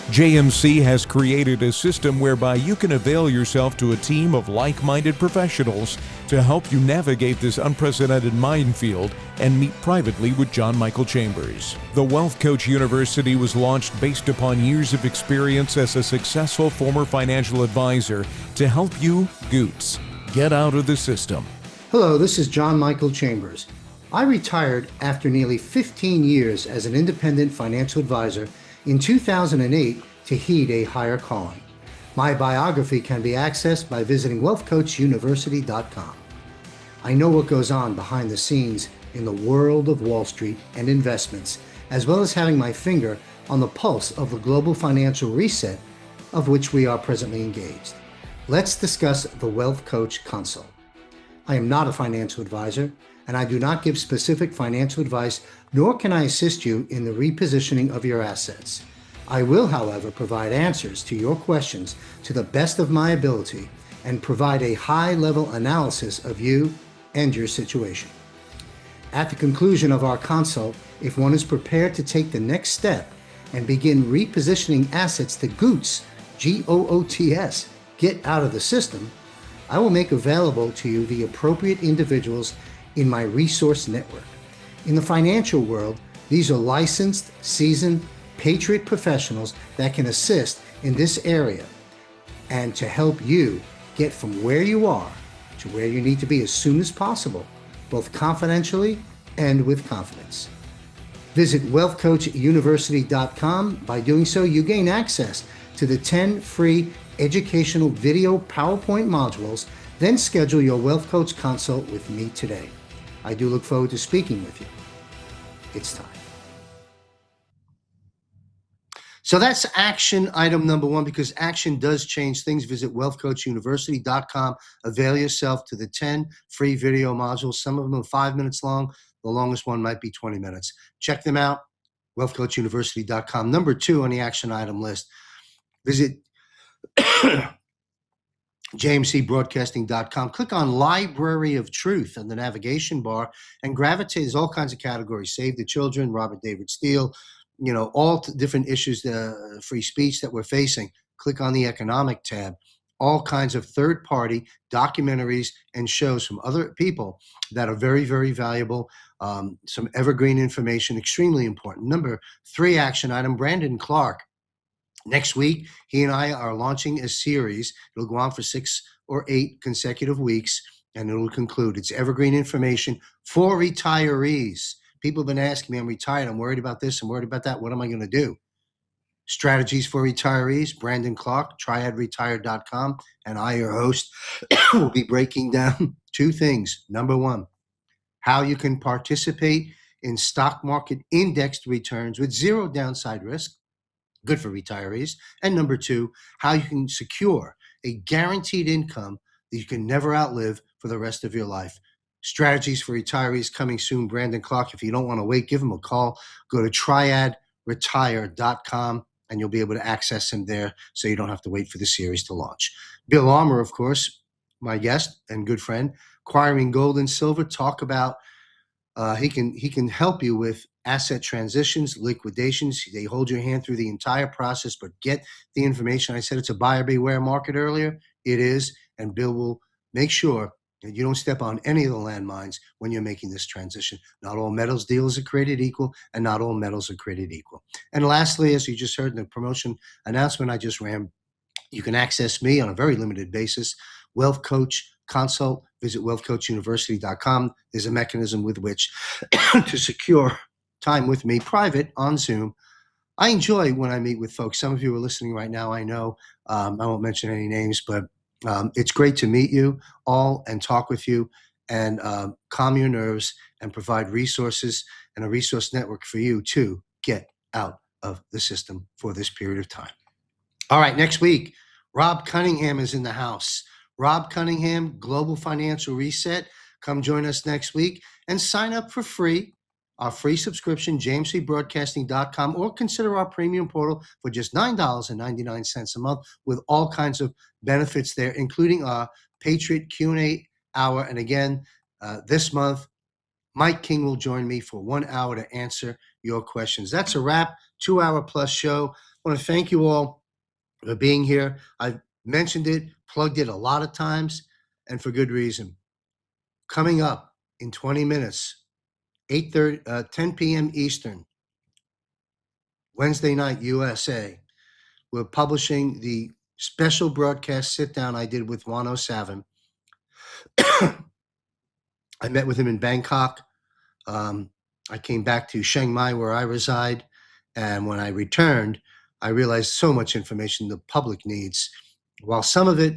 JMC has created a system whereby you can avail yourself to a team of like-minded professionals to help you navigate this unprecedented minefield and meet privately with John Michael Chambers. The Wealth Coach University was launched based upon years of experience as a successful former financial advisor to help you, Goots, get out of the system. Hello, this is John Michael Chambers. I retired after nearly 15 years as an independent financial advisor in 2008 to heed a higher calling. My biography can be accessed by visiting wealthcoachuniversity.com. I know what goes on behind the scenes in the world of Wall Street and investments, as well as having my finger on the pulse of the global financial reset of which we are presently engaged. Let's discuss the Wealth Coach Consult. I am not a financial advisor, and I do not give specific financial advice, nor can I assist you in the repositioning of your assets. I will, however, provide answers to your questions to the best of my ability and provide a high-level analysis of you and your situation. At the conclusion of our consult, if one is prepared to take the next step and begin repositioning assets to GOOTS, G-O-O-T-S, get out of the system, I will make available to you the appropriate individuals in my resource network. In the financial world, these are licensed, seasoned, patriot professionals that can assist in this area and to help you get from where you are to where you need to be as soon as possible, both confidentially and with confidence. Visit wealthcoachuniversity.com. By doing so, you gain access to the 10 free educational video PowerPoint modules. Then schedule your Wealth Coach consult with me today. I do look forward to speaking with you. It's time. So that's action item number one, because action does change things. Visit wealthcoachuniversity.com. Avail yourself to the 10 free video modules. Some of them are 5 minutes long. The longest one might be 20 minutes. Check them out, wealthcoachuniversity.com. Number two on the action item list, visit jmcbroadcasting.com. Click on Library of Truth on the navigation bar and gravitate. There's all kinds of categories: Save the Children, Robert David Steele, all different issues, the free speech that we're facing. Click on the economic tab. All kinds of third-party documentaries and shows from other people that are very, very valuable. Some evergreen information, extremely important. Number three action item, Brandon Clark. Next week, he and I are launching a series. It'll go on for 6 or 8 consecutive weeks, and it'll conclude. It's evergreen information for retirees. People have been asking me, I'm retired, I'm worried about this, I'm worried about that. What am I going to do? Strategies for retirees, Brandon Clark, triadretire.com, and I, your host, will be breaking down 2 things. Number one, how you can participate in stock market indexed returns with zero downside risk, good for retirees. And number 2, how you can secure a guaranteed income that you can never outlive for the rest of your life. Strategies for retirees coming soon. Brandon Clark. If you don't want to wait, give him a call. Go to triadretire.com and you'll be able to access him there so you don't have to wait for the series to launch. Bill Armour, of course, my guest and good friend, acquiring gold and silver. Talk about he can help you with asset transitions, liquidations. They hold your hand through the entire process, but get the information. I said it's a buyer beware market earlier. It is, and Bill will make sure that you don't step on any of the landmines when you're making this transition. Not all metals deals are created equal, and not all metals are created equal. And lastly, as you just heard in the promotion announcement I just ran, you can access me on a very limited basis. Wealth Coach Consult. Visit wealthcoachuniversity.com. There's a mechanism with which to secure time with me, private, on Zoom. I enjoy when I meet with folks. Some of you are listening right now, I know. I won't mention any names, but it's great to meet you all and talk with you and calm your nerves and provide resources and a resource network for you to get out of the system for this period of time. All right, next week, Rob Cunningham is in the house. Rob Cunningham, Global Financial Reset. Come join us next week and sign up for free. Our free subscription, jmcbroadcasting.com, or consider our premium portal for just $9.99 a month with all kinds of benefits there, including our Patriot Q&A hour. And again, this month, Mike King will join me for 1 hour to answer your questions. That's a wrap, 2-hour plus show. I want to thank you all for being here. I've mentioned it, plugged it a lot of times, and for good reason. Coming up in 20 minutes, 10 p.m. Eastern, Wednesday night, USA. We're publishing the special broadcast sit-down I did with Juan O Savin. I met with him in Bangkok I came back to Chiang Mai, where I reside. And when I returned, I realized so much information the public needs. While some of it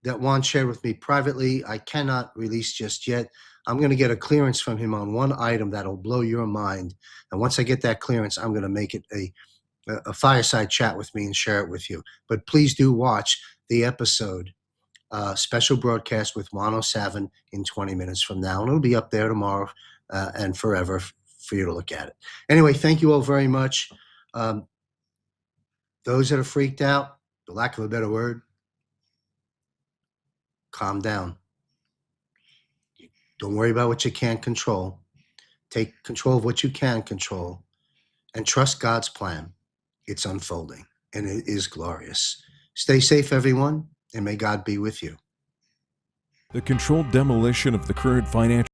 that Juan shared with me privately, I cannot release just yet. I'm going to get a clearance from him on one item that'll blow your mind. And once I get that clearance, I'm going to make it a fireside chat with me and share it with you. But please do watch the episode, special broadcast with Juan O Savin in 20 minutes from now. And it'll be up there tomorrow and forever for you to look at it. Anyway, thank you all very much. Those that are freaked out, for lack of a better word, calm down. Don't worry about what you can't control. Take control of what you can control and trust God's plan. It's unfolding and it is glorious. Stay safe, everyone, and may God be with you. The controlled demolition of the current financial